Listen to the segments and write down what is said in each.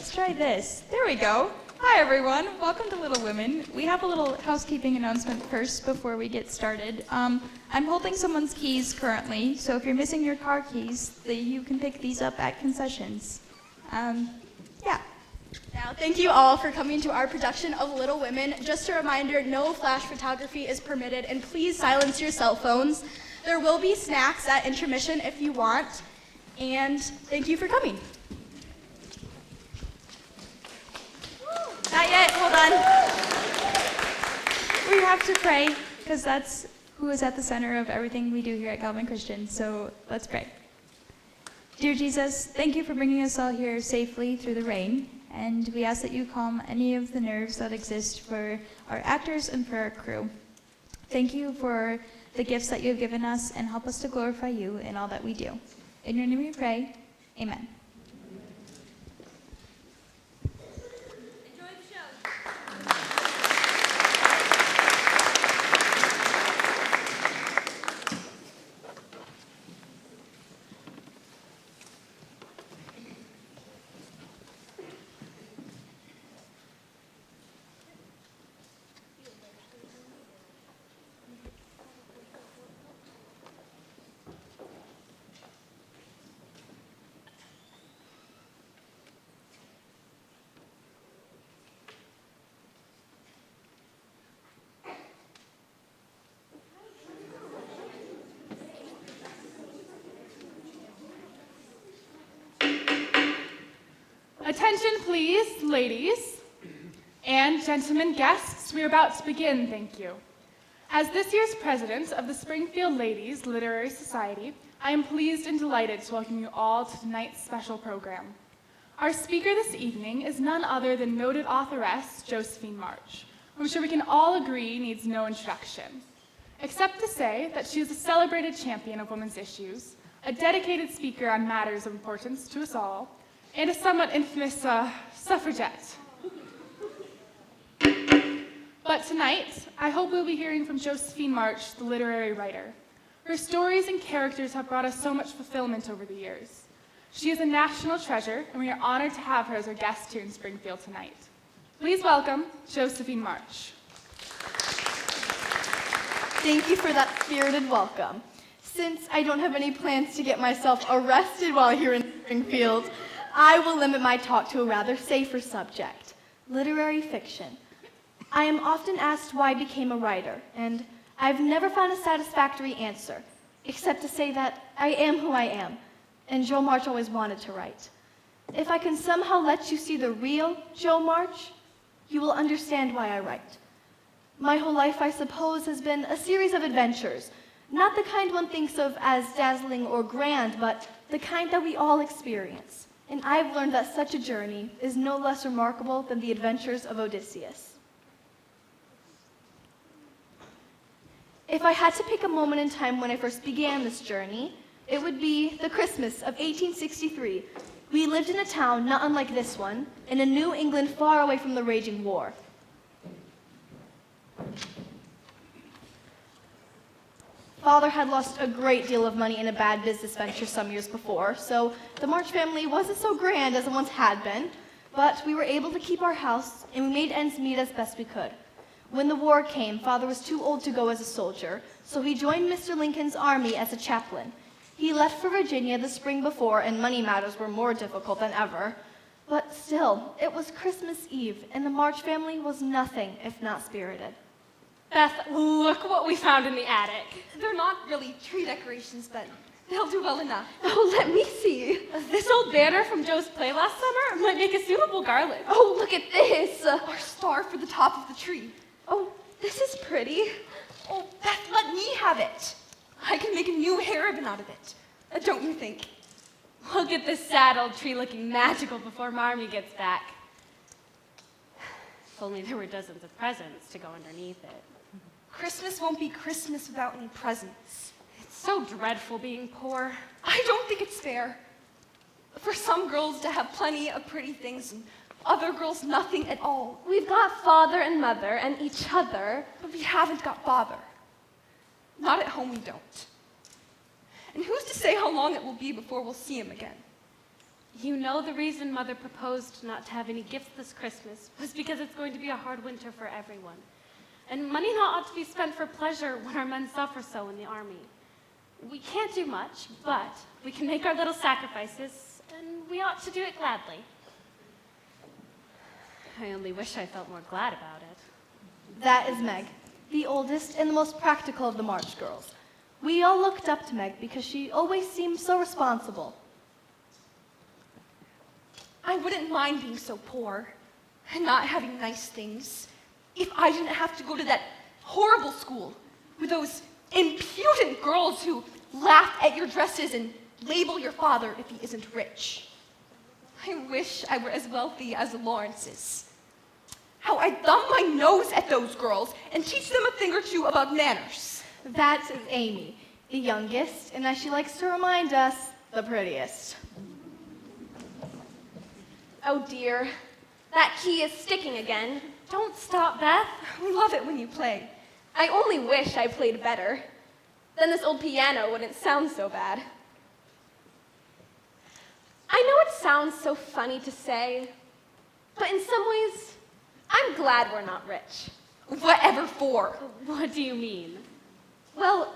let's try this. There we go. Hi, everyone. Welcome to Little Women. We have a little housekeeping announcement first before we get started. I'm holding someone's keys currently, so if you're missing your car keys, you can pick these up at concessions. Yeah. Now, thank you all for coming to our production of Little Women. Just a reminder, no flash photography is permitted, and please silence your cell phones. There will be snacks at intermission if you want, and thank you for coming. Not yet, hold on. We have to pray, because that's who is at the center of everything we do here at Calvin Christian, so let's pray. Dear Jesus, thank you for bringing us all here safely through the rain, and we ask that you calm any of the nerves that exist for our actors and for our crew. Thank you for the gifts that you have given us, and help us to glorify you in all that we do. In your name we pray, amen. Attention please, ladies and gentlemen guests. We are about to begin, thank you. As this year's president of the Springfield Ladies Literary Society, I am pleased and delighted to welcome you all to tonight's special program. Our speaker this evening is none other than noted authoress Josephine March, who I'm sure we can all agree needs no introduction, except to say that she is a celebrated champion of women's issues, a dedicated speaker on matters of importance to us all, and a somewhat infamous suffragette. But tonight, I hope we'll be hearing from Josephine March, the literary writer. Her stories and characters have brought us so much fulfillment over the years. She is a national treasure, and we are honored to have her as our guest here in Springfield tonight. Please welcome Josephine March. Thank you for that spirited welcome. Since I don't have any plans to get myself arrested while here in Springfield, I will limit my talk to a rather safer subject, literary fiction. I am often asked why I became a writer, and I've never found a satisfactory answer, except to say that I am who I am, and Jo March always wanted to write. If I can somehow let you see the real Jo March, you will understand why I write. My whole life, I suppose, has been a series of adventures, not the kind one thinks of as dazzling or grand, but the kind that we all experience. And I've learned that such a journey is no less remarkable than the adventures of Odysseus. If I had to pick a moment in time when I first began this journey, it would be the Christmas of 1863. We lived in a town not unlike this one, in a New England far away from the raging war. Father had lost a great deal of money in a bad business venture some years before, so the March family wasn't so grand as it once had been, but we were able to keep our house, and we made ends meet as best we could. When the war came, Father was too old to go as a soldier, so he joined Mr. Lincoln's army as a chaplain. He left for Virginia the spring before, and money matters were more difficult than ever. But still, it was Christmas Eve, and the March family was nothing if not spirited. Beth, look what we found in the attic. They're not really tree decorations, but they'll do well enough. Oh, let me see. This old banner from Joe's play last summer might make a suitable garland. Oh, look at this. Our star for the top of the tree. Oh, this is pretty. Oh, Beth, let me have it. I can make a new hair ribbon out of it. Don't you think? Look at this sad old tree looking magical before Marmee gets back. If only there were dozens of presents to go underneath it. Christmas won't be Christmas without any presents. It's so dreadful being poor. I don't think it's fair for some girls to have plenty of pretty things and other girls nothing at all. We've got father and mother and each other. But we haven't got father. Not at home we don't. And who's to say how long it will be before we'll see him again? You know the reason Mother proposed not to have any gifts this Christmas was because it's going to be a hard winter for everyone. And money not ought to be spent for pleasure when our men suffer so in the army. We can't do much, but we can make our little sacrifices, and we ought to do it gladly. I only wish I felt more glad about it. That is Meg, the oldest and the most practical of the March girls. We all looked up to Meg because she always seemed so responsible. I wouldn't mind being so poor and not having nice things if I didn't have to go to that horrible school with those impudent girls who laugh at your dresses and label your father if he isn't rich. I wish I were as wealthy as the Lawrences. How I'd thumb my nose at those girls and teach them a thing or two about manners. That is Amy, the youngest, and as she likes to remind us, the prettiest. Oh dear, that key is sticking again. Don't stop, Beth. We love it when you play. I only wish I played better. Then this old piano wouldn't sound so bad. I know it sounds so funny to say, but in some ways, I'm glad we're not rich. Whatever for. What do you mean? Well,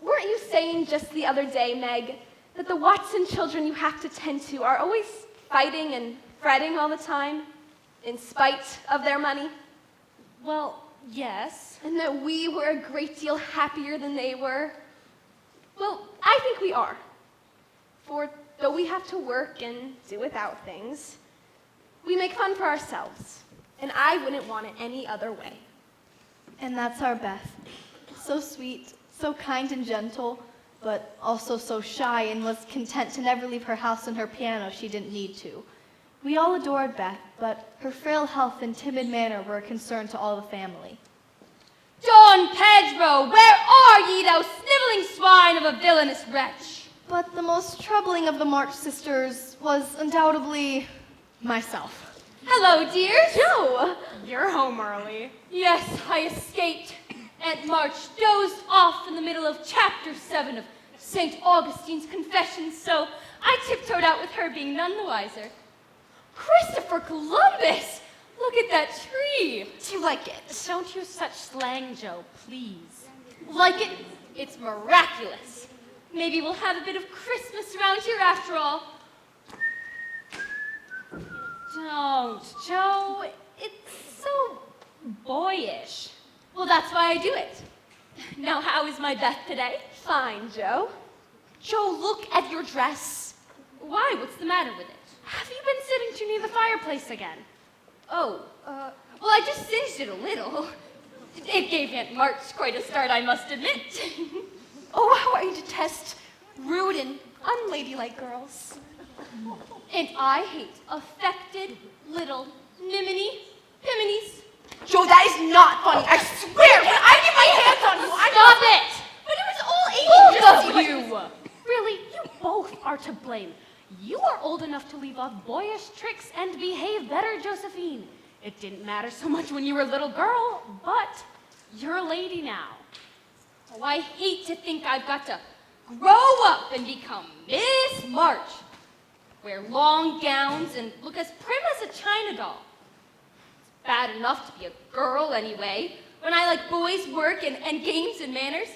weren't you saying just the other day, Meg, that the Watson children you have to tend to are always fighting and fretting all the time, in spite of their money? Well, yes. And that we were a great deal happier than they were? Well, I think we are. For though we have to work and do without things, we make fun for ourselves, and I wouldn't want it any other way. And that's our Beth. So sweet, so kind and gentle, but also so shy and was content to never leave her house and her piano if she didn't need to. We all adored Beth, but her frail health and timid manner were a concern to all the family. Don Pedro, where are ye, thou sniveling swine of a villainous wretch? But the most troubling of the March sisters was undoubtedly myself. Hello, dears. Joe! You're home early. Yes, I escaped. Aunt March dozed off in the middle of chapter 7 of St. Augustine's Confessions, so I tiptoed out with her being none the wiser. Christopher Columbus! Look at that tree! Do you like it? Don't use such slang, Joe, please. Like it? It's miraculous. Maybe we'll have a bit of Christmas around here after all. Don't, Joe. It's so boyish. Well, that's why I do it. Now, how is my Beth today? Fine, Joe. Joe, look at your dress. Why? What's the matter with it? Have you been sitting too near the fireplace again? Oh, well, I just singed it a little. It gave Aunt March quite a start, I must admit. Oh, how I detest rude and unladylike girls. And I hate affected little piminies. Joe, that is not funny. I swear, when I get my hands on you, Stop it! But it was all Amy. Both of you! Really, you both are to blame. You are old enough to leave off boyish tricks and behave better, Josephine. It didn't matter so much when you were a little girl, but you're a lady now. Oh, I hate to think I've got to grow up and become Miss March. Wear long gowns and look as prim as a china doll. It's bad enough to be a girl anyway, when I like boys' work and games and manners.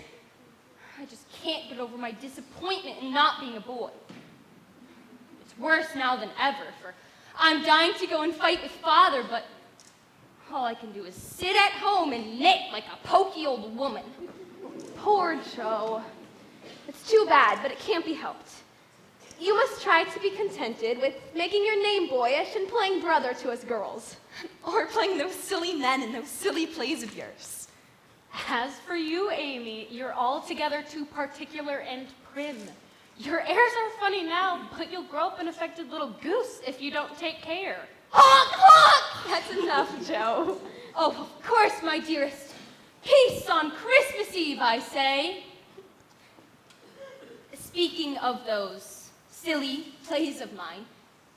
I just can't get over my disappointment in not being a boy. It's worse now than ever, for I'm dying to go and fight with Father, but all I can do is sit at home and knit like a poky old woman. Poor Joe. It's too bad, but it can't be helped. You must try to be contented with making your name boyish and playing brother to us girls. Or playing those silly men in those silly plays of yours. As for you, Amy, you're altogether too particular and prim. Your airs are funny now, but you'll grow up an affected little goose if you don't take care. Honk, honk! That's enough, Joe. Oh, of course, my dearest. Peace on Christmas Eve, I say. Speaking of those silly plays of mine,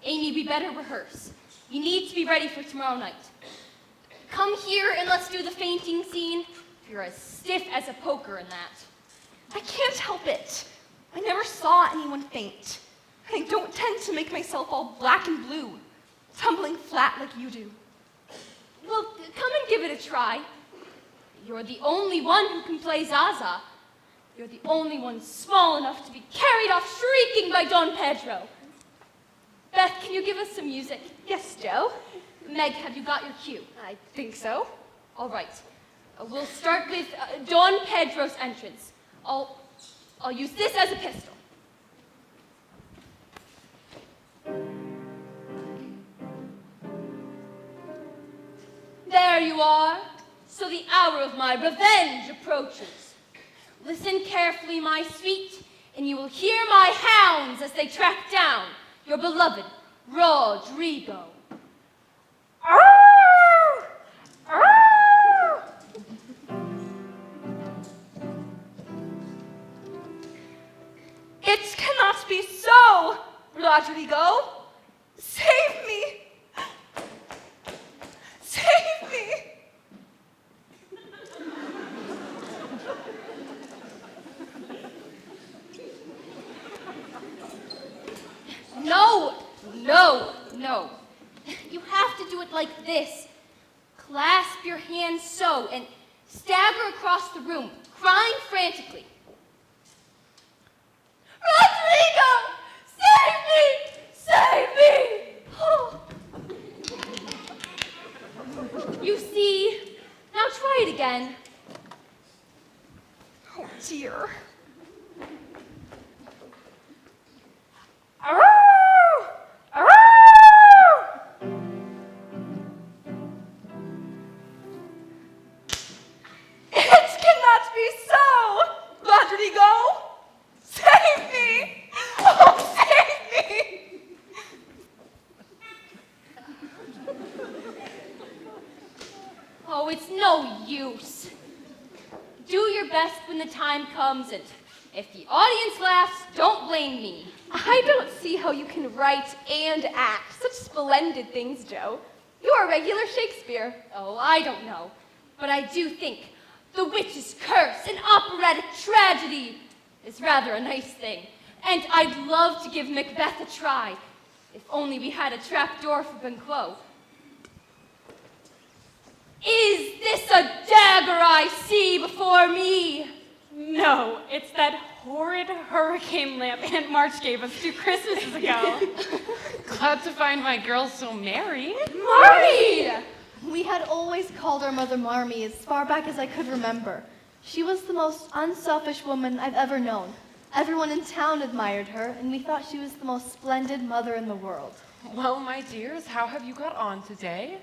Amy, we better rehearse. You need to be ready for tomorrow night. Come here and let's do the fainting scene. You're as stiff as a poker in that. I can't help it. I never saw anyone faint. I don't tend to make myself all black and blue, tumbling flat like you do. Well, come and give it a try. You're the only one who can play Zaza. You're the only one small enough to be carried off shrieking by Don Pedro. Beth, can you give us some music? Yes, Joe? Meg, have you got your cue? I think so. All right. We'll start with Don Pedro's entrance. I'll use this as a pistol. There you are. So the hour of my revenge approaches. Listen carefully, my sweet, and you will hear my hounds as they track down your beloved Rodrigo. It cannot be so, Rodrigo. Save me. Save me. No, no, no. You have to do it like this. Clasp your hands so and stagger across the room, crying frantically. Rodrigo! Save me! Save me! Oh. You see? Now try it again. Oh, dear. It cannot be so! Rodrigo! Save me! Oh, save me! Oh, it's no use. Do your best when the time comes, and if the audience laughs, don't blame me. I don't see how you can write and act such splendid things, Joe. You are regular Shakespeare. Oh, I don't know. But I do think The Witch's Curse, an operatic tragedy, is rather a nice thing. And I'd love to give Macbeth a try, if only we had a trapdoor for Banquo. Is this a dagger I see before me? No, it's that horrid hurricane lamp Aunt March gave us 2 Christmases ago. Glad to find my girls so merry. Marty! We had always called our mother Marmee as far back as I could remember. She was the most unselfish woman I've ever known. Everyone in town admired her, and we thought she was the most splendid mother in the world. Well, my dears, how have you got on today?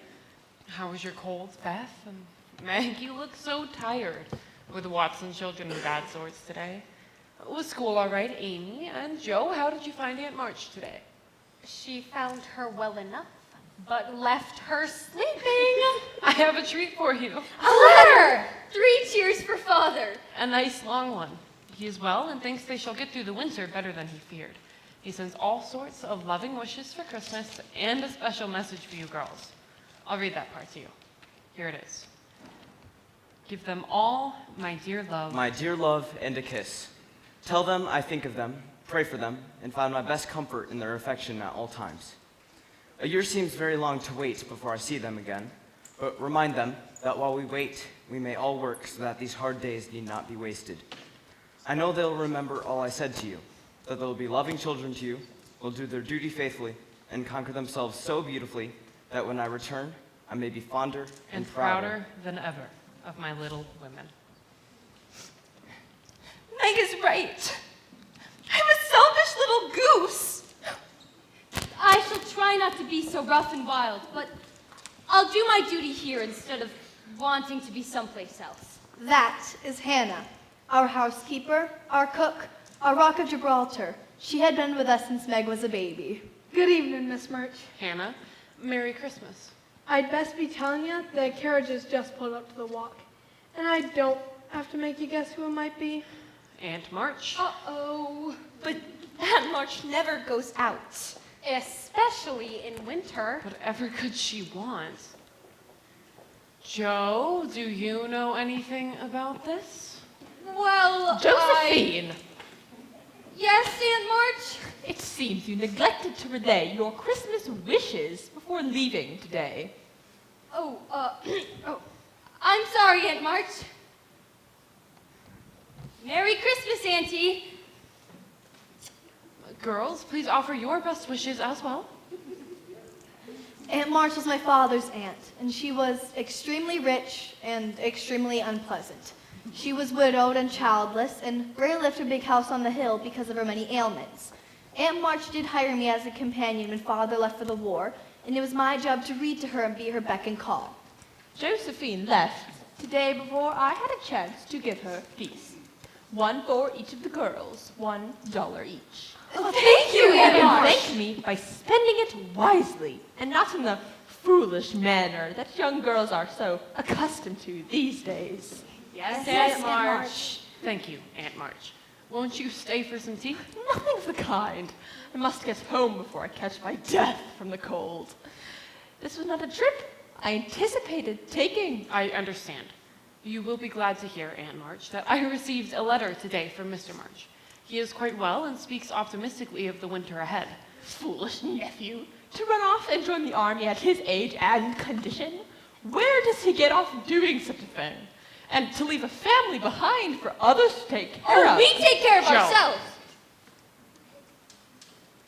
How was your cold, Beth? And Meg, you look so tired. Were the Watson children in bad sorts today? Was school all right, Amy? And Joe, how did you find Aunt March today? She found her well enough, but left her sleeping. I have a treat for you. A letter! 3 cheers for father. A nice long one. He is well and thinks they shall get through the winter better than he feared. He sends all sorts of loving wishes for Christmas and a special message for you girls. I'll read that part to you. Here it is. Give them all my dear love. My dear love and a kiss. Tell them I think of them, pray for them, and find my best comfort in their affection at all times. A year seems very long to wait before I see them again, but remind them that while we wait, we may all work so that these hard days need not be wasted. I know they'll remember all I said to you, that they'll be loving children to you, will do their duty faithfully, and conquer themselves so beautifully that when I return, I may be fonder and prouder than ever of my little women. Meg is right. I'm a selfish little goose. I shall try not to be so rough and wild, but I'll do my duty here instead of wanting to be someplace else. That is Hannah, our housekeeper, our cook, our Rock of Gibraltar. She had been with us since Meg was a baby. Good evening, Miss March. Hannah, Merry Christmas. I'd best be telling you that a carriage has just pulled up to the walk. And I don't have to make you guess who it might be. Aunt March. Uh-oh. But Aunt March never goes out. Especially in winter. Whatever could she want? Joe, do you know anything about this? Well, Josephine! Yes, Aunt March? It seems you neglected to relay your Christmas wishes before leaving today. Oh, I'm sorry, Aunt March. Merry Christmas, Auntie. Girls, please offer your best wishes as well. Aunt March was my father's aunt, and she was extremely rich and extremely unpleasant. She was widowed and childless, and rarely left her big house on the hill because of her many ailments. Aunt March did hire me as a companion when father left for the war, and it was my job to read to her and be her beck and call. Josephine left today before I had a chance to give her peace. One for each of the girls, $1 each. Thank you, Aunt And March. thank me by spending it wisely and not in the foolish manner that young girls are so accustomed to these days. Yes, Aunt March. Thank you, Aunt March. Won't you stay for some tea? Nothing of the kind. I must get home before I catch my death from the cold. This was not a trip I anticipated taking. I understand. You will be glad to hear, Aunt March, that I received a letter today from Mr. March. He is quite well and speaks optimistically of the winter ahead. Foolish nephew, to run off and join the army at his age and condition? Where does he get off doing such a thing? And to leave a family behind for others to take care of. We take care of Joe. ourselves.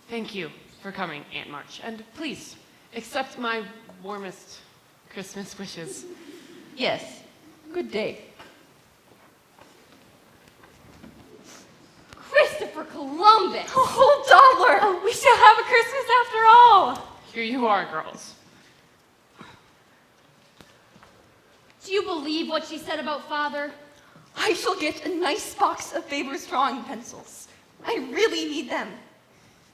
Thank you for coming, Aunt March. And please, accept my warmest Christmas wishes. Yes. Good day. Christopher Columbus. A whole dollar! Oh, we shall have a Christmas after all. Here you are, girls. Do you believe what she said about father? I shall get a nice box of Faber's drawing pencils. I really need them.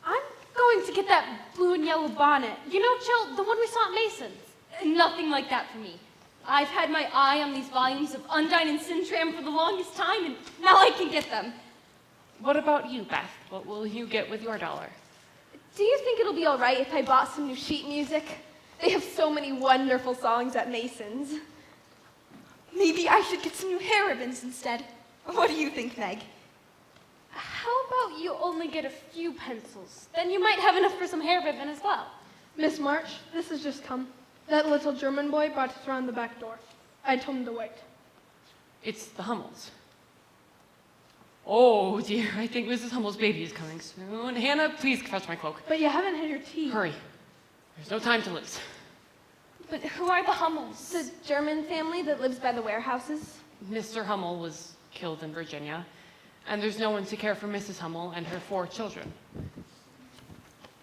I'm going to get that blue and yellow bonnet. You know, Jill, the one we saw at Mason's. Nothing like that for me. I've had my eye on these volumes of Undine and Sintram for the longest time, and now I can get them. What about you, Beth? What will you get with your $1? Do you think it'll be all right if I bought some new sheet music? They have so many wonderful songs at Mason's. Maybe I should get some new hair ribbons instead. What do you think, Meg? How about you only get a few pencils? Then you might have enough for some hair ribbon as well. Miss March, this has just come. That little German boy brought us around the back door. I told him to wait. It's the Hummels. Oh dear, I think Mrs. Hummel's baby is coming soon. Hannah, please fetch my cloak. But you haven't had your tea. Hurry. There's no time to lose. But who are the Hummels? The German family that lives by the warehouses. Mr. Hummel was killed in Virginia, and there's no one to care for Mrs. Hummel and her 4 children.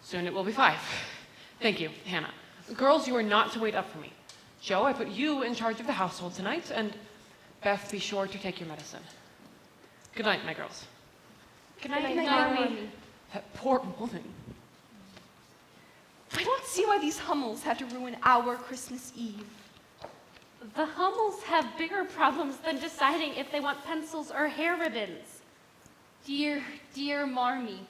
Soon it will be 5. Thank you, Hannah. Girls, you are not to wait up for me. Joe, I put you in charge of the household tonight, and Beth, be sure to take your medicine. Good night, my girls. Good night, Mommy. That poor woman. I don't see why these Hummels had to ruin our Christmas Eve. The Hummels have bigger problems than deciding if they want pencils or hair ribbons. Dear, dear Marmee.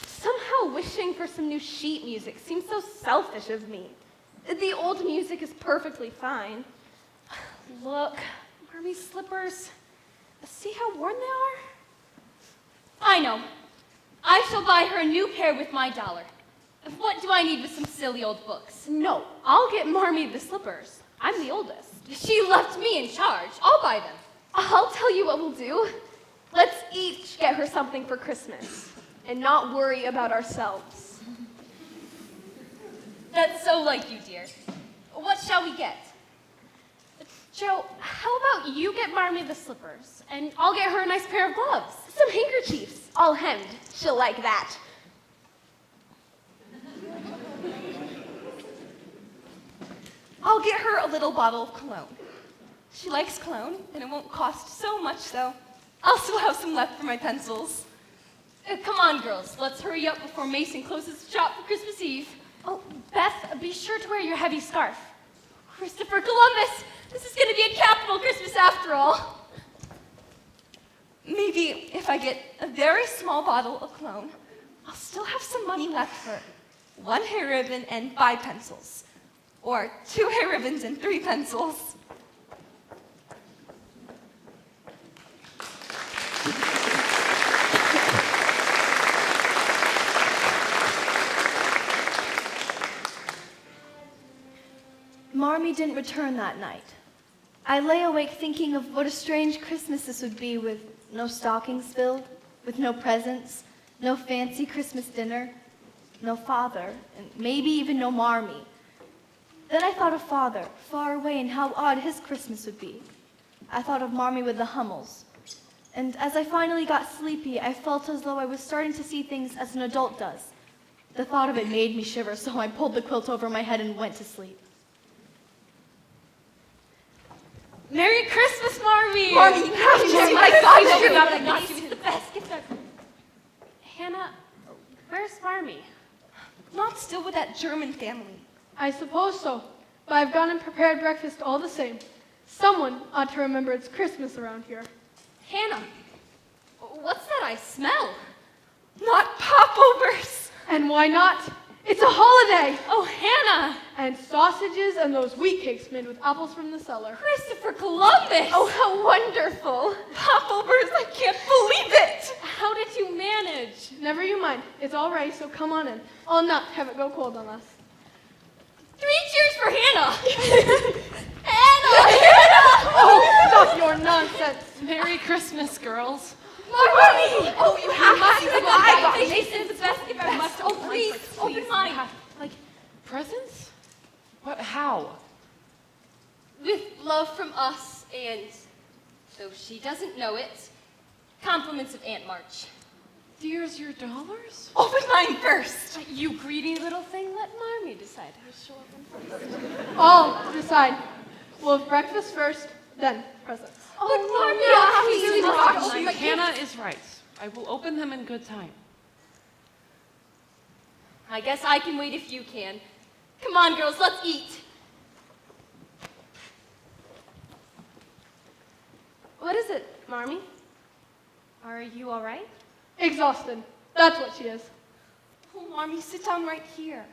Somehow wishing for some new sheet music seems so selfish of me. The old music is perfectly fine. Look, Marmie's slippers. See how worn they are? I know. I shall buy her a new pair with my $1. What do I need with some silly old books? No, I'll get Marmie the slippers. I'm the oldest. She left me in charge. I'll buy them. I'll tell you what we'll do. Let's each get her something for Christmas and not worry about ourselves. That's so like you, dear. What shall we get? Joe, how about you get Marmie the slippers, and I'll get her a nice pair of gloves. Some handkerchiefs, all hemmed. She'll like that. I'll get her a little bottle of cologne. She likes cologne, and it won't cost so much, so I'll still have some left for my pencils. Come on, girls. Let's hurry up before Mason closes the shop for Christmas Eve. Oh, Beth, be sure to wear your heavy scarf. Christopher Columbus! This is going to be a capital Christmas after all. Maybe if I get a very small bottle of cologne, I'll still have some money left for 1 hair ribbon and 5 pencils. Or 2 hair ribbons and 3 pencils. Marmee didn't return that night. I lay awake thinking of what a strange Christmas this would be with no stockings filled, with no presents, no fancy Christmas dinner, no father, and maybe even no Marmee. Then I thought of Father, far away, and how odd his Christmas would be. I thought of Marmee with the Hummels. And as I finally got sleepy, I felt as though I was starting to see things as an adult does. The thought of it made me shiver, so I pulled the quilt over my head and went to sleep. Merry Christmas, Marmee! Marmee, you have to see my God, It's the best gift ever. Hannah, where's Marmee? Not still with that German family. I suppose so, but I've gone and prepared breakfast all the same. Someone ought to remember it's Christmas around here. Hannah, what's that I smell? Not popovers. And why not? It's a holiday! Oh, Hannah! And sausages and those wheat cakes made with apples from the cellar. Christopher Columbus! Oh, how wonderful. Popovers, I can't believe it. How did you manage? Never you mind. It's all ready, so come on in. I'll not have it go cold on us. 3 cheers for Hannah! Oh, stop your nonsense. Merry Christmas, girls. Marmee! Oh, you have to see what I got. Jason's the best gift I must. Oh, please, open mine. Presents? What, how? With love from us and, though she doesn't know it, compliments of Aunt March. Dear's your dollars? Open mine first. You greedy little thing, let Marmee decide who she'll open first. I'll decide. We'll have breakfast first, then presents. Hannah is right. I will open them in good time. I guess I can wait if you can. Come on, girls, let's eat. What is it, Marmee? Are you all right? Exhausted. That's what she is. Oh, Marmee, sit down right here.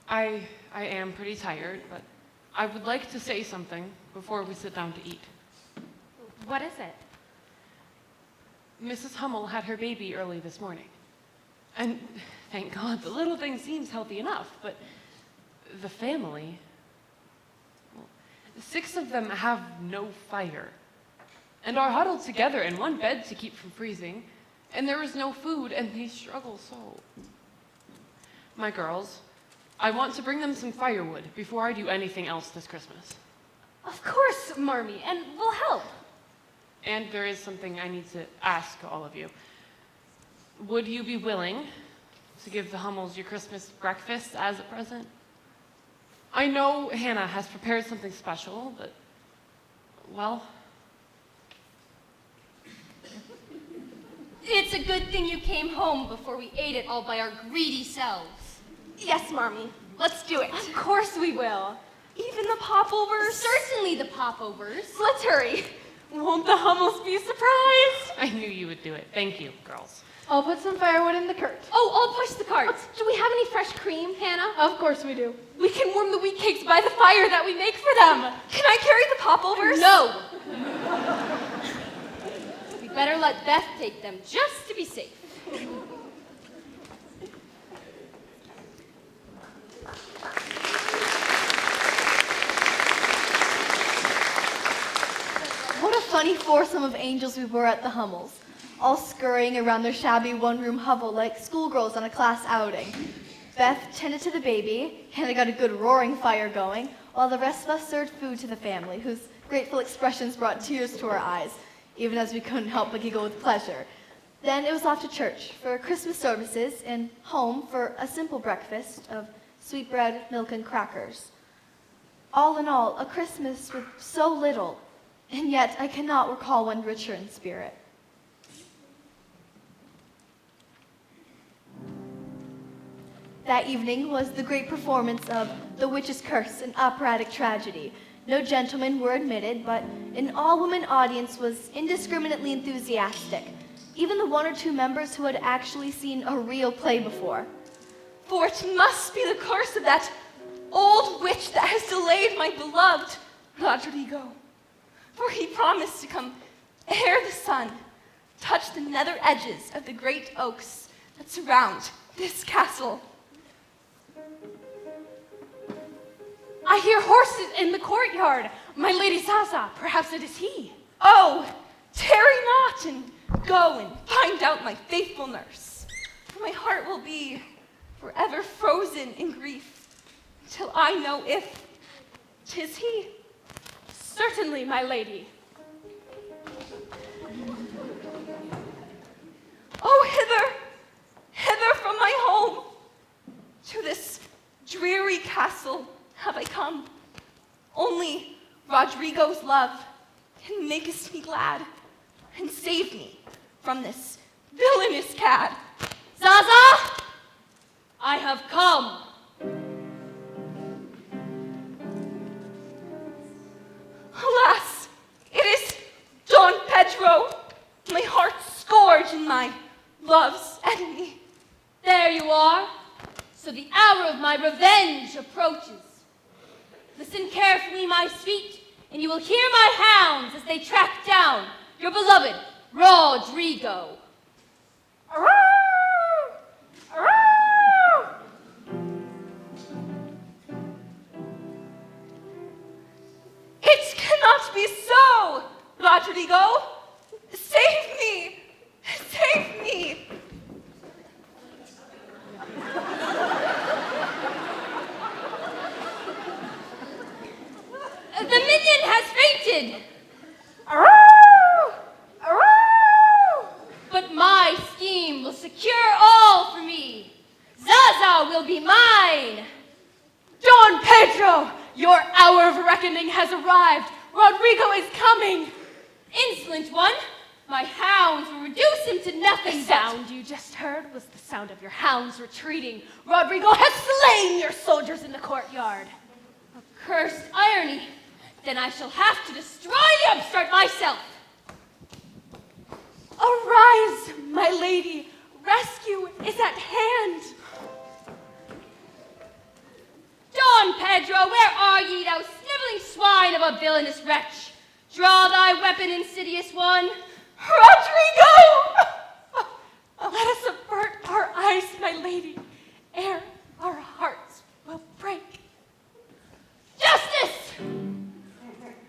I am pretty tired, but I would like to say something before we sit down to eat. What is it? Mrs. Hummel had her baby early this morning. And thank God, the little thing seems healthy enough, but the family, well, 6 of them have no fire and are huddled together in one bed to keep from freezing, and there is no food, and they struggle so. My girls, I want to bring them some firewood before I do anything else this Christmas. Of course, Marmee, and we'll help. And there is something I need to ask all of you. Would you be willing to give the Hummels your Christmas breakfast as a present? I know Hannah has prepared something special, but, well... It's a good thing you came home before we ate it all by our greedy selves. Yes, Marmee. Let's do it. Of course we will. Even the popovers? Certainly the popovers. Let's hurry. Won't the Hummels be surprised? I knew you would do it. Thank you, girls. I'll put some firewood in the cart. Oh, I'll push the cart. Do we have any fresh cream, Hannah? Of course we do. We can warm the wheat cakes by the fire that we make for them. Can I carry the popovers? No. We better let Beth take them just to be safe. What a funny foursome of angels we were at the Hummels, all scurrying around their shabby one-room hovel like schoolgirls on a class outing. Beth tended to the baby, Hannah got a good roaring fire going, while the rest of us served food to the family, whose grateful expressions brought tears to our eyes, even as we couldn't help but giggle with pleasure. Then it was off to church for Christmas services and home for a simple breakfast of sweetbread, milk, and crackers. All in all, a Christmas with so little, and yet I cannot recall one richer in spirit. That evening was the great performance of The Witch's Curse, an operatic tragedy. No gentlemen were admitted, but an all-woman audience was indiscriminately enthusiastic, even the 1 or 2 members who had actually seen a real play before. For it must be the curse of that old witch that has delayed my beloved Rodrigo. For he promised to come ere the sun touched the nether edges of the great oaks that surround this castle. I hear horses in the courtyard. My lady Zaza, perhaps it is he. Oh, tarry not, and go and find out my faithful nurse. For my heart will be forever frozen in grief till I know if 'tis he. Certainly, my lady. Oh, hither, hither from my home, to this dreary castle have I come. Only Rodrigo's love can makest me glad and save me from this villainous cad. Zaza, I have come. Alas, it is Don Pedro, my heart's scourge and my love's enemy. There you are. So the hour of my revenge approaches. Listen carefully, my sweet, and you will hear my hounds as they track down your beloved Rodrigo. It cannot be so, Rodrigo. Save me! Save me! The minion has fainted. But my scheme will secure all for me. Zaza will be mine. Don Pedro, your hour of reckoning has arrived. Rodrigo is coming. Insolent one, my hounds will reduce him to nothing. The sound you just heard was the sound of your hounds retreating. Rodrigo has slain your soldiers in the courtyard. Cursed irony. Then I shall have to destroy the upstart myself. Arise, my lady. Rescue is at hand. Don Pedro, where are ye, thou sniveling swine of a villainous wretch? Draw thy weapon, insidious one. Rodrigo! Let us avert our eyes, my lady, ere our hearts will break. Justice,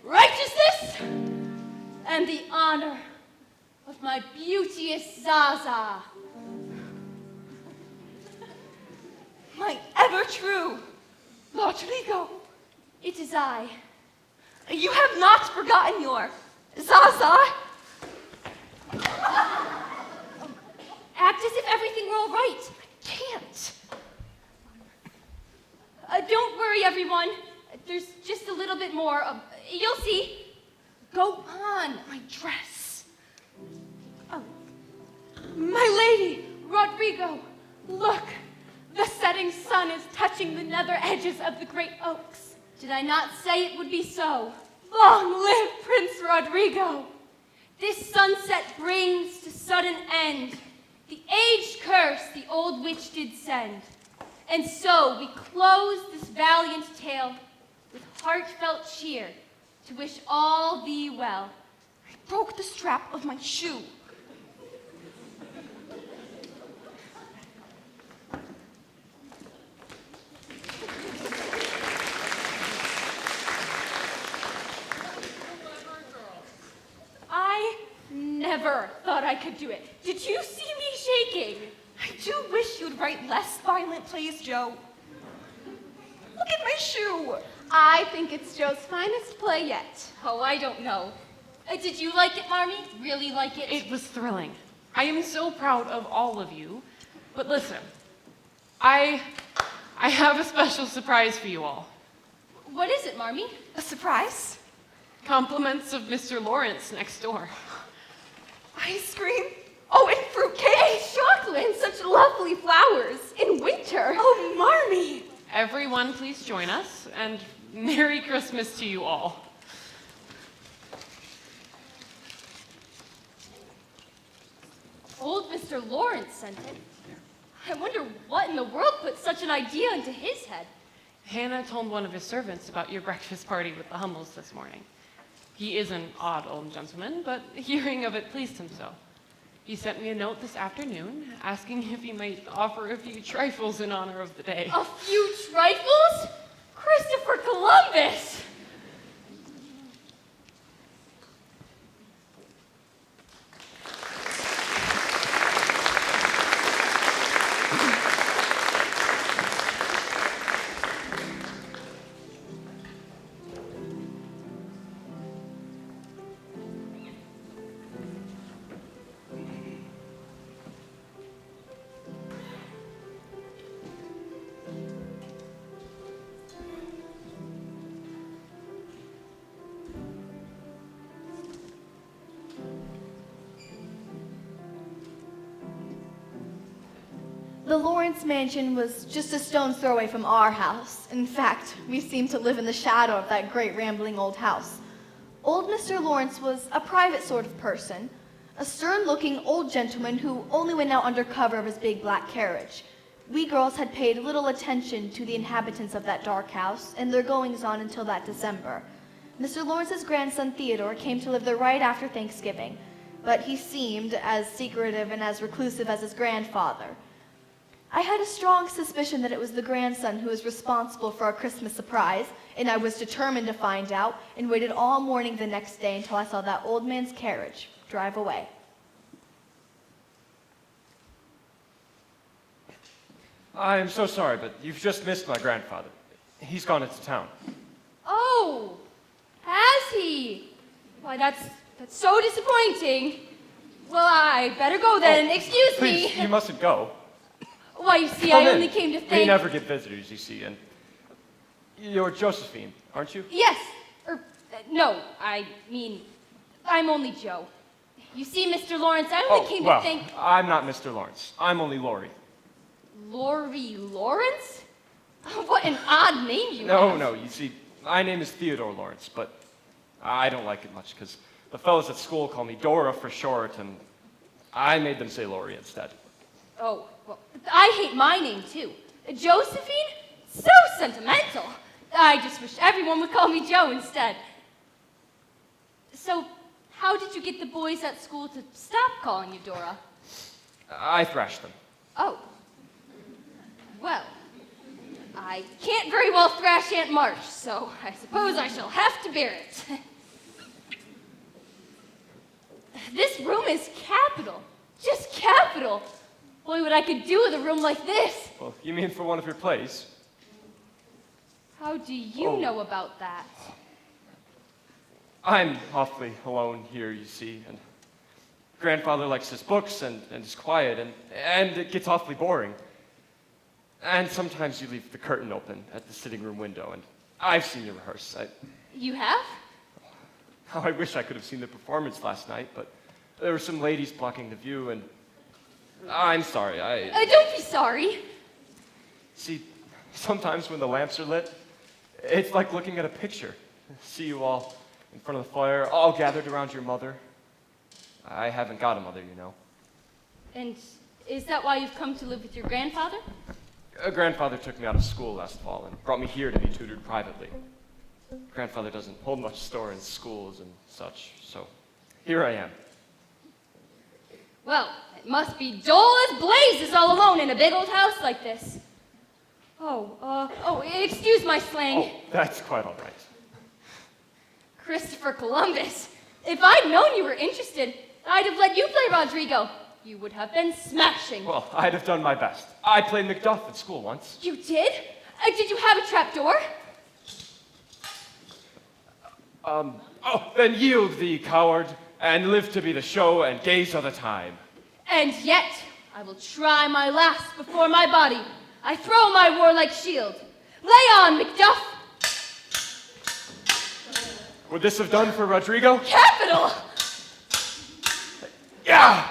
righteousness, and the honor of my beauteous Zaza. My ever true Rodrigo. It is I. You have not forgotten your Zaza. Act as if everything were all right. I can't. Don't worry, everyone. There's just a little bit more. You'll see. Go on. My dress. My lady, Rodrigo, look. The setting sun is touching the nether edges of the great oaks. Did I not say it would be so? Long live Prince Rodrigo. This sunset brings to sudden end the aged curse the old witch did send. And so we close this valiant tale with heartfelt cheer to wish all thee well. I broke the strap of my shoe. I never thought I could do it. Did you see me shaking? I do wish you'd write less violent plays, Joe. Look at my shoe. I think it's Joe's finest play yet. Oh, I don't know. Did you like it, Marmee? Really like it? It was thrilling. I am so proud of all of you. But listen, I have a special surprise for you all. What is it, Marmee? A surprise? Compliments of Mr. Lawrence next door. Ice cream? Oh, and fruitcake? Hey, chocolate and such lovely flowers in winter. Oh, Marmee! Everyone, please join us, and Merry Christmas to you all. Old Mr. Lawrence sent it. I wonder what in the world put such an idea into his head. Hannah told one of his servants about your breakfast party with the Hummels this morning. He is an odd old gentleman, but hearing of it pleased him so. He sent me a note this afternoon asking if he might offer a few trifles in honor of the day. A few trifles? Christopher Columbus! The Lawrence mansion was just a stone's throw away from our house. In fact, we seemed to live in the shadow of that great rambling old house. Old Mr. Lawrence was a private sort of person, a stern-looking old gentleman who only went out under cover of his big black carriage. We girls had paid little attention to the inhabitants of that dark house and their goings-on until that December. Mr. Lawrence's grandson Theodore came to live there right after Thanksgiving, but he seemed as secretive and as reclusive as his grandfather. I had a strong suspicion that it was the grandson who was responsible for our Christmas surprise, and I was determined to find out, and waited all morning the next day until I saw that old man's carriage drive away. I am so sorry, but you've just missed my grandfather. He's gone into town. Oh, has he? Why, that's so disappointing. Well, I better go then. Excuse Please, me. you mustn't go. Why, you see, Come I in. only came to We thank... never get visitors, you see, and you're Josephine, aren't you? Yes, no, I mean, I'm only Joe. You see, Mr. Lawrence, I only came well, to thank... I'm not Mr. Lawrence. I'm only Laurie. Laurie Lawrence? What an odd name you No, have. no, you see, my name is Theodore Lawrence, but I don't like it much because the fellows at school call me Dora for short, and I made them say Laurie instead. Oh, well, I hate my name, too. Josephine? So sentimental. I just wish everyone would call me Joe instead. So, how did you get the boys at school to stop calling you Dora? I thrashed them. Oh. Well, I can't very well thrash Aunt March, so I suppose I shall have to bear it. This room is capital. Just capital. Boy, what I could do with a room like this. Well, you mean for one of your plays? How do you know about that? I'm awfully alone here, you see, and grandfather likes his books and is quiet, and it gets awfully boring. And sometimes you leave the curtain open at the sitting room window, and I've seen you rehearse. You have? How I wish I could have seen the performance last night, but there were some ladies blocking the view, and I'm sorry, Don't be sorry. See, sometimes when the lamps are lit, it's like looking at a picture. See you all in front of the fire, all gathered around your mother. I haven't got a mother, you know. And is that why you've come to live with your grandfather? Grandfather took me out of school last fall and brought me here to be tutored privately. Grandfather doesn't hold much store in schools and such, so here I am. Well, it must be dull as blazes all alone in a big old house like this. Excuse my slang. Oh, that's quite all right. Christopher Columbus. If I'd known you were interested, I'd have let you play Rodrigo. You would have been smashing. Well, I'd have done my best. I played Macduff at school once. You did? Did you have a trapdoor? Then yield thee, coward, and live to be the show and gaze of the time. And yet, I will try my last before my body. I throw my warlike shield. Lay on, Macduff! Would this have done for Rodrigo? Capital! Yeah!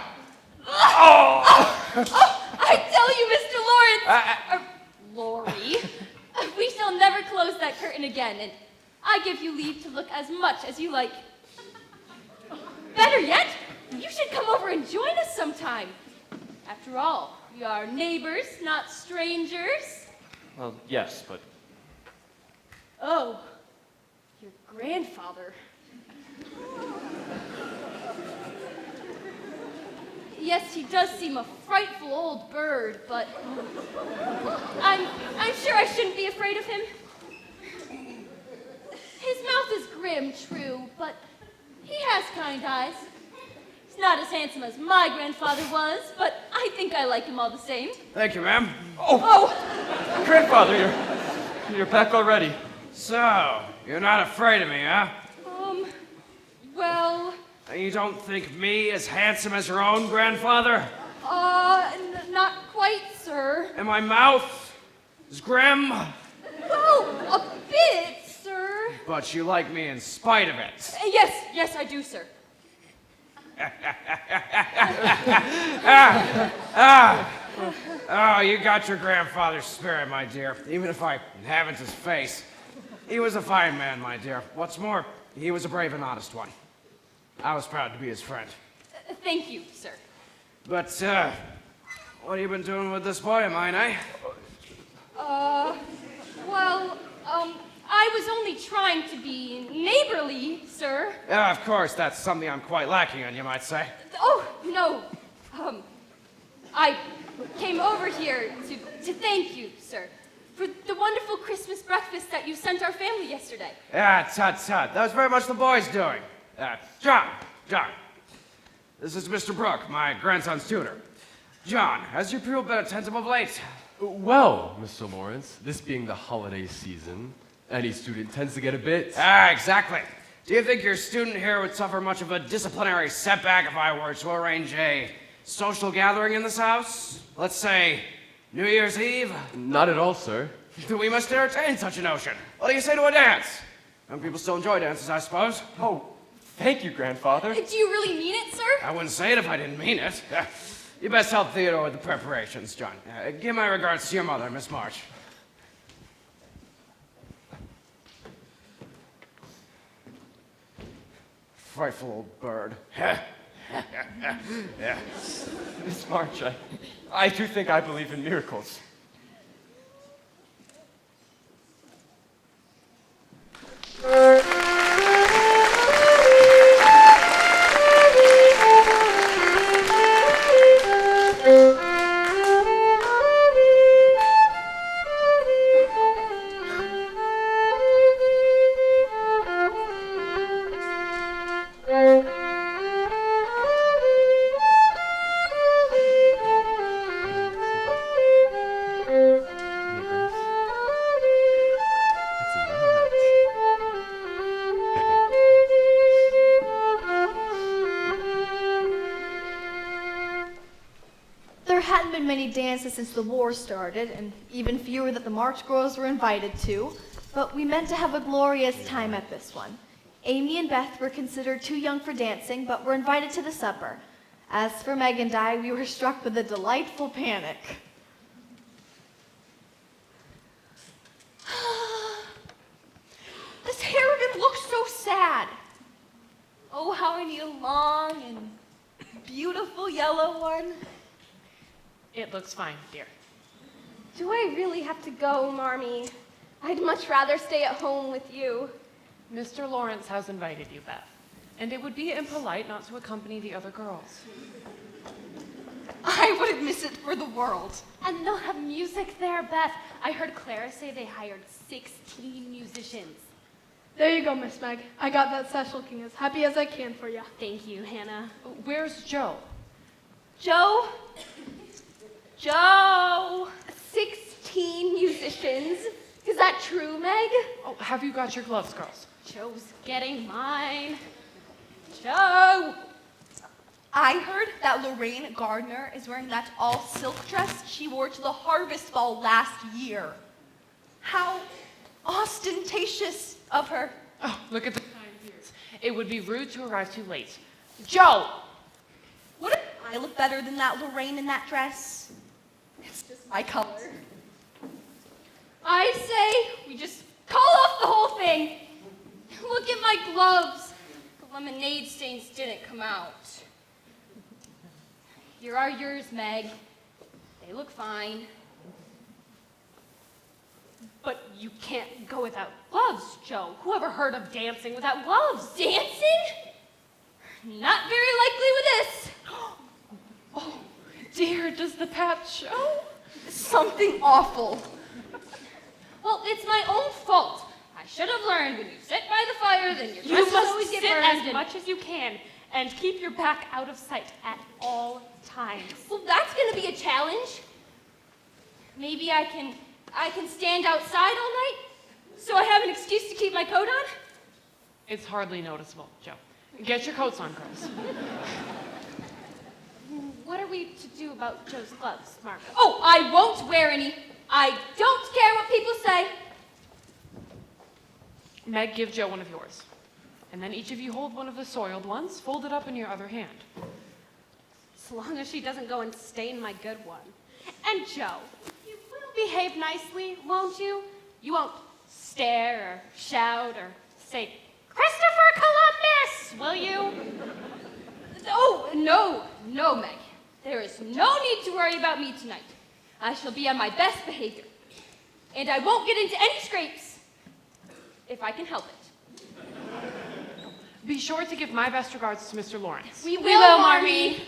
I tell you, Mr. Lawrence, Laurie, we shall never close that curtain again, and I give you leave to look as much as you like. Better yet, you should come over and join us sometime. After all, we are neighbors, not strangers. Well, yes, but Oh, your grandfather. Yes, he does seem a frightful old bird, but I'm sure I shouldn't be afraid of him. grim, true, but he has kind eyes. He's not as handsome as my grandfather was, but I think I like him all the same. Thank you, ma'am. Oh! Grandfather, you're back already. So, you're not afraid of me, huh? Well, You don't think me as handsome as your own grandfather? not quite, sir. And my mouth is grim? Well, a bit, sir. But you like me in spite of it. Yes, I do, sir. Oh, you got your grandfather's spirit, my dear. Even if I haven't his face. He was a fine man, my dear. What's more, he was a brave and honest one. I was proud to be his friend. Thank you, sir. But, what have you been doing with this boy of mine, eh? I was only trying to be neighborly, sir. Yeah, of course, that's something I'm quite lacking in, you might say. Oh, no. I came over here to thank you, sir, for the wonderful Christmas breakfast that you sent our family yesterday. Yeah, tut. That was very much the boy's doing. John. This is Mr. Brooke, my grandson's tutor. John, has your pupil been attentive of late? Well, Mr. Lawrence, this being the holiday season, any student tends to get a bit... Exactly. Do you think your student here would suffer much of a disciplinary setback if I were to arrange a social gathering in this house? Let's say New Year's Eve? Not at all, sir. Then we must entertain such a notion. What do you say to a dance? Young people still enjoy dances, I suppose. Oh, thank you, Grandfather. Do you really mean it, sir? I wouldn't say it if I didn't mean it. You best help Theodore with the preparations, John. Give my regards to your mother, Miss March. Frightful old bird. Yeah. Miss March, I do think I believe in miracles. There hadn't been many dances since the war started, and even fewer that the March girls were invited to, but we meant to have a glorious time at this one. Amy and Beth were considered too young for dancing, but were invited to the supper. As for Meg and I, we were struck with a delightful panic. This hair looks so sad. Oh, how I need a long and beautiful yellow one. It looks fine, dear. Do I really have to go, Marmee? I'd much rather stay at home with you. Mr. Lawrence has invited you, Beth, and it would be impolite not to accompany the other girls. I wouldn't miss it for the world. And they'll have music there, Beth. I heard Clara say they hired 16 musicians. There you go, Miss Meg. I got that sash looking as happy as I can for you. Thank you, Hannah. Where's Joe? Joe? 16 musicians. Is that true, Meg? Oh, have you got your gloves, girls? Joe's getting mine. Joe! I heard that Lorraine Gardner is wearing that all-silk dress she wore to the Harvest Ball last year. How ostentatious of her. Oh, look at the time here. It would be rude to arrive too late. Joe! Wouldn't I look better than that Lorraine in that dress? It's just my color. I say we just call off the whole thing. Look at my gloves. The lemonade stains didn't come out. Here are yours, Meg. They look fine. But you can't go without gloves, Joe. Whoever heard of dancing without gloves? Dancing? Not very likely with this. Oh, dear, does the patch show? Something awful. Well, it's my own fault. I should should have learned when you sit by the fire, then your You dresses must always get sit burned. as and- much as you can and keep your back out of sight at all times. Well, that's gonna be a challenge. Maybe I can stand outside all night, so I have an excuse to keep my coat on. It's hardly noticeable, Joe. Get your coats on, girls. What are we to do about Joe's gloves, Margaret? Oh, I won't wear any. I don't care what people say. Meg, give Joe one of yours. And then each of you hold one of the soiled ones, fold it up in your other hand. So long as she doesn't go and stain my good one. And Joe, you will behave nicely, won't you? You won't stare or shout or say, Christopher Columbus, will you? Oh, no, Meg. There is no need to worry about me tonight. I shall be on my best behavior. And I won't get into any scrapes if I can help it. Be sure to give my best regards to Mr. Lawrence. We will, Marmee.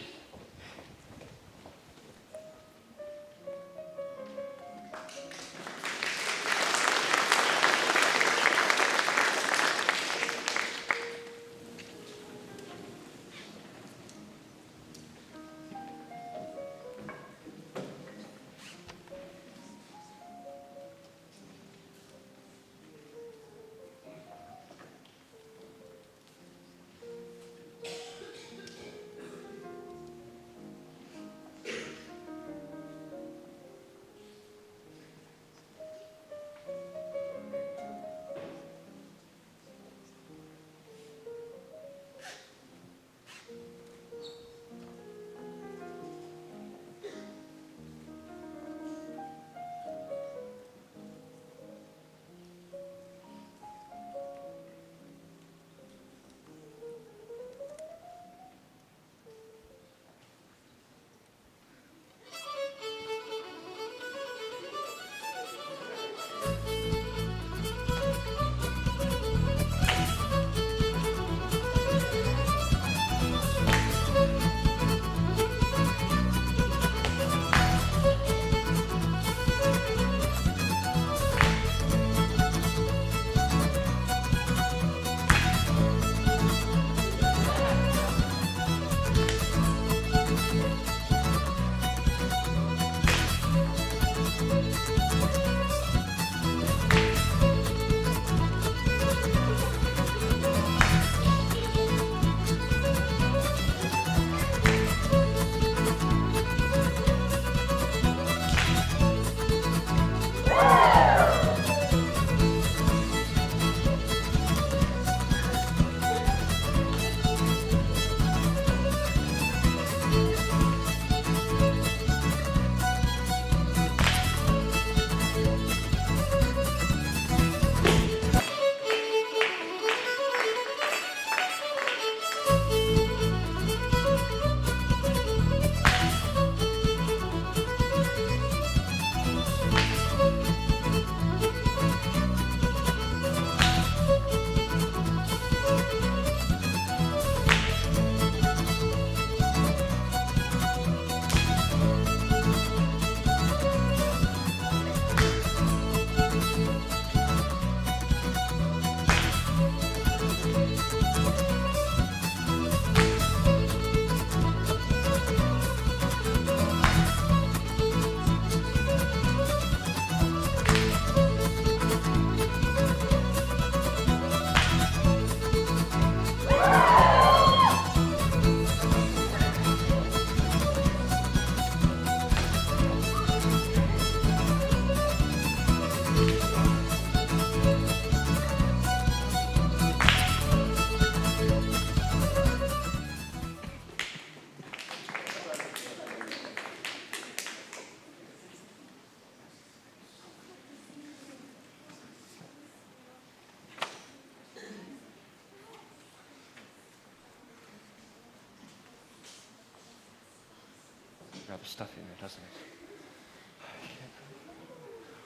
Rather stuffy in there, doesn't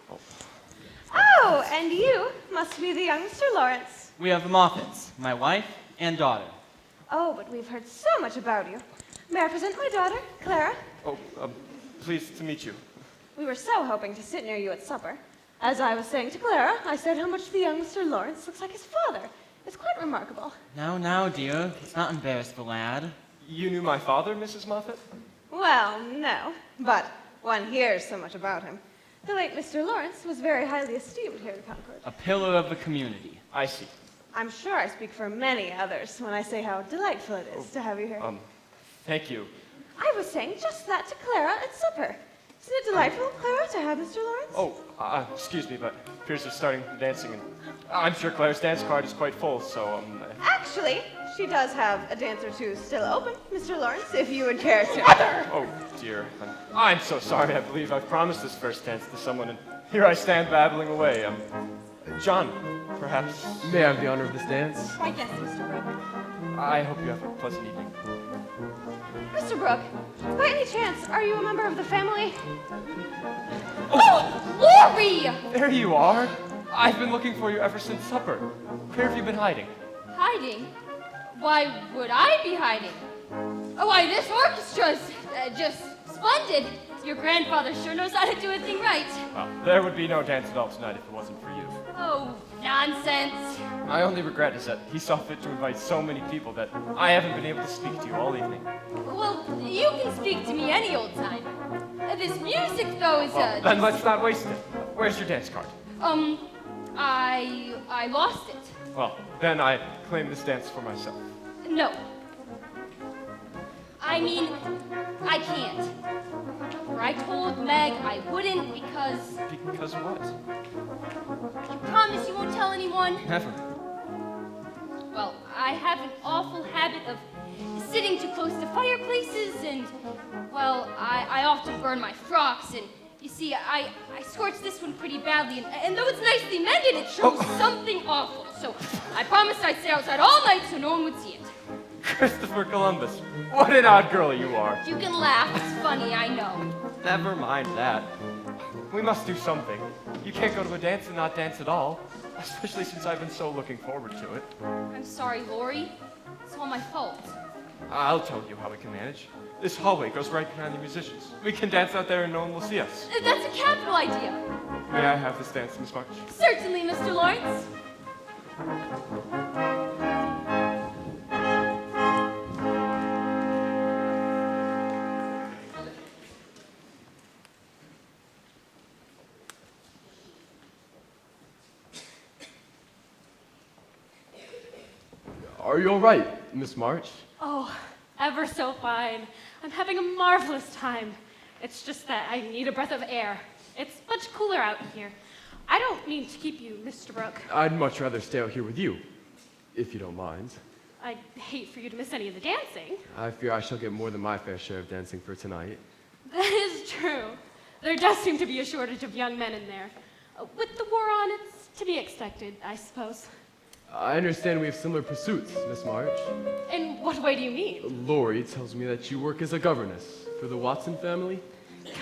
it? Oh, and you must be the young Mr. Lawrence. We have the Moffats, my wife and daughter. Oh, but we've heard so much about you. May I present my daughter, Clara? Oh, pleased to meet you. We were so hoping to sit near you at supper. As I was saying to Clara, I said how much the young Mr. Lawrence looks like his father. It's quite remarkable. Now, dear. Let's not embarrass the lad. You knew my father, Mrs. Moffat? Well, no, but one hears so much about him. The late Mr. Lawrence was very highly esteemed here in Concord. A pillar of the community. I see. I'm sure I speak for many others when I say how delightful it is to have you here. Thank you. I was saying just that to Clara at supper. Isn't it delightful, Clara, to have Mr. Lawrence? Oh, excuse me, but Pierce is starting dancing, and I'm sure Claire's dance card is quite full, so, Actually, she does have a dance or two still open, Mr. Lawrence, if you would care to. Oh, dear. I'm so sorry. I believe I've promised this first dance to someone, and here I stand babbling away. John, perhaps. May I have the honor of this dance? Why, yes, Mr. Brooke. I hope you have a pleasant evening. Mr. Brooke, by any chance, are you a member of the family? Oh, Lori! There you are. I've been looking for you ever since supper. Where have you been hiding? Hiding? Why would I be hiding? Oh, why, this orchestra's just splendid. Your grandfather sure knows how to do a thing right. Well, there would be no dance at all tonight if it wasn't for you. Oh, nonsense. My only regret is that he saw fit to invite so many people that I haven't been able to speak to you all evening. Well, you can speak to me any old time. This music, though, is, Well, then let's not waste it. Where's your dance card? I lost it. Well, then I claim this dance for myself. No. I mean, I can't. For I told Meg I wouldn't because... Because what? You promise you won't tell anyone? Never. Well, I have an awful habit of sitting too close to fireplaces and, well, I often burn my frocks and, you see, I scorched this one pretty badly and though it's nicely mended, it shows something awful. So I promised I'd stay outside all night so no one would see it. Christopher Columbus, what an odd girl you are. You can laugh, it's funny, I know. Never mind that. We must do something. You can't go to a dance and not dance at all, especially since I've been so looking forward to it. I'm sorry, Lori. It's all my fault. I'll tell you how we can manage. This hallway goes right behind the musicians. We can dance out there and no one will see us. That's a capital idea. May I have this dance, Miss March? Certainly, Mr. Lawrence. Are you all right, Miss March? Oh, ever so fine. I'm having a marvelous time. It's just that I need a breath of air. It's much cooler out here. I don't mean to keep you, Mr. Brooke. I'd much rather stay out here with you, if you don't mind. I'd hate for you to miss any of the dancing. I fear I shall get more than my fair share of dancing for tonight. That is true. There does seem to be a shortage of young men in there. With the war on, it's to be expected, I suppose. I understand we have similar pursuits, Miss March. In what way do you mean? Lori tells me that you work as a governess for the Watson family.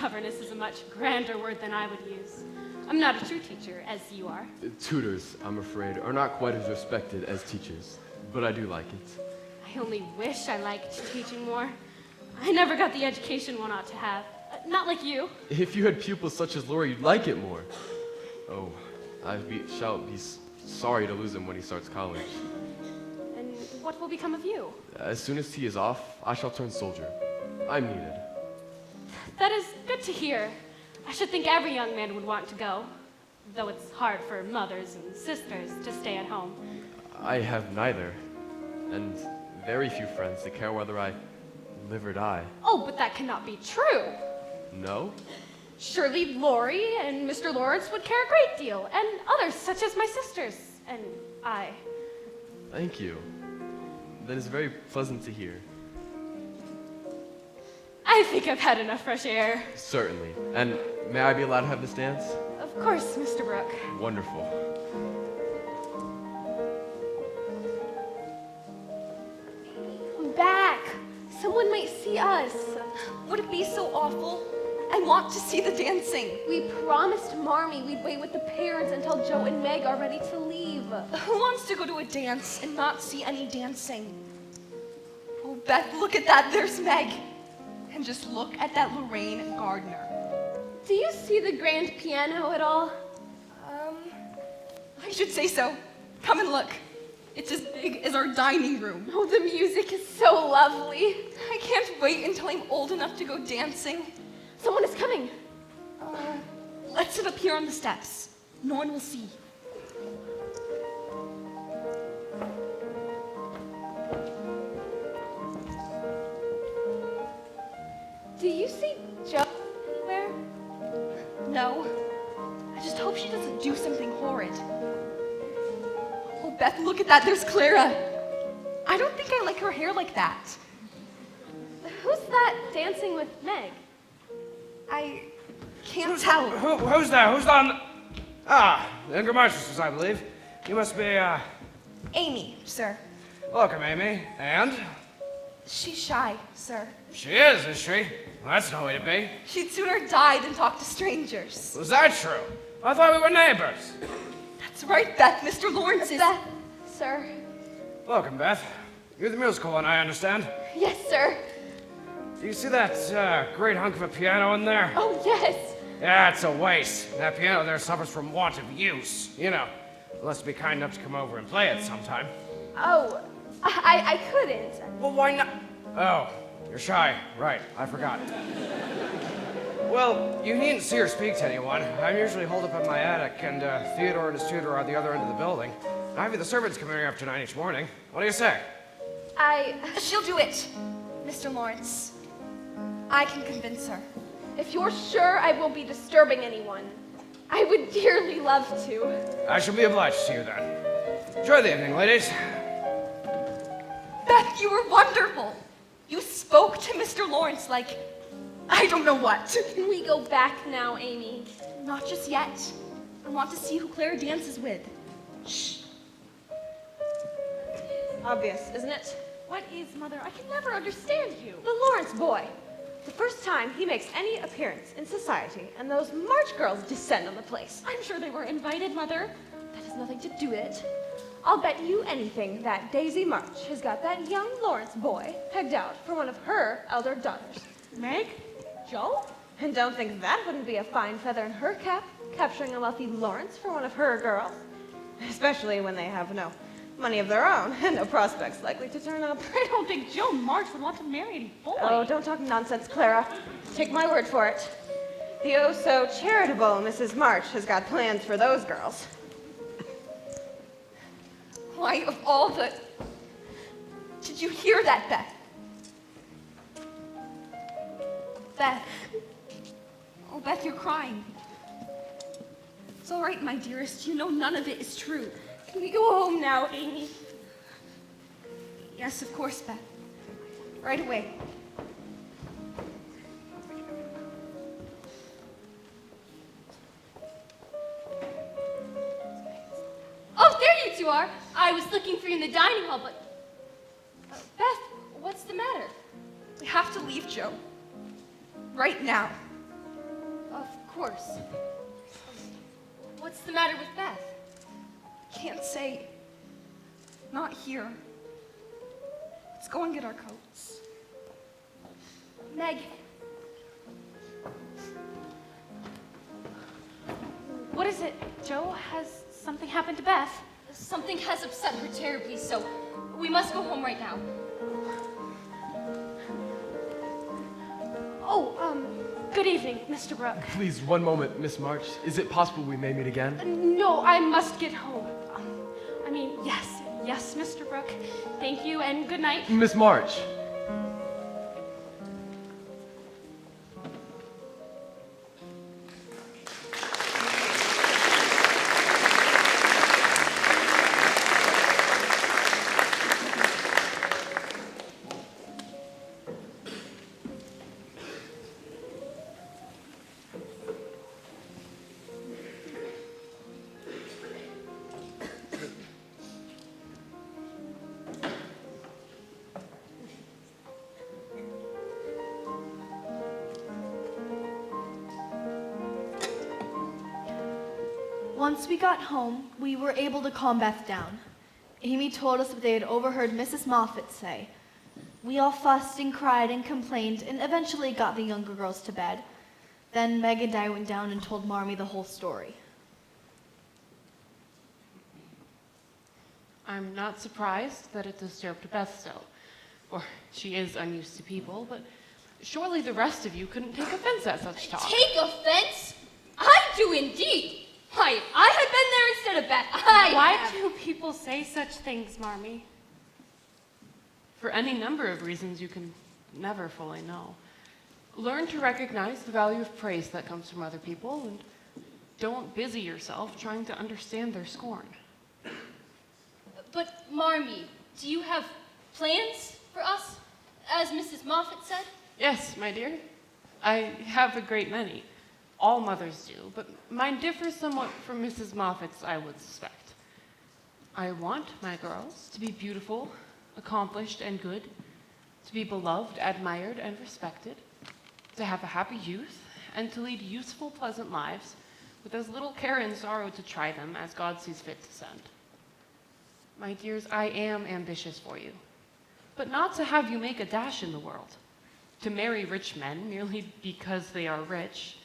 Governess is a much grander word than I would use. I'm not a true teacher, as you are. Tutors, I'm afraid, are not quite as respected as teachers, but I do like it. I only wish I liked teaching more. I never got the education one ought to have. Not like you. If you had pupils such as Lori, you'd like it more. Oh, shall be sorry to lose him when he starts college. And what will become of you? As soon as he is off, I shall turn soldier. I'm needed. That is good to hear. I should think every young man would want to go, though it's hard for mothers and sisters to stay at home. I have neither, and very few friends that care whether I live or die. Oh, but that cannot be true. No? Surely Lori and Mr. Lawrence would care a great deal, and others, such as my sisters and I. Thank you. That is very pleasant to hear. I think I've had enough fresh air. Certainly. And may I be allowed to have this dance? Of course, Mr. Brooke. Wonderful. Come back. Someone might see us. Would it be so awful? I want to see the dancing. We promised Marmee we'd wait with the parents until Joe and Meg are ready to leave. Who wants to go to a dance and not see any dancing? Oh, Beth, look at that. There's Meg. And just look at that Lorraine Gardner. Do you see the grand piano at all? should say so. Come and look. It's as big as our dining room. Oh, the music is so lovely. I can't wait until I'm old enough to go dancing. Someone is coming. Let's sit up here on the steps. No one will see. Do you see Joe anywhere? No. I just hope she doesn't do something horrid. Oh, Beth, look at that. There's Clara. I don't think I like her hair like that. Who's that dancing with Meg? I can't tell. Who's there? Who's on? Ah, the younger Marchesses, I believe. You must be, Amy, sir. Welcome, Amy. And? She's shy, sir. She is she? Well, that's no way to be. She'd sooner die than talk to strangers. Was that true? I thought we were neighbors. That's right, Beth. Mr. Lawrence is... Beth, sir. Welcome, Beth. You're the musical one, I understand. Yes, sir. Do you see that great hunk of a piano in there? Oh, yes. Yeah, it's a waste. That piano there suffers from want of use. You know, unless you'd be kind enough to come over and play it sometime. Oh, I couldn't. Well, why not? Oh, you're shy. Right, I forgot. Well, you needn't see or speak to anyone. I'm usually holed up in my attic, and Theodore and his tutor are at the other end of the building. Ivy, the servants come here after 9 each morning. What do you say? She'll do it, Mr. Lawrence. I can convince her. If you're sure I won't be disturbing anyone, I would dearly love to. I shall be obliged to you then. Enjoy the evening, ladies. Beth, you were wonderful. You spoke to Mr. Lawrence like, I don't know what. Can we go back now, Amy? Not just yet. I want to see who Clara dances with. Shh. Obvious, isn't it? What is, Mother? I can never understand you. The Lawrence boy. The first time he makes any appearance in society, and those March girls descend on the place. I'm sure they were invited, Mother. That has nothing to do with it. I'll bet you anything that Daisy March has got that young Lawrence boy pegged out for one of her elder daughters. Meg? Joe? And don't think that wouldn't be a fine feather in her cap, capturing a wealthy Lawrence for one of her girls. Especially when they have no money of their own and no prospects likely to turn up. I don't think Joe March would want to marry any boy. Oh, don't talk nonsense, Clara. Take my word for it. The oh-so-charitable Mrs. March has got plans for those girls. Why, of all the... Did you hear that, Beth? Beth. Oh, Beth, you're crying. It's all right, my dearest. You know none of it is true. Can we go home now, Amy? Yes, of course, Beth. Right away. Oh, there you two are. I was looking for you in the dining hall, but... Beth, what's the matter? We have to leave, Joe. Right now. Of course. What's the matter with Beth? Can't say. Not here. Let's go and get our coats. Meg. What is it, Joe? Has something happened to Beth? Something has upset her terribly, so we must go home right now. Good evening, Mr. Brooke. Please, one moment, Miss March. Is it possible we may meet again? No, I must get home. Yes, Mr. Brooke. Thank you, and good night. Miss March. Once we got home, we were able to calm Beth down. Amy told us what they had overheard Mrs. Moffat say. We all fussed and cried and complained and eventually got the younger girls to bed. Then Meg and I went down and told Marmee the whole story. I'm not surprised that it disturbed Beth so. For she is unused to people, but surely the rest of you couldn't take offense at such talk. Take offense? I do indeed. Why, if I had been there instead of Beth, Why do people say such things, Marmee? For any number of reasons you can never fully know. Learn to recognize the value of praise that comes from other people, and don't busy yourself trying to understand their scorn. But, Marmee, do you have plans for us, as Mrs. Moffat said? Yes, my dear. I have a great many. All mothers do, but mine differs somewhat from Mrs. Moffat's, I would suspect. I want my girls to be beautiful, accomplished, and good, to be beloved, admired, and respected, to have a happy youth, and to lead useful, pleasant lives with as little care and sorrow to try them as God sees fit to send. My dears, I am ambitious for you, but not to have you make a dash in the world, to marry rich men merely because they are rich,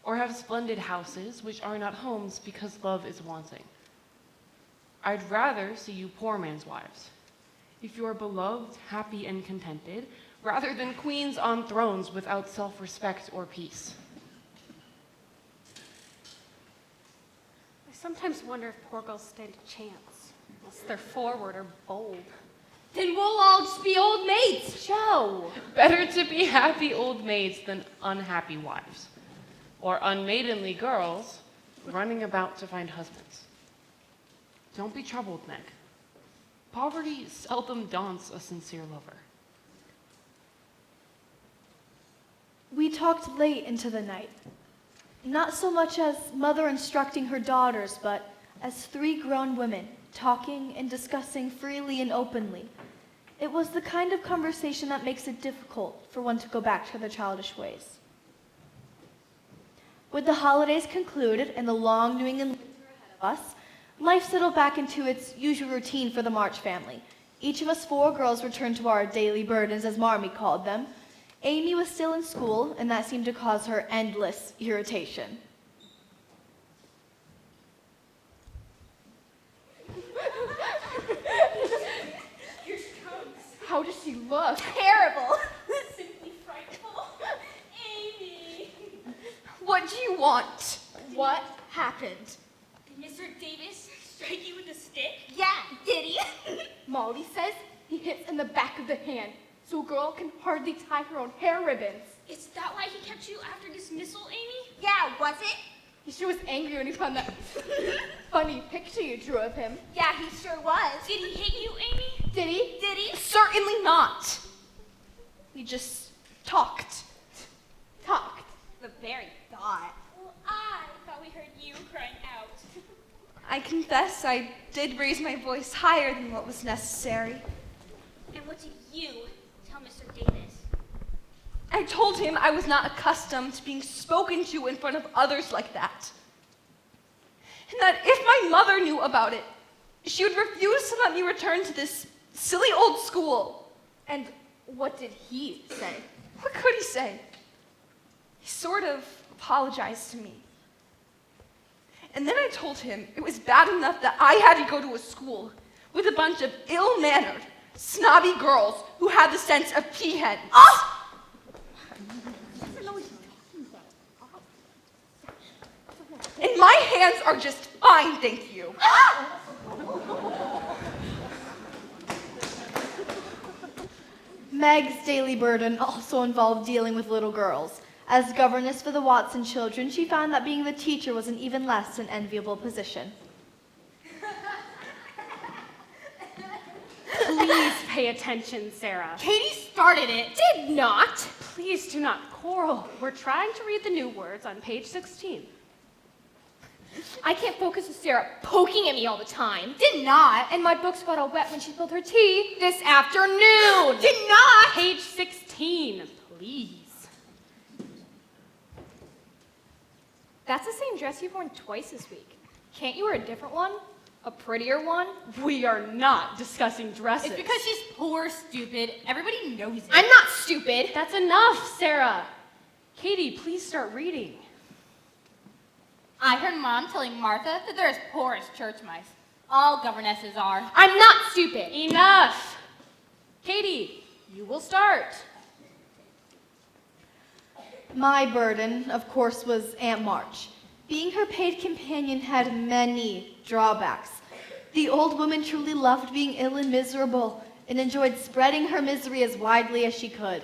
or have splendid houses which are not homes because love is wanting. I'd rather see you poor man's wives, if you are beloved, happy, and contented, rather than queens on thrones without self-respect or peace. I sometimes wonder if poor girls stand a chance, unless they're forward or bold. Then we'll all just be old maids. Joe! Better to be happy old maids than unhappy wives, or unmaidenly girls running about to find husbands. Don't be troubled, Meg. Poverty seldom daunts a sincere lover. We talked late into the night. Not so much as mother instructing her daughters, but as three grown women talking and discussing freely and openly. It was the kind of conversation that makes it difficult for one to go back to their childish ways. With the holidays concluded and the long New England winter ahead of us, life settled back into its usual routine for the March family. Each of us four girls returned to our daily burdens, as Marmee called them. Amy was still in school, and that seemed to cause her endless irritation. Here she comes. How does she look? Terrible. Simply frightful. Amy. What do you want? What happened? Did Mr. Davis strike you with a stick? Yeah, Did he? Molly says he hits in the back of the hand, so a girl can hardly tie her own hair ribbons. Is that why he kept you after dismissal, Amy? Yeah, was it? He sure was angry when he found that funny picture you drew of him. Yeah, he sure was. Did he hit you, Amy? Did he? Did he? Certainly not. We just talked. Talked. The very thought. Well, I thought we heard you crying out. I confess I did raise my voice higher than what was necessary. And what did you tell Mr. Davis? I told him I was not accustomed to being spoken to in front of others like that. And that if my mother knew about it, she would refuse to let me return to this silly old school. And what did he say? What could he say? He sort of apologized to me. And then I told him it was bad enough that I had to go to a school with a bunch of ill-mannered, snobby girls who had the sense of peahens. Oh! And my hands are just fine, thank you. Meg's daily burden also involved dealing with little girls. As governess for the Watson children, she found that being the teacher was an even less an enviable position. Please pay attention, Sarah. Katie started it. Did not. Please do not quarrel. We're trying to read the new words on page 16. I can't focus with Sarah poking at me all the time. Did not. And my books got all wet when she spilled her tea this afternoon. Did not. Page 16, please. That's the same dress you've worn twice this week. Can't you wear a different one? A prettier one? We are not discussing dresses. It's because she's poor, stupid. Everybody knows it. I'm not stupid. That's enough, Sarah. Katie, please start reading. I heard Mom telling Martha that they're as poor as church mice. All governesses are. I'm not stupid. Enough! Katie, you will start. My burden, of course, was Aunt March. Being her paid companion had many drawbacks. The old woman truly loved being ill and miserable and enjoyed spreading her misery as widely as she could.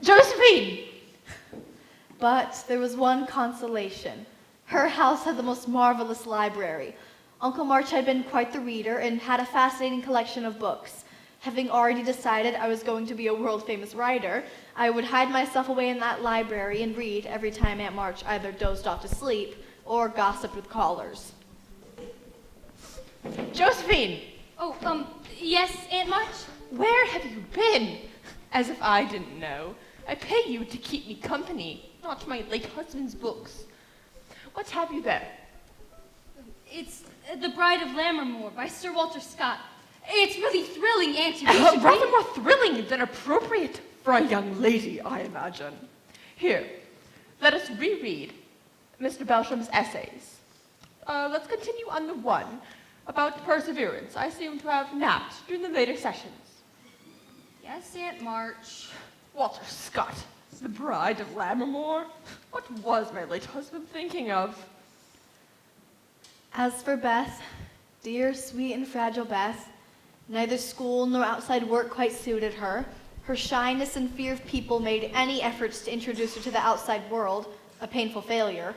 Josephine! But there was one consolation. Her house had the most marvelous library. Uncle March had been quite the reader and had a fascinating collection of books. Having already decided I was going to be a world-famous writer, I would hide myself away in that library and read every time Aunt March either dozed off to sleep or gossiped with callers. Josephine! Oh, yes, Aunt March? Where have you been? As if I didn't know. I pay you to keep me company, not my late husband's books. What have you there? It's The Bride of Lammermoor by Sir Walter Scott. It's really thrilling, Auntie. We should Rather read- more thrilling than appropriate for a young lady, I imagine. Here, let us reread Mr. Beltram's essays. Let's continue on the one about perseverance. I seem to have napped during the later sessions. Yes, Aunt March. Walter Scott, the Bride of Lammermoor. What was my late husband thinking of? As for Beth, dear, sweet, and fragile Beth, neither school nor outside work quite suited her. Her shyness and fear of people made any efforts to introduce her to the outside world a painful failure.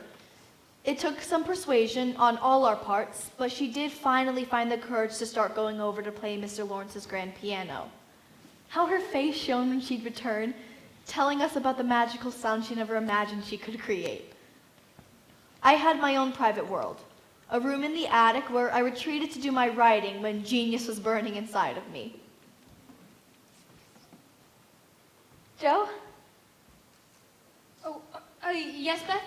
It took some persuasion on all our parts, but she did finally find the courage to start going over to play Mr. Lawrence's grand piano. How her face shone when she'd return, telling us about the magical sound she never imagined she could create. I had my own private world, a room in the attic where I retreated to do my writing when genius was burning inside of me. Joe? Oh, yes, Beth?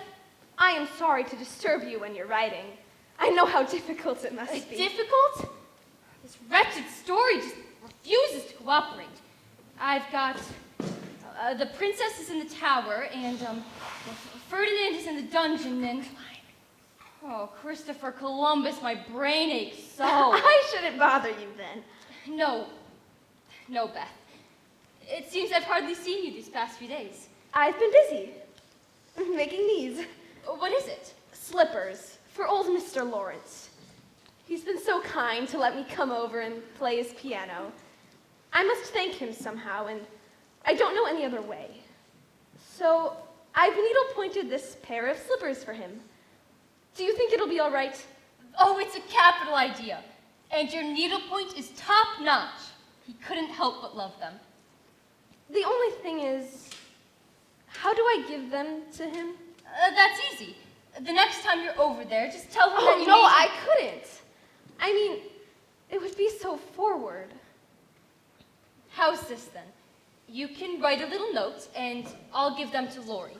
I am sorry to disturb you when you're writing. I know how difficult it must be. Difficult? This wretched story just refuses to cooperate. I've got the princess is in the tower, and Ferdinand is in the dungeon, and oh, Christopher Columbus, my brain aches so. I shouldn't bother you then. No, Beth. It seems I've hardly seen you these past few days. I've been busy making these. What is it? Slippers for old Mr. Lawrence. He's been so kind to let me come over and play his piano. I must thank him somehow, and I don't know any other way. So I've needle-pointed this pair of slippers for him. Do you think it'll be all right? Oh, it's a capital idea. And your needlepoint is top-notch. He couldn't help but love them. The only thing is, how do I give them to him? That's easy. The next time you're over there, just tell him that Oh, you no, made... I couldn't. I mean, it would be so forward. How's this, then? You can write a little note, and I'll give them to Laurie.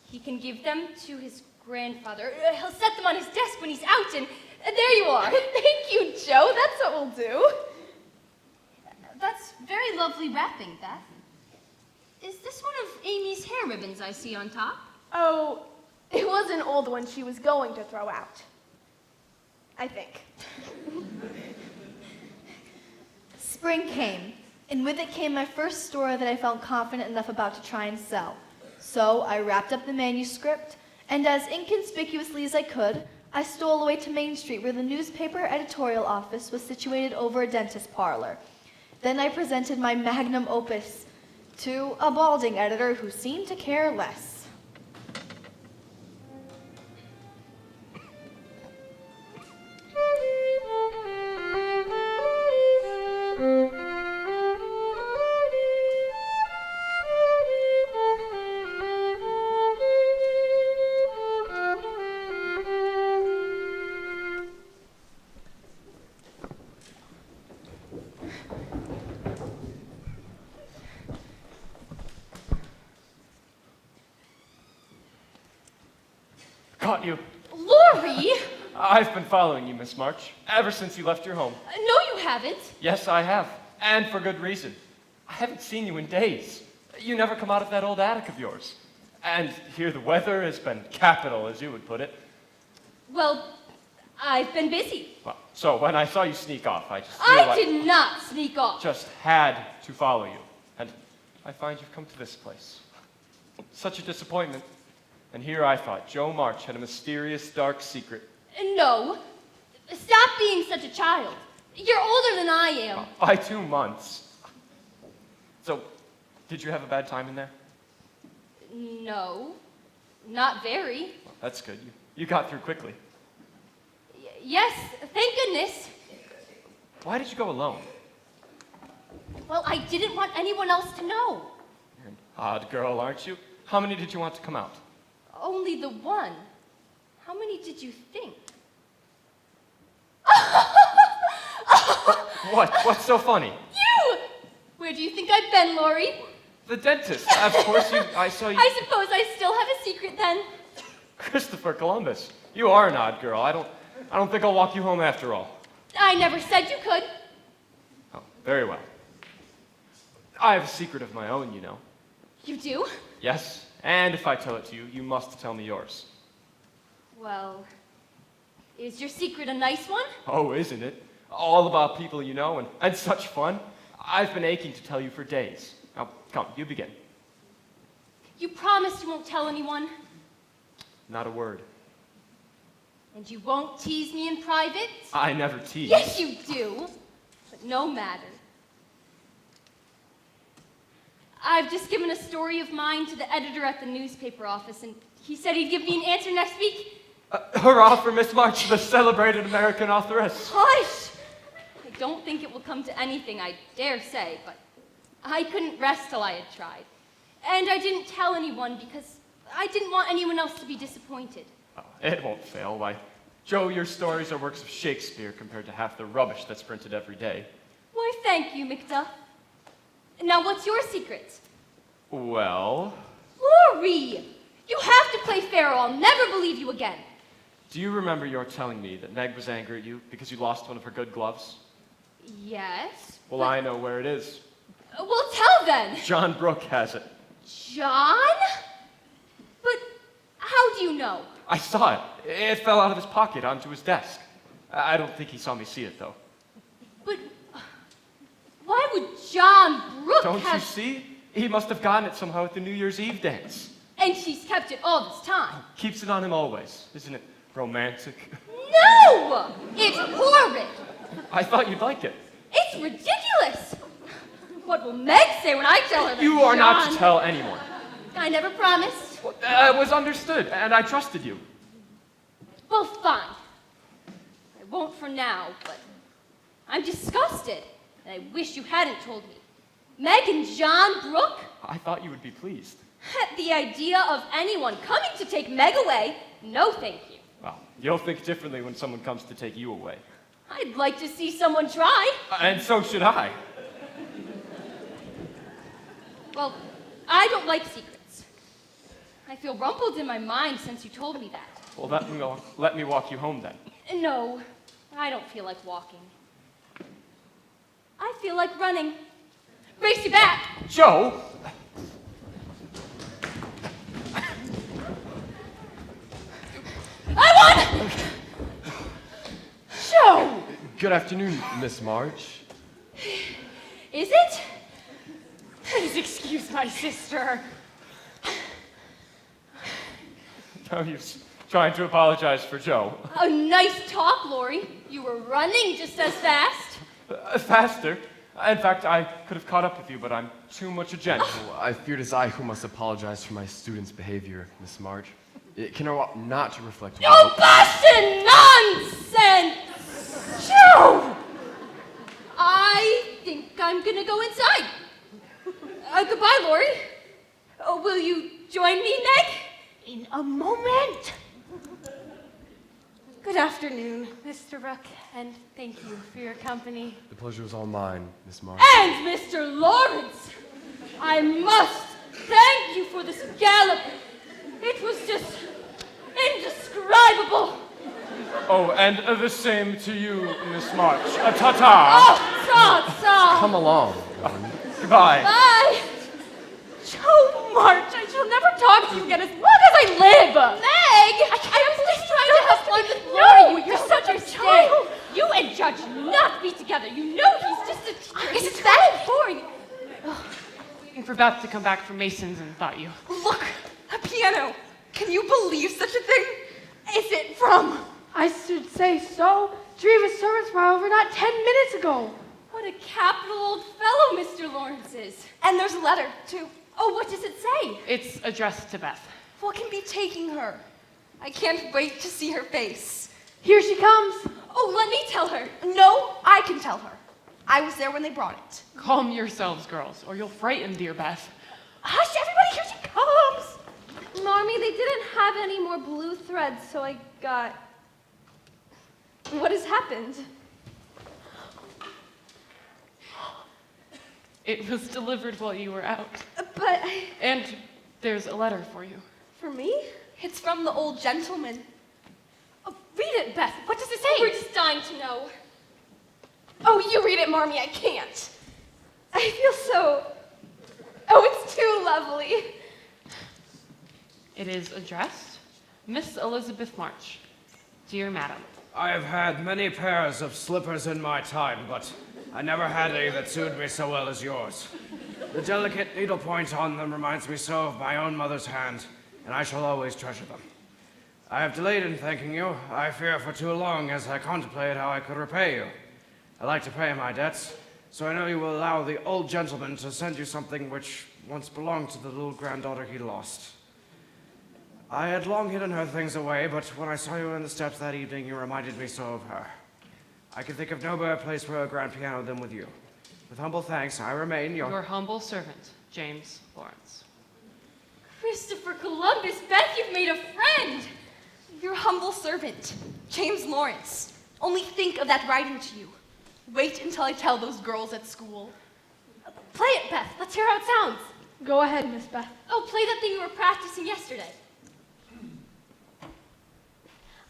He can give them to his grandfather. He'll set them on his desk when he's out, and there you are. Thank you, Joe. That's what we'll do. That's very lovely wrapping, Beth. Is this one of Amy's hair ribbons I see on top? Oh, it was an old one she was going to throw out. I think. Spring came, and with it came my first story that I felt confident enough about to try and sell. So I wrapped up the manuscript, and as inconspicuously as I could, I stole away to Main Street where the newspaper editorial office was situated over a dentist parlor. Then I presented my magnum opus to a balding editor who seemed to care less. Caught you. Laurie? I've been following you, Miss March, ever since you left your home. No, you haven't. Yes, I have, and for good reason. I haven't seen you in days. You never come out of that old attic of yours. And here the weather has been capital, as you would put it. Well, I've been busy. Well, so when I saw you sneak off, I just I did not sneak off. just had to follow you. And I find you've come to this place. Such a disappointment. And here I thought Joe March had a mysterious, dark secret. No. Stop being such a child. You're older than I am. By 2 months. So, did you have a bad time in there? No. Not very. Well, that's good. You got through quickly. Yes, thank goodness. Why did you go alone? Well, I didn't want anyone else to know. You're an odd girl, aren't you? How many did you want to come out? Only the one. How many did you think? What? What's so funny? You! Where do you think I've been, Lori? The dentist. Of course I saw you. I suppose I still have a secret then. Christopher Columbus. You are an odd girl. I don't think I'll walk you home after all. I never said you could. Oh, very well. I have a secret of my own, you know. You do? Yes, and if I tell it to you, you must tell me yours. Well, is your secret a nice one? Oh, isn't it? All about people you know, and such fun. I've been aching to tell you for days. Now, come, you begin. You promise you won't tell anyone? Not a word. And you won't tease me in private? I never tease. Yes, you do. But no matter. I've just given a story of mine to the editor at the newspaper office, and he said he'd give me an answer next week. Hurrah for Miss March, the celebrated American authoress. Hush! I don't think it will come to anything, I dare say, but I couldn't rest till I had tried. And I didn't tell anyone because I didn't want anyone else to be disappointed. Oh, it won't fail. Why, Joe, your stories are works of Shakespeare compared to half the rubbish that's printed every day. Why, thank you, Macduff. Now, what's your secret? Well... Lori! You have to play fair or I'll never believe you again. Do you remember your telling me that Meg was angry at you because you lost one of her good gloves? Yes. Well, I know where it is. Well, tell then. John Brooke has it. John? But how do you know? I saw it. It fell out of his pocket onto his desk. I don't think he saw me see it, though. But why would John Brooke Don't have... you see? He must have gotten it somehow at the New Year's Eve dance. And she's kept it all this time. Keeps it on him always. Isn't it romantic? No! It's horrid. I thought you'd like it. It's ridiculous. What will Meg say when I tell her that You are not to John- tell anyone. I never promised. Well, it was understood, and I trusted you. Well, fine. I won't for now, but I'm disgusted, and I wish you hadn't told me. Meg and John Brooke? I thought you would be pleased. At the idea of anyone coming to take Meg away, no thank you. Well, you'll think differently when someone comes to take you away. I'd like to see someone try. And so should I. Well, I don't like secrets. I feel rumpled in my mind since you told me that. Well, let me walk you home then. No, I don't feel like walking. I feel like running. Race you back. Joe! I won! Joe! Good afternoon, Miss March. Is it? Please excuse my sister. No use trying to apologize for Joe. A nice talk, Lori. You were running just as fast. Faster. In fact, I could have caught up with you, but I'm too much a gent. I fear it is I who must apologize for my students' behavior, Miss March. It can ought not to reflect... No Boston nonsense! Joe! I think I'm gonna go inside. Goodbye, Lori. Will you join me, Meg? In a moment. Good afternoon. Mr. Brooke, and thank you for your company. The pleasure was all mine, Miss March. And Mr. Lawrence! I must thank you for this gallop. It was just indescribable. Oh, and the same to you, Miss March. Ta-ta! Oh, ta-ta! Come along. Goodbye. Bye! Joe March, I shall never talk to you again as long as I live. Meg! I was just trying to to have fun with Lori. You're such a child. You and Judge not be together. You know he's just a teacher. It's that boring. Waiting for Beth to come back from Mason's and thought you. Look, a piano. Can you believe such a thing? Is it from? I should say so. Three of his servants were over not 10 minutes ago. What a capital old fellow Mr. Lawrence is. And there's a letter, too. Oh, what does it say? It's addressed to Beth. What can be taking her? I can't wait to see her face. Here she comes. Oh, let me tell her. No, I can tell her. I was there when they brought it. Calm yourselves, girls, or you'll frighten dear Beth. Hush, everybody, here she comes. Marmee, they didn't have any more blue threads, so I got... What has happened? It was delivered while you were out. But... And there's a letter for you. For me? It's from the old gentleman. Oh, read it, Beth. What does it say? We're just dying to know. Oh, you read it, Marmee. I can't. I feel so... Oh, it's too lovely. It is addressed, Miss Elizabeth March. Dear Madam. I have had many pairs of slippers in my time, but I never had any that suited me so well as yours. The delicate needlepoint on them reminds me so of my own mother's hand, and I shall always treasure them. I have delayed in thanking you, I fear for too long, as I contemplate how I could repay you. I like to pay my debts, so I know you will allow the old gentleman to send you something which once belonged to the little granddaughter he lost. I had long hidden her things away, but when I saw you in the steps that evening, you reminded me so of her. I can think of no better place for a grand piano than with you. With humble thanks, I remain Your humble servant, James Lawrence. Christopher Columbus, Beth, you've made a friend. Your humble servant, James Lawrence. Only think of that writing to you. Wait until I tell those girls at school. Play it, Beth. Let's hear how it sounds. Go ahead, Miss Beth. Oh, play that thing you were practicing yesterday.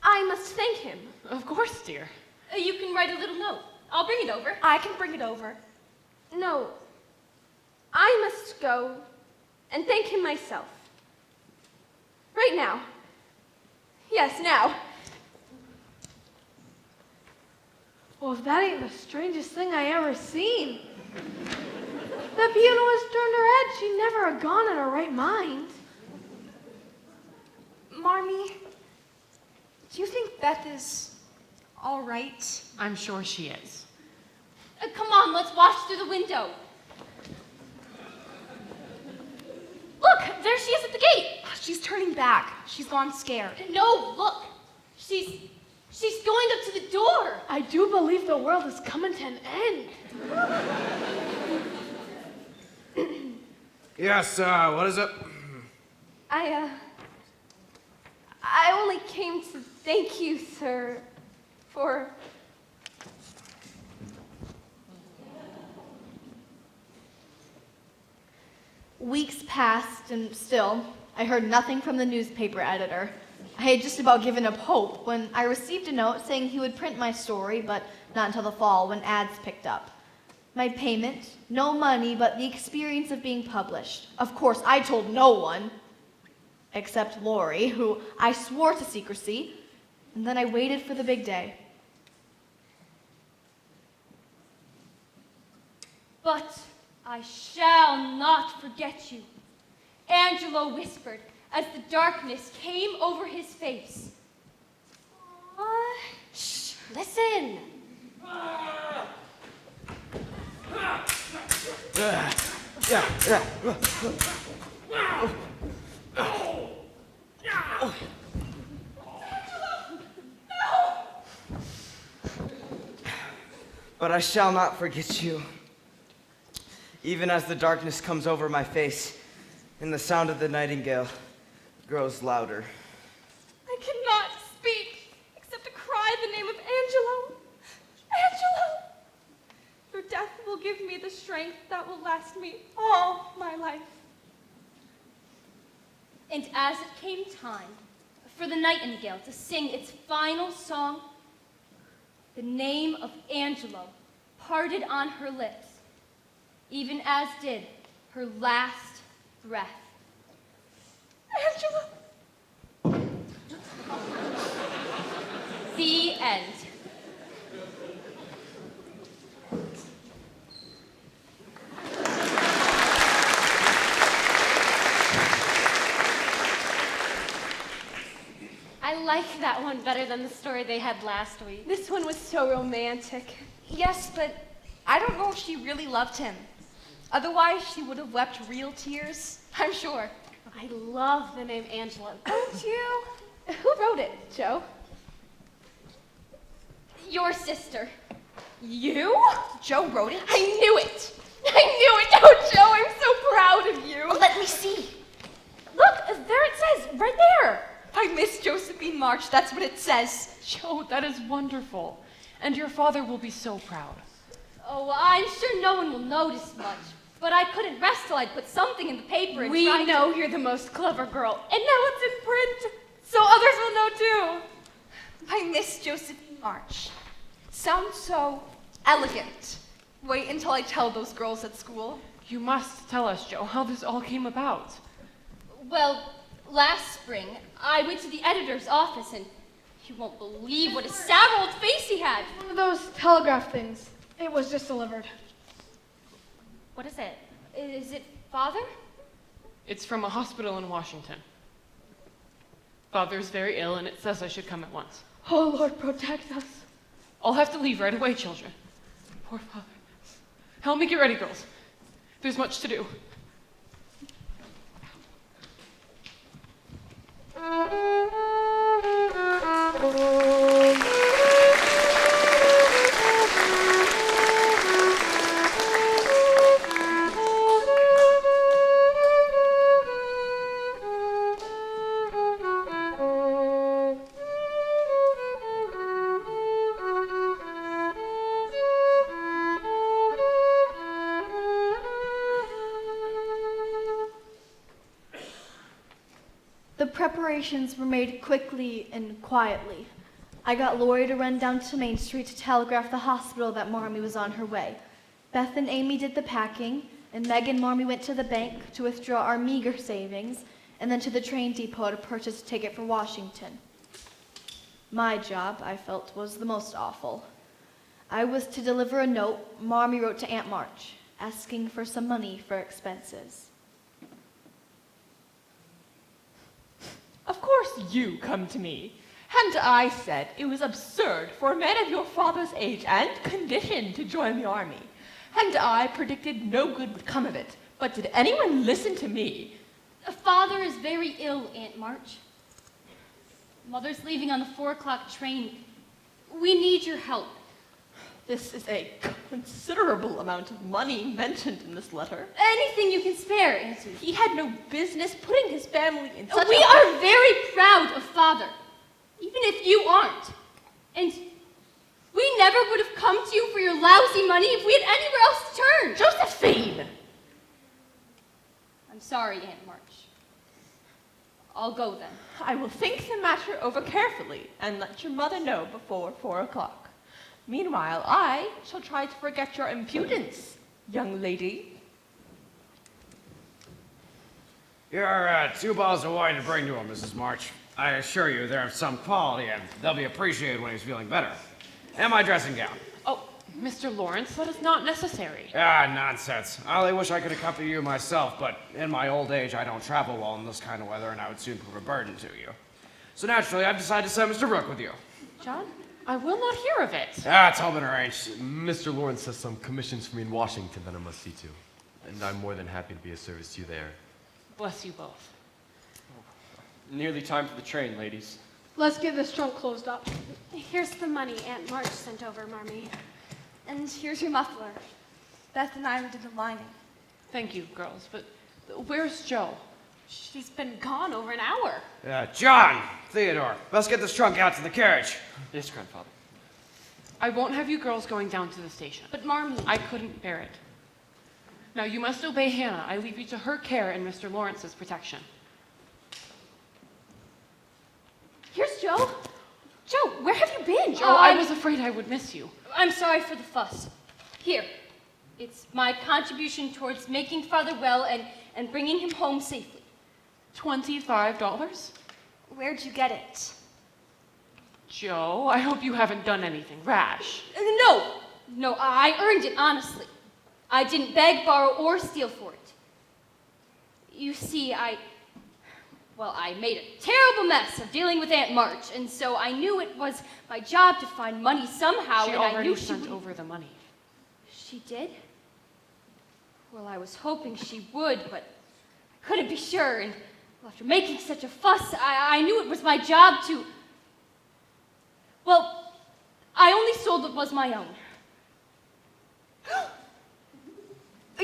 I must thank him. Of course, dear. You can write a little note. I'll bring it over. I can bring it over. No, I must go and thank him myself. Right now. Yes, now. Well, if that ain't the strangest thing I ever seen. The pianist turned her head. She never had gone in her right mind. Marmee, do you think Beth is all right? I'm sure she is. Come on, let's watch through the window. Look, there she is at the gate. She's turning back. She's gone scared. No, look. She's going up to the door. I do believe the world is coming to an end. Yes, what is it? I only came to thank you, sir, for... Weeks passed, and still, I heard nothing from the newspaper editor. I had just about given up hope when I received a note saying he would print my story, but not until the fall when ads picked up. My payment, no money, but the experience of being published. Of course, I told no one, except Lori, who I swore to secrecy, and then I waited for the big day. But I shall not forget you, Angelo whispered as the darkness came over his face. Shh, listen. But I shall not forget you. Even as the darkness comes over my face and the sound of the nightingale grows louder. I cannot speak except to cry the name of Angelo. Angelo! Your death will give me the strength that will last me all my life. And as it came time for the nightingale to sing its final song, the name of Angelo parted on her lips, even as did her last breath. Angelo! The end. I like that one better than the story they had last week. This one was so romantic. Yes, but I don't know if she really loved him. Otherwise, she would have wept real tears, I'm sure. I love the name Angela. Don't you? Who wrote it, Joe? Your sister. You? Joe wrote it? I knew it! I knew it! Oh, Joe, I'm so proud of you! Let me see. Look, there it says, right there! By Miss Josephine March, that's what it says. Joe, that is wonderful. And your father will be so proud. Oh, I'm sure no one will notice much, but I couldn't rest till I'd put something in the paper and We try know you're the most clever girl, and now it's in print, so others will know too. By Miss Josephine March. Sounds so elegant. Wait until I tell those girls at school. You must tell us, Joe, how this all came about. Well, last spring, I went to the editor's office, and you won't believe what a sour old face he had. One of those telegraph things. It was just delivered. What is it? Is it Father? It's from a hospital in Washington. Father's very ill, and it says I should come at once. Oh, Lord, protect us. I'll have to leave right away, children. Poor father. Help me get ready, girls. There's much to do. The preparations were made quickly and quietly. I got Lori to run down to Main Street to telegraph the hospital that Marmee was on her way. Beth and Amy did the packing, and Meg and Marmee went to the bank to withdraw our meager savings, and then to the train depot to purchase a ticket for Washington. My job, I felt, was the most awful. I was to deliver a note Marmee wrote to Aunt March, asking for some money for expenses. Of course you come to me. And I said it was absurd for a man of your father's age and condition to join the army. And I predicted no good would come of it. But did anyone listen to me? Father is very ill, Aunt March. Mother's leaving on the 4 o'clock train. We need your help. This is a considerable amount of money mentioned in this letter. Anything you can spare, Auntie. He had no business putting his family in such We are very proud of Father, even if you aren't. And we never would have come to you for your lousy money if we had anywhere else to turn. Josephine! I'm sorry, Aunt March. I'll go then. I will think the matter over carefully and let your mother know before 4 o'clock. Meanwhile, I shall try to forget your impudence, young lady. Here are 2 bottles of wine to bring to him, Mrs. March. I assure you they're of some quality, and they'll be appreciated when he's feeling better. And my dressing gown. Oh, Mr. Lawrence, that is not necessary. Ah, nonsense. I only wish I could accompany you myself, but in my old age, I don't travel well in this kind of weather, and I would soon prove a burden to you. So naturally, I've decided to send Mr. Brooke with you. John, I will not hear of it. Ah, it's all been arranged. Mr. Lawrence has some commissions for me in Washington that I must see to. And I'm more than happy to be of service to you there. Bless you both. Nearly time for the train, ladies. Let's get this trunk closed up. Here's the money Aunt March sent over, Marmee. And here's your muffler. Beth and I did the lining. Thank you, girls, but where's Joe? She's been gone over an hour. John! Theodore, let's get this trunk out to the carriage. Yes, grandfather. I won't have you girls going down to the station. But Marmee... I couldn't bear it. Now, you must obey Hannah. I leave you to her care and Mr. Lawrence's protection. Here's Joe. Joe, where have you been? Joe, I was afraid I would miss you. I'm sorry for the fuss. Here. It's my contribution towards making Father well and bringing him home safely. $25? Where'd you get it? Joe, I hope you haven't done anything rash. No, I earned it, honestly. I didn't beg, borrow, or steal for it. You see, I made a terrible mess of dealing with Aunt March, and so I knew it was my job to find money somehow, She and I already knew sent over the money. She did? Well, I was hoping she would, but I couldn't be sure, and after making such a fuss, I knew it was my job to... Well, I only sold what was my own.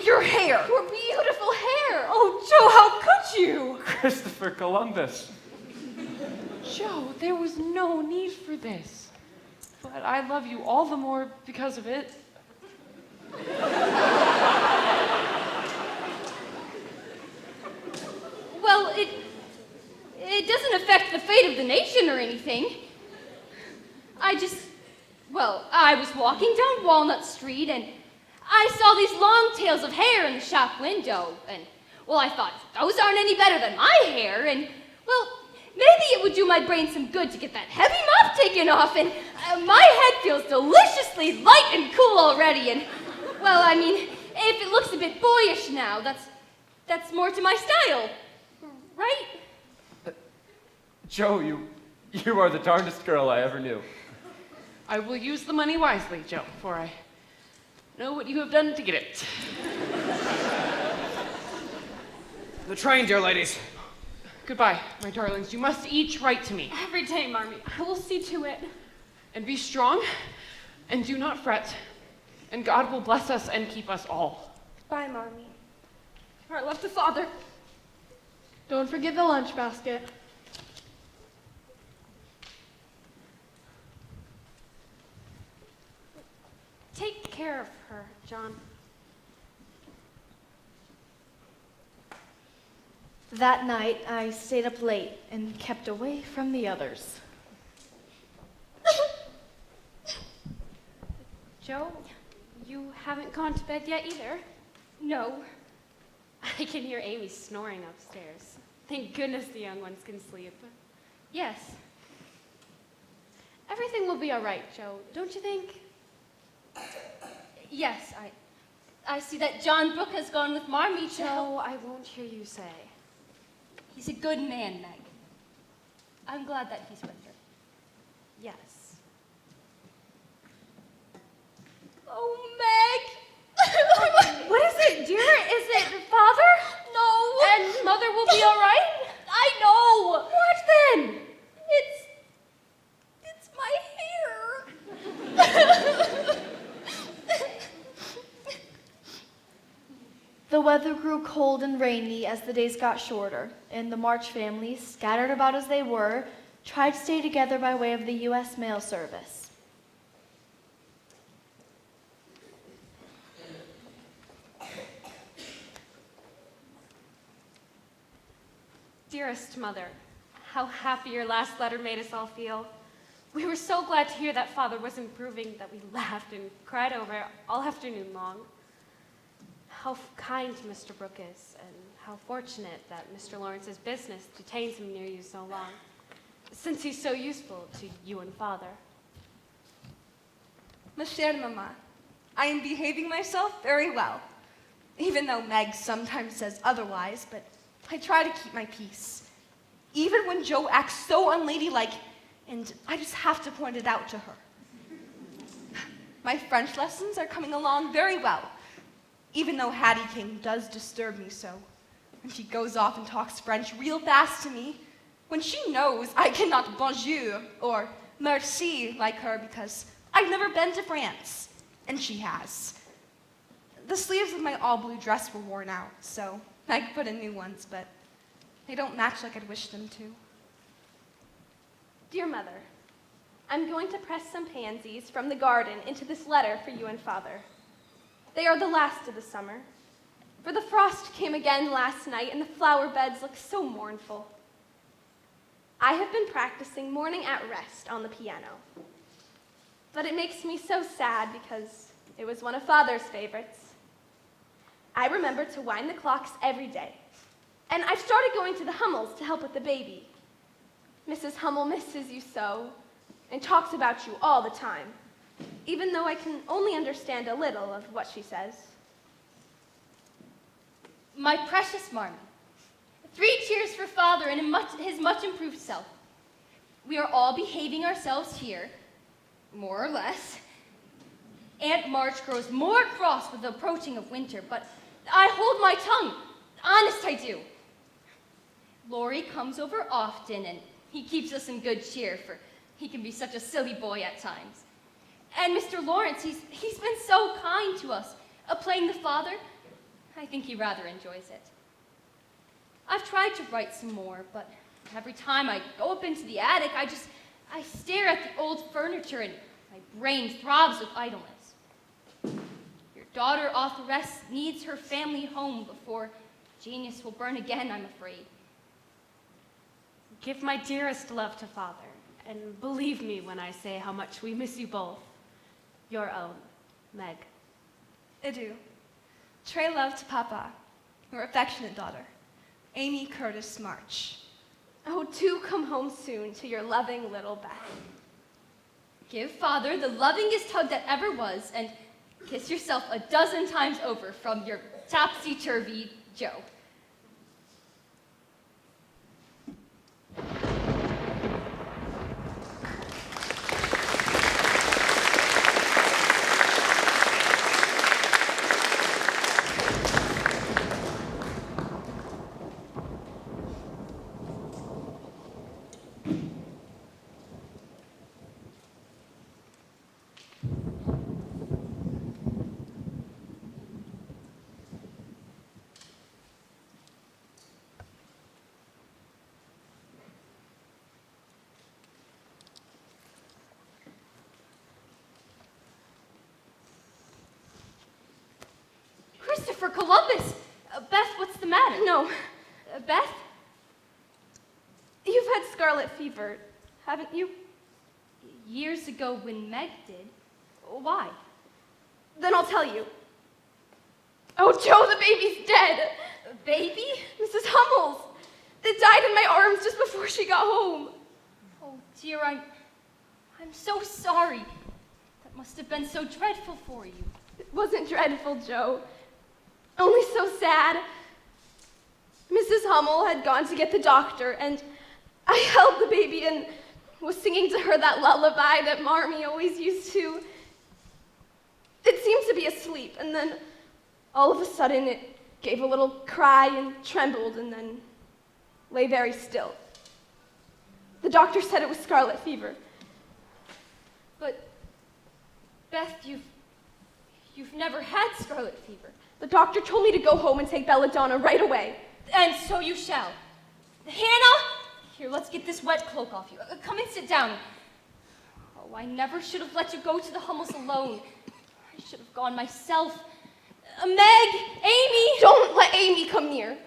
Your hair! Your beautiful hair! Oh, Joe, how could you? Christopher Columbus. Joe, there was no need for this. But I love you all the more because of it. Well, it doesn't affect the fate of the nation or anything. I was walking down Walnut Street and I saw these long tails of hair in the shop window, and, well, I thought, those aren't any better than my hair, and, well, maybe it would do my brain some good to get that heavy mop taken off, and my head feels deliciously light and cool already, and, well, I mean, if it looks a bit boyish now, that's more to my style, right? Joe, you are the darndest girl I ever knew. I will use the money wisely, Joe, for I know what you have done to get it. The train, dear ladies. Goodbye, my darlings. You must each write to me. Every day, Marmee. I will see to it. And be strong, and do not fret, and God will bless us and keep us all. Bye, Marmee. Our love to Father. Don't forget the lunch basket. Take care of her, John. That night, I stayed up late and kept away from the others. Joe, you haven't gone to bed yet either. No. I can hear Amy snoring upstairs. Thank goodness the young ones can sleep. Yes. Everything will be all right, Joe, don't you think? Yes, I see that John Brooke has gone with Marmee to help. Joe, I won't hear you say. He's a good man, Meg. I'm glad that he's with her. Yes. Oh, Meg! What is it, dear? Is it Father? No. And Mother will be all right? I know. What then? It's my hair. The weather grew cold and rainy as the days got shorter, and the March family, scattered about as they were, tried to stay together by way of the U.S. mail service. Dearest Mother, how happy your last letter made us all feel. We were so glad to hear that Father was improving that we laughed and cried over it all afternoon long. How kind Mr. Brooke is, and how fortunate that Mr. Lawrence's business detains him near you so long, since he's so useful to you and Father. Ma chère maman, I am behaving myself very well, even though Meg sometimes says otherwise, but I try to keep my peace. Even when Joe acts so unladylike, and I just have to point it out to her. My French lessons are coming along very well, even though Hattie King does disturb me so. When she goes off and talks French real fast to me, when she knows I cannot bonjour or merci like her because I've never been to France, and she has. The sleeves of my all-blue dress were worn out, so Meg put in new ones, but they don't match like I'd wish them to. Dear Mother, I'm going to press some pansies from the garden into this letter for you and Father. They are the last of the summer, for the frost came again last night and the flower beds look so mournful. I have been practicing Morning at Rest on the piano, but it makes me so sad because it was one of Father's favorites. I remember to wind the clocks every day, and I've started going to the Hummels to help with the baby. Mrs. Hummel misses you so, and talks about you all the time, even though I can only understand a little of what she says. My precious Marmee, 3 cheers for Father and his much improved self. We are all behaving ourselves here, more or less. Aunt March grows more cross with the approaching of winter, but I hold my tongue. Honest, I do. Laurie comes over often, and he keeps us in good cheer, for he can be such a silly boy at times. And Mr. Lawrence, he's been so kind to us, playing the father. I think he rather enjoys it. I've tried to write some more, but every time I go up into the attic, I stare at the old furniture, and my brain throbs with idleness. Your daughter, authoress, needs her family home before genius will burn again, I'm afraid. Give my dearest love to Father, and believe me when I say how much we miss you both. Your own, Meg. Adieu. Trey love to Papa, your affectionate daughter, Amy Curtis March. Oh, do come home soon to your loving little Beth. Give Father the lovingest hug that ever was, and kiss yourself a dozen times over from your topsy-turvy Joe. Christopher Columbus! Beth, what's the matter? No. Beth? You've had scarlet fever, haven't you? Years ago when Meg did. Why? Then I'll tell you. Oh, Joe, the baby's dead. Baby? Mrs. Hummels. It died in my arms just before she got home. Oh, dear, I'm so sorry. That must have been so dreadful for you. It wasn't dreadful, Joe. Only so sad. Mrs. Hummel had gone to get the doctor, and I held the baby and was singing to her that lullaby that Marmee always used to. It seemed to be asleep, and then all of a sudden it gave a little cry and trembled and then lay very still. The doctor said it was scarlet fever. But, Beth, you've never had scarlet fever. The doctor told me to go home and take belladonna right away. And so you shall. Hannah! Here, let's get this wet cloak off you. Come and sit down. Oh, I never should have let you go to the Hummels alone. I should have gone myself. Meg! Amy! Don't let Amy come near.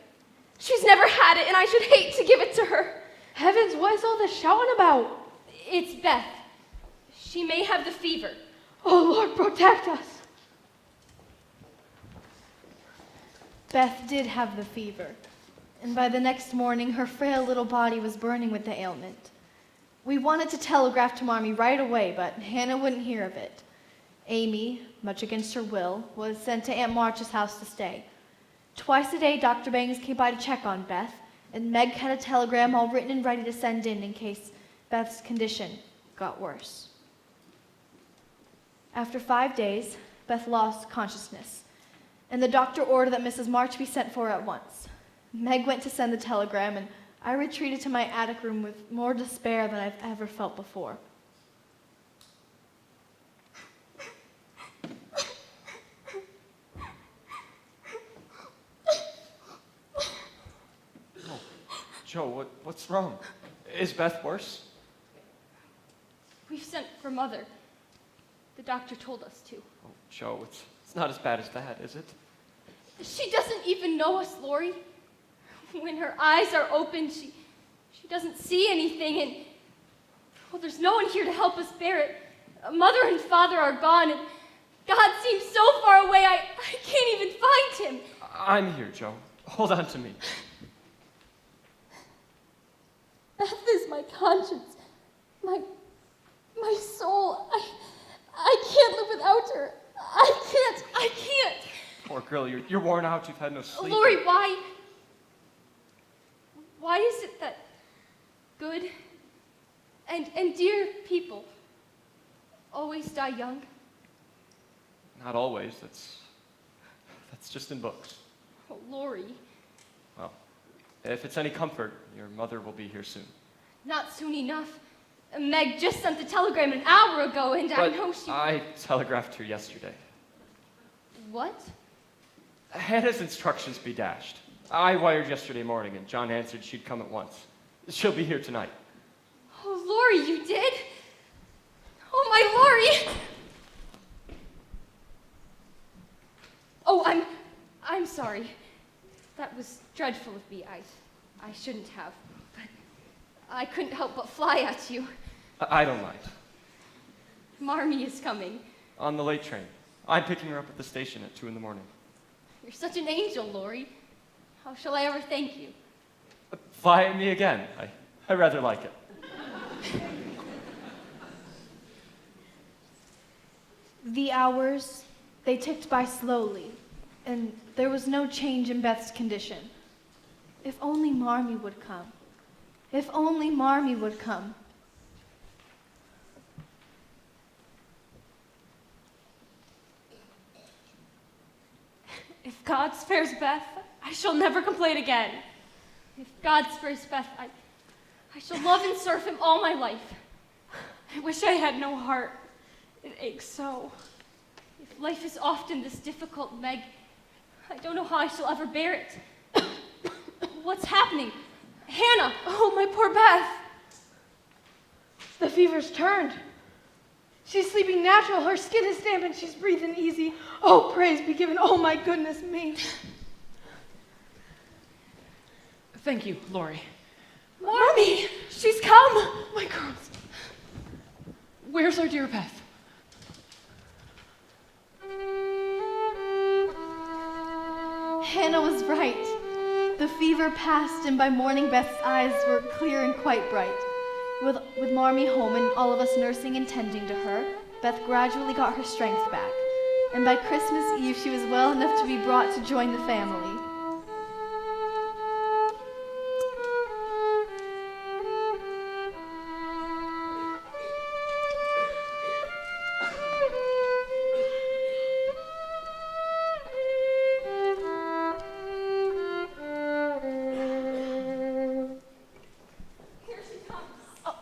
She's never had it, and I should hate to give it to her. Heavens, what is all this shouting about? It's Beth. She may have the fever. Oh, Lord, protect us. Beth did have the fever, and by the next morning, her frail little body was burning with the ailment. We wanted to telegraph to Marmee right away, but Hannah wouldn't hear of it. Amy, much against her will, was sent to Aunt March's house to stay. Twice a day, Dr. Bangs came by to check on Beth, and Meg had a telegram all written and ready to send in case Beth's condition got worse. After 5 days, Beth lost consciousness, and the doctor ordered that Mrs. March be sent for at once. Meg went to send the telegram, and I retreated to my attic room with more despair than I've ever felt before. Oh, Joe, what's wrong? Is Beth worse? We've sent for Mother. The doctor told us to. Oh, Joe, it's not as bad as that, is it? She doesn't even know us, Laurie. When her eyes are open, she doesn't see anything, and well, there's no one here to help us bear it. Mother and Father are gone, and God seems so far away, I can't even find him. I'm here, Joe. Hold on to me. Beth is my conscience, my My soul, I can't live without her. I can't. Poor girl, you're worn out. You've had no sleep. Lori, why is it that good and dear people always die young? Not always. That's just in books. Oh, Lori. Well, if it's any comfort, your mother will be here soon. Not soon enough. Meg just sent the telegram an hour ago, and I know she... I telegraphed her yesterday. What? Hannah's instructions be dashed. I wired yesterday morning, and John answered she'd come at once. She'll be here tonight. Oh, Lori, you did? Oh, my Lori! Oh, I'm sorry. That was dreadful of me. I shouldn't have. But I couldn't help but fly at you. I don't mind. Marmee is coming. On the late train. I'm picking her up at the station at 2 in the morning. You're such an angel, Lori. How shall I ever thank you? Fly at me again. I rather like it. The hours, they ticked by slowly, and there was no change in Beth's condition. If only Marmee would come. If only Marmee would come. If God spares Beth, I shall never complain again. If God spares Beth, I shall love and serve him all my life. I wish I had no heart. It aches so. If life is often this difficult, Meg, I don't know how I shall ever bear it. What's happening? Hannah! Oh, my poor Beth! The fever's turned. She's sleeping natural. Her skin is damp and she's breathing easy. Oh, praise be given. Oh, my goodness me. Thank you, Lori. Marmee! She's come! My girls. Where's our dear Beth? Hannah was right. The fever passed, and by morning Beth's eyes were clear and quite bright. With Marmee home and all of us nursing and tending to her, Beth gradually got her strength back. And by Christmas Eve, she was well enough to be brought to join the family.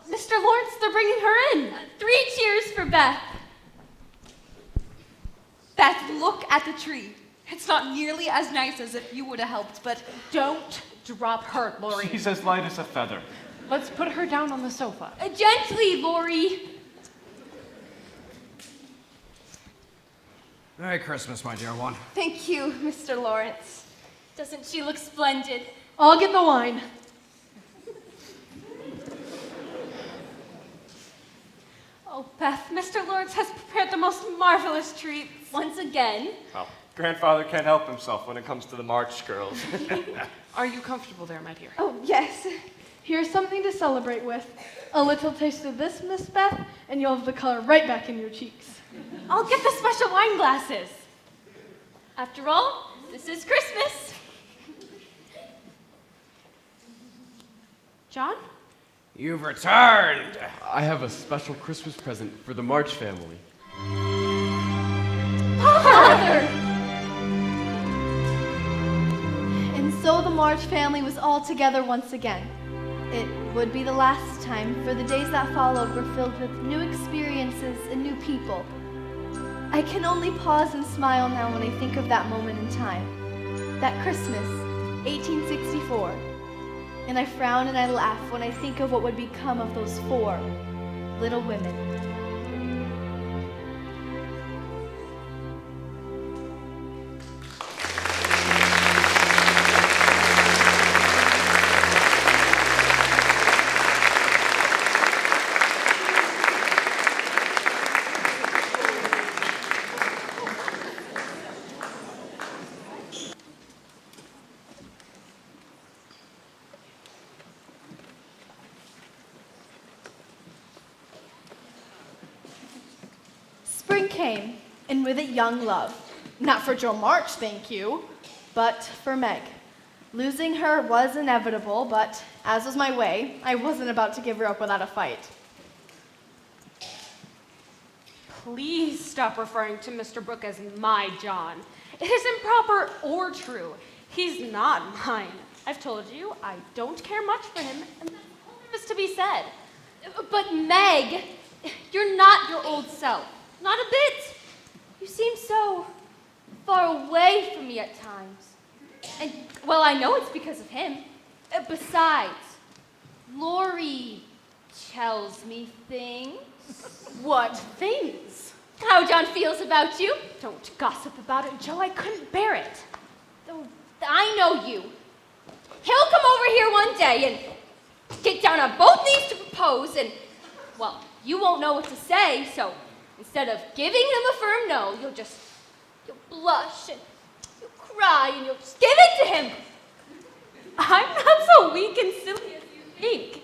Mr. Lawrence, they're bringing her in. 3 cheers for Beth. Beth, look at the tree. It's not nearly as nice as if you would have helped, but Don't drop her, Lori. She's as light as a feather. Let's put her down on the sofa. Gently, Lori. Merry Christmas, my dear one. thank you, Mr. Lawrence. Doesn't she look splendid? I'll get the wine. Oh, Beth, Mr. Lawrence has prepared the most marvelous treats. Once again. Well, grandfather can't help himself when it comes to the March girls. Are you comfortable there, my dear? Oh, yes. Here's something to celebrate with. A little taste of this, Miss Beth, and you'll have the color right back in your cheeks. I'll get the special wine glasses. After all, this is Christmas. John? You've returned! I have a special Christmas present for the March family. Father! And so the March family was all together once again. It would be the last time, for the days that followed were filled with new experiences and new people. I can only pause and smile now when I think of that moment in time. That Christmas, 1864. And I frown and I laugh when I think of what would become of those 4 little women. came, and with it young love. Not for Joe March, thank you, but for Meg. Losing her was inevitable, but as was my way, I wasn't about to give her up without a fight. Please stop referring to Mr. Brooke as my John. It is improper or true. He's not mine. I've told you, I don't care much for him, and that's all there is to be said. But Meg, you're not your old self. Not a bit. You seem so far away from me at times. And, well, I know it's because of him. Besides, Lori tells me things. What things? How John feels about you. Don't gossip about it, Joe. I couldn't bear it. Though I know you. He'll come over here one day and get down on both knees to propose, and, well, you won't know what to say, so instead of giving him a firm no, you'll blush and you'll cry and you'll just give it to him. I'm not so weak and silly as you think.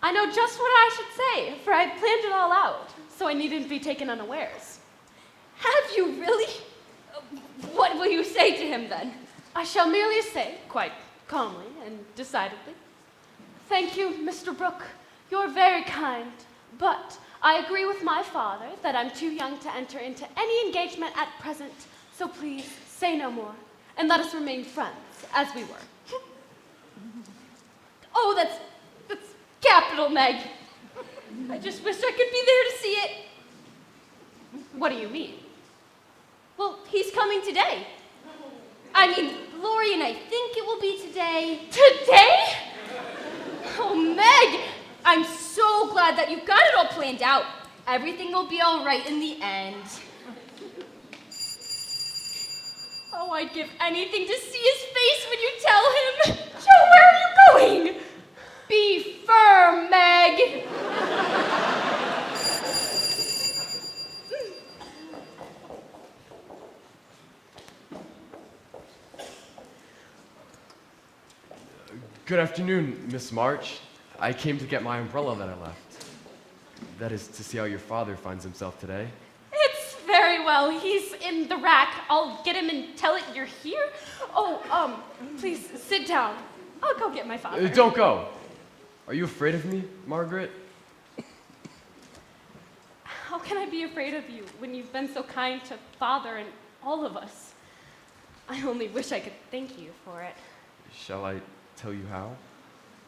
I know just what I should say, for I planned it all out, so I needn't be taken unawares. Have you really? What will you say to him then? I shall merely say, quite calmly and decidedly, "Thank you, Mr. Brooke. You're very kind, but I agree with my father that I'm too young to enter into any engagement at present, so please say no more, and let us remain friends as we were." Oh, that's capital, Meg. I just wish I could be there to see it. What do you mean? Well, he's coming today. I mean, Lori and I think it will be today. Today? Oh, Meg, I'm so glad that you've got it all planned out. Everything will be all right in the end. Oh, I'd give anything to see his face when you tell him. Joe, where are you going? Be firm, Meg. Good afternoon, Miss March. I came to get my umbrella that I left. That is to see how your father finds himself today. It's very well. He's in the rack. I'll get him and tell it you're here. Oh, please sit down. I'll go get my father. Don't go. Are you afraid of me, Margaret? How can I be afraid of you when you've been so kind to Father and all of us? I only wish I could thank you for it. Shall I tell you how?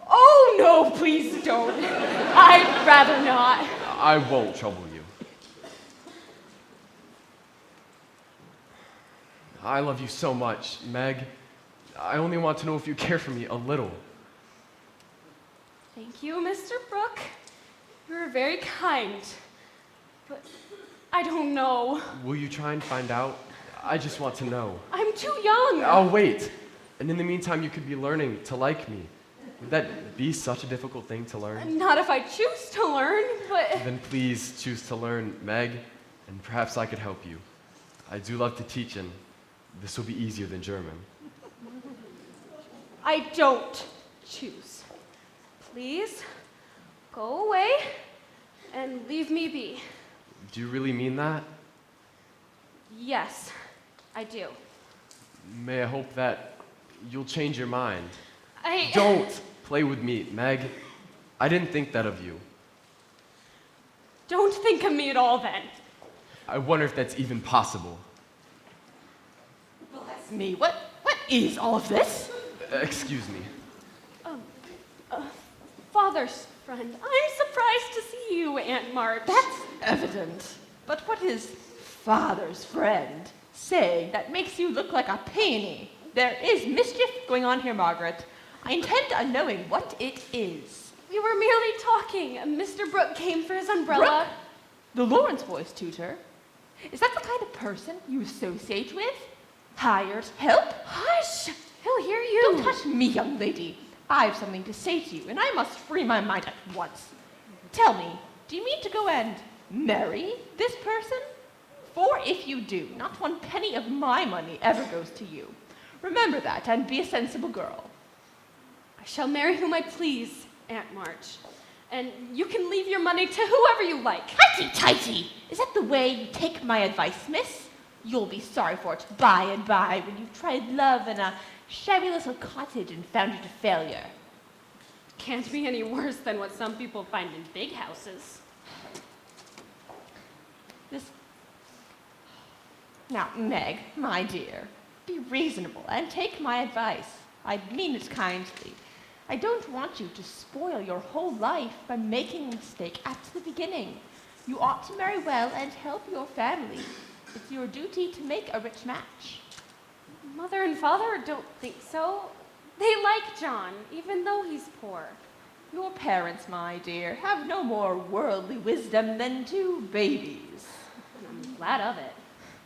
Oh, no, please don't. I'd rather not. I won't trouble you. I love you so much, Meg. I only want to know if you care for me a little. Thank you, Mr. Brooke. You're very kind. But I don't know. Will you try and find out? I just want to know. I'm too young. I'll wait. And in the meantime, you could be learning to like me. Would that be such a difficult thing to learn? Not if I choose to learn, but... Then please choose to learn, Meg, and perhaps I could help you. I do love to teach, and this will be easier than German. I don't choose. Please, go away and leave me be. Do you really mean that? Yes, I do. May I hope that you'll change your mind. I... Don't play with me, Meg. I didn't think that of you. Don't think of me at all, then. I wonder if that's even possible. Bless me, what is all of this? Excuse me. Father's friend. I'm surprised to see you, Aunt March. That's evident. But what is father's friend saying that makes you look like a peony? There is mischief going on here, Margaret. I intend on knowing what it is. We were merely talking. Mr. Brooke came for his umbrella. Brooke? The Lawrence boys' tutor? Is that the kind of person you associate with? Hired help? Hush! He'll hear you. Don't touch me, young lady. I've something to say to you, and I must free my mind at once. Tell me, do you mean to go and marry this person? For if you do, not one penny of my money ever goes to you. Remember that, and be a sensible girl. I shall marry whom I please, Aunt March. And you can leave your money to whoever you like. Highty-tighty! Is that the way you take my advice, miss? You'll be sorry for it by and by when you've tried love in a shabby little cottage and found it a failure. Can't be any worse than what some people find in big houses. Now, Meg, my dear, be reasonable and take my advice. I mean it kindly. I don't want you to spoil your whole life by making a mistake at the beginning. You ought to marry well and help your family. It's your duty to make a rich match. Mother and father don't think so. They like John, even though he's poor. Your parents, my dear, have no more worldly wisdom than two babies. I'm glad of it.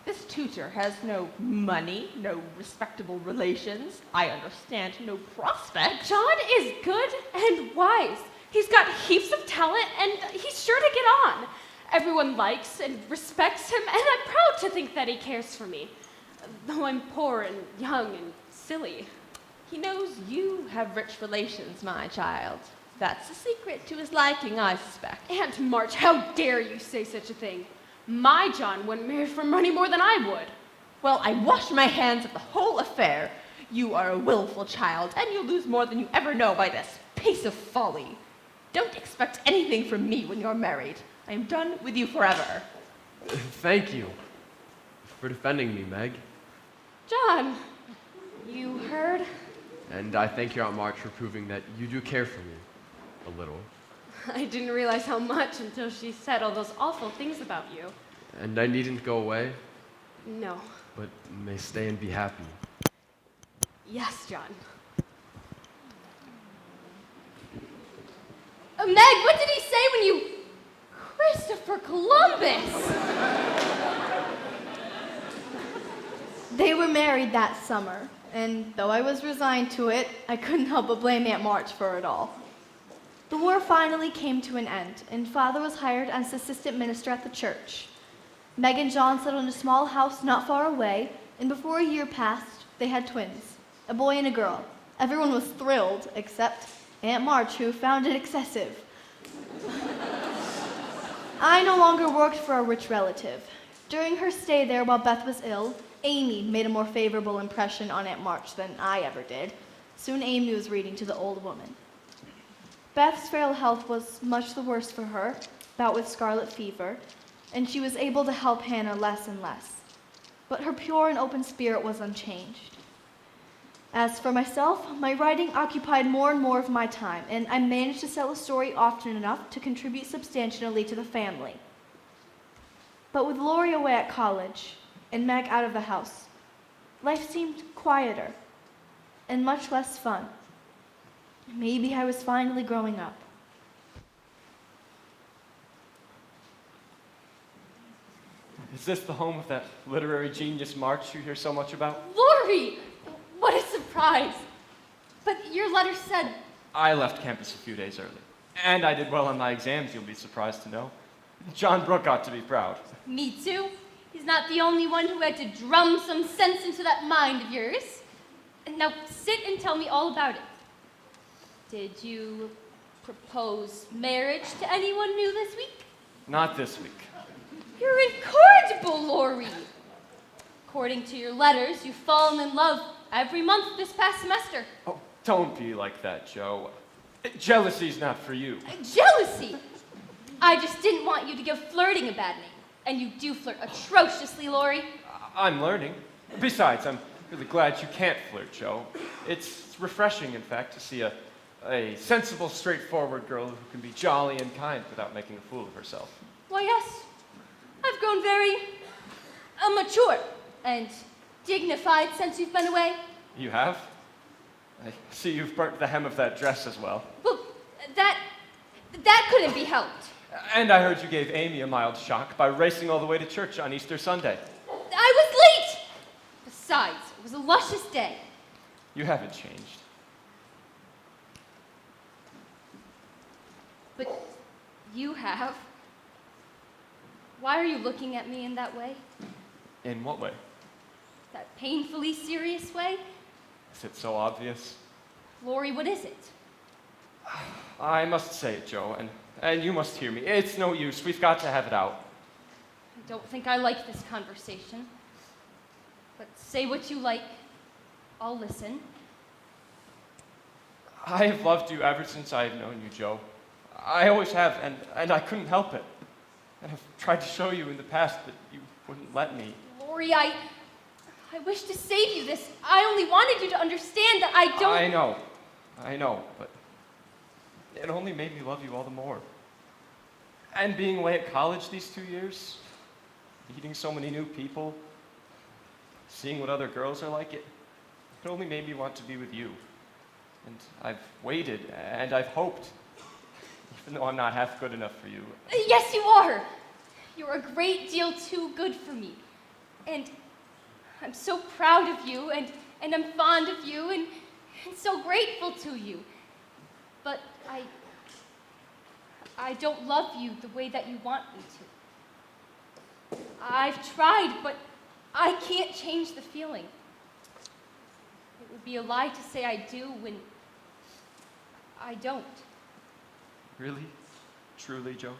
This tutor has no money, no respectable relations. I understand, no prospects. John is good and wise. He's got heaps of talent, and he's sure to get on. Everyone likes and respects him, and I'm proud to think that he cares for me, though I'm poor and young and silly. He knows you have rich relations, my child. That's the secret to his liking, I suspect. Aunt March, how dare you say such a thing? My John wouldn't marry for money more than I would. Well, I wash my hands of the whole affair. You are a willful child, and you'll lose more than you ever know by this piece of folly. Don't expect anything from me when you're married. I am done with you forever. Thank you for defending me, Meg. John, you heard? And I thank your Aunt March for proving that you do care for me. A little. I didn't realize how much until she said all those awful things about you. And I needn't go away, No. but may stay and be happy. Yes, John. Meg, what did he say when you... Christopher Columbus! They were married that summer, and though I was resigned to it, I couldn't help but blame Aunt March for it all. The war finally came to an end, and Father was hired as assistant minister at the church. Meg and John settled in a small house not far away, and before a year passed, they had twins, a boy and a girl. Everyone was thrilled, except Aunt March, who found it excessive. I no longer worked for a rich relative. During her stay there while Beth was ill, Amy made a more favorable impression on Aunt March than I ever did. Soon Amy was reading to the old woman. Beth's frail health was much the worse for her, bout with scarlet fever, and she was able to help Hannah less and less. But her pure and open spirit was unchanged. As for myself, my writing occupied more and more of my time, and I managed to sell a story often enough to contribute substantially to the family. But with Laurie away at college and Meg out of the house, life seemed quieter and much less fun. Maybe I was finally growing up. Is this the home of that literary genius March you hear so much about? Lori! What a surprise! But your letter said... I left campus a few days early. And I did well on my exams, you'll be surprised to know. John Brooke ought to be proud. Me too. He's not the only one who had to drum some sense into that mind of yours. Now sit and tell me all about it. Did you propose marriage to anyone new this week? Not this week. You're incorrigible, Laurie. According to your letters, you've fallen in love every month this past semester. Oh, don't be like that, Joe. Jealousy's not for you. Jealousy? I just didn't want you to give flirting a bad name. And you do flirt atrociously, Laurie. I'm learning. Besides, I'm really glad you can't flirt, Joe. It's refreshing, in fact, to see a sensible, straightforward girl who can be jolly and kind without making a fool of herself. Why, yes. I've grown very mature and dignified since you've been away. You have? I see you've burnt the hem of that dress as well. Well, that couldn't be helped. And I heard you gave Amy a mild shock by racing all the way to church on Easter Sunday. I was late! Besides, it was a luscious day. You haven't changed. But you have. Why are you looking at me in that way? In what way? That painfully serious way? Is it so obvious? Laurie, what is it? I must say it, Joe, and you must hear me. It's no use. We've got to have it out. I don't think I like this conversation. But say what you like. I'll listen. I have loved you ever since I have known you, Joe. I always have, and I couldn't help it. And I've tried to show you in the past, but you wouldn't let me. Lori, I wish to save you this. I only wanted you to understand that I don't... I know, but it only made me love you all the more. And being away at college these 2 years, meeting so many new people, seeing what other girls are like, it only made me want to be with you. And I've waited, and I've hoped, even though I'm not half good enough for you. Yes, you are. You're a great deal too good for me. And I'm so proud of you, and I'm fond of you, and so grateful to you. But I don't love you the way that you want me to. I've tried, but I can't change the feeling. It would be a lie to say I do when I don't. Really? Truly, Joe?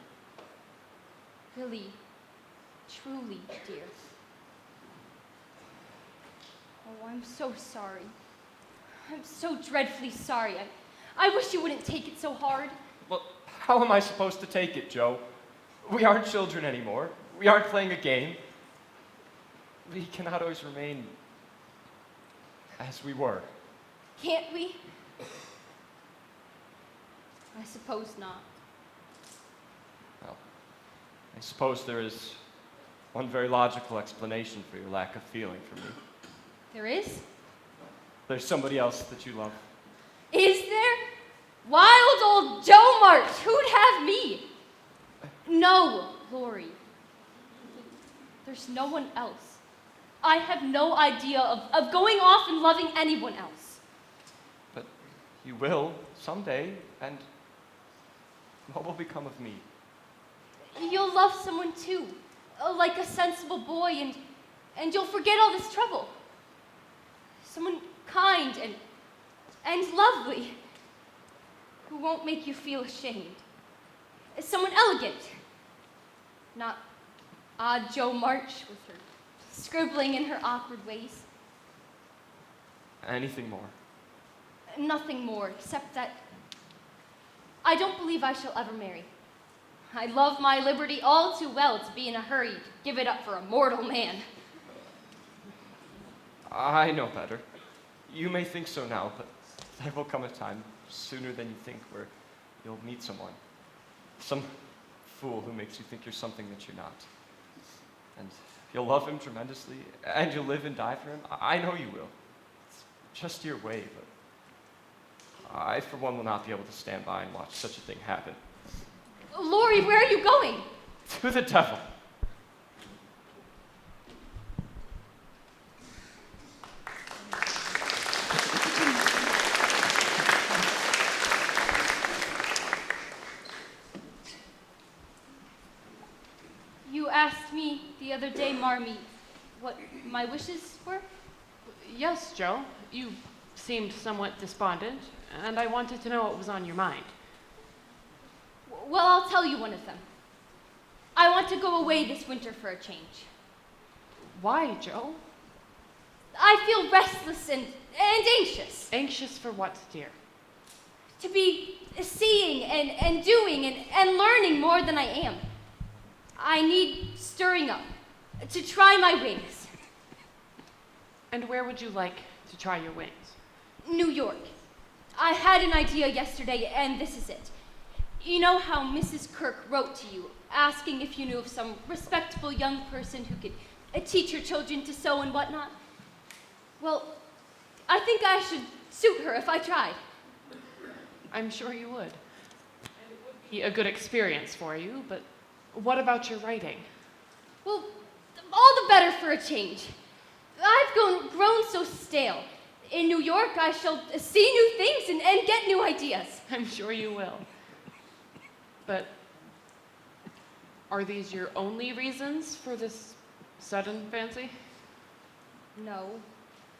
Really, truly, dear. Oh, I'm so sorry. I'm so dreadfully sorry. I wish you wouldn't take it so hard. Well, how am I supposed to take it, Joe? We aren't children anymore. We aren't playing a game. We cannot always remain as we were. Can't we? I suppose not. Well, I suppose there is one very logical explanation for your lack of feeling for me. There is? There's somebody else that you love. Is there? Wild old Joe March, who'd have me? No, Lori. There's no one else. I have no idea of going off and loving anyone else. But you will someday, and what will become of me? You'll love someone too, like a sensible boy, and you'll forget all this trouble. Someone kind and lovely, who won't make you feel ashamed. Someone elegant, not odd Joe March with her scribbling in her awkward ways. Anything more? Nothing more, except that I don't believe I shall ever marry. I love my liberty all too well to be in a hurry to give it up for a mortal man. I know better. You may think so now, but there will come a time, sooner than you think, where you'll meet someone. Some fool who makes you think you're something that you're not. And you'll love him tremendously, and you'll live and die for him. I know you will. It's just your way, but I, for one, will not be able to stand by and watch such a thing happen. Lori, where are you going? To the devil. You asked me the other day, Marmee, what my wishes were? Yes, Joe. You seemed somewhat despondent, and I wanted to know what was on your mind. Well, I'll tell you one of them. I want to go away this winter for a change. Why, Joe? I feel restless and anxious. Anxious for what, dear? To be seeing and doing and learning more than I am. I need stirring up, to try my wings. And where would you like to try your wings? New York. I had an idea yesterday, and this is it. You know how Mrs. Kirk wrote to you, asking if you knew of some respectable young person who could teach her children to sew and whatnot? Well, I think I should suit her if I tried. I'm sure you would. It would be a good experience for you, but what about your writing? Well, all the better for a change. I've grown so stale. In New York, I shall see new things and get new ideas. I'm sure you will. But are these your only reasons for this sudden fancy? No,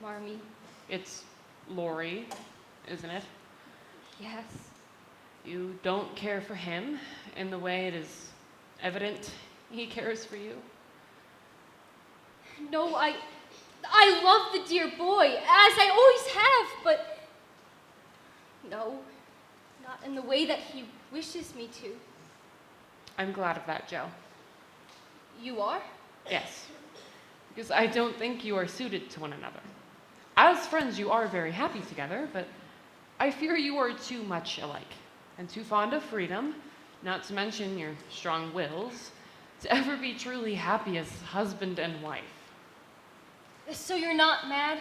Marmee. It's Lori, isn't it? Yes. You don't care for him in the way it is evident he cares for you. No, I love the dear boy, as I always have, but no, not in the way that he wishes me to. I'm glad of that, Joe. You are? Yes, because I don't think you are suited to one another. As friends, you are very happy together, but I fear you are too much alike, and too fond of freedom, not to mention your strong wills, to ever be truly happy as husband and wife. So you're not mad?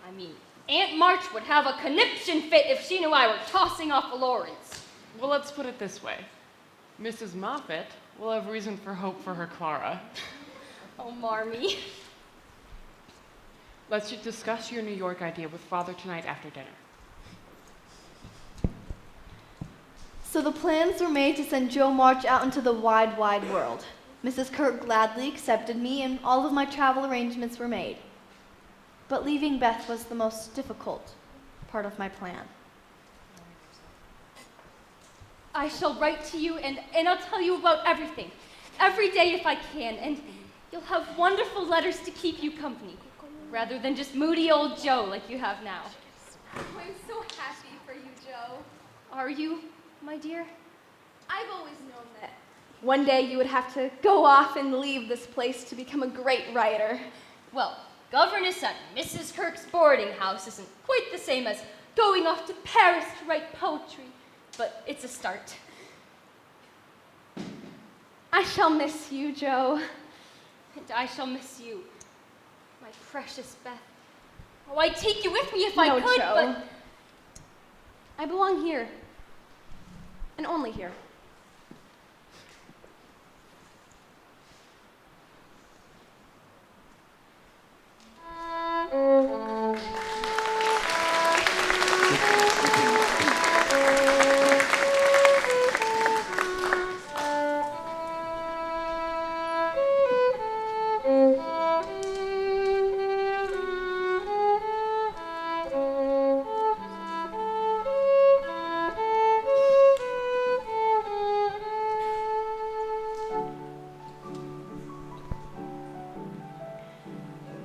I mean, Aunt March would have a conniption fit if she knew I were tossing off Lawrence. Well, let's put it this way. Mrs. Moffat will have reason for hope for her Clara. Oh, Marmee. Let's discuss your New York idea with Father tonight after dinner. So the plans were made to send Joe March out into the wide, wide world. Mrs. Kirk gladly accepted me, and all of my travel arrangements were made. But leaving Beth was the most difficult part of my plan. I shall write to you, and I'll tell you about everything. Every day if I can, and you'll have wonderful letters to keep you company, rather than just moody old Joe like you have now. I'm so happy for you, Joe. Are you, my dear? I've always known that one day you would have to go off and leave this place to become a great writer. Well, governess at Mrs. Kirk's boarding house isn't quite the same as going off to Paris to write poetry, but it's a start. I shall miss you, Joe. And I shall miss you, my precious Beth. Oh, I'd take you with me if I could, Joe. but I belong here. And only here.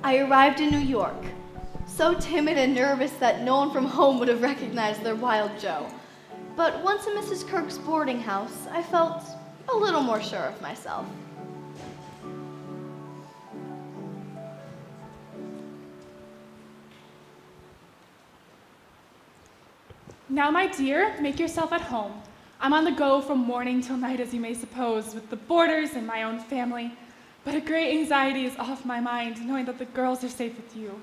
I arrived in New York, so timid and nervous that no one from home would have recognized their wild Joe. But once in Mrs. Kirk's boarding house, I felt a little more sure of myself. Now, my dear, make yourself at home. I'm on the go from morning till night, as you may suppose, with the boarders and my own family. But a great anxiety is off my mind, knowing that the girls are safe with you.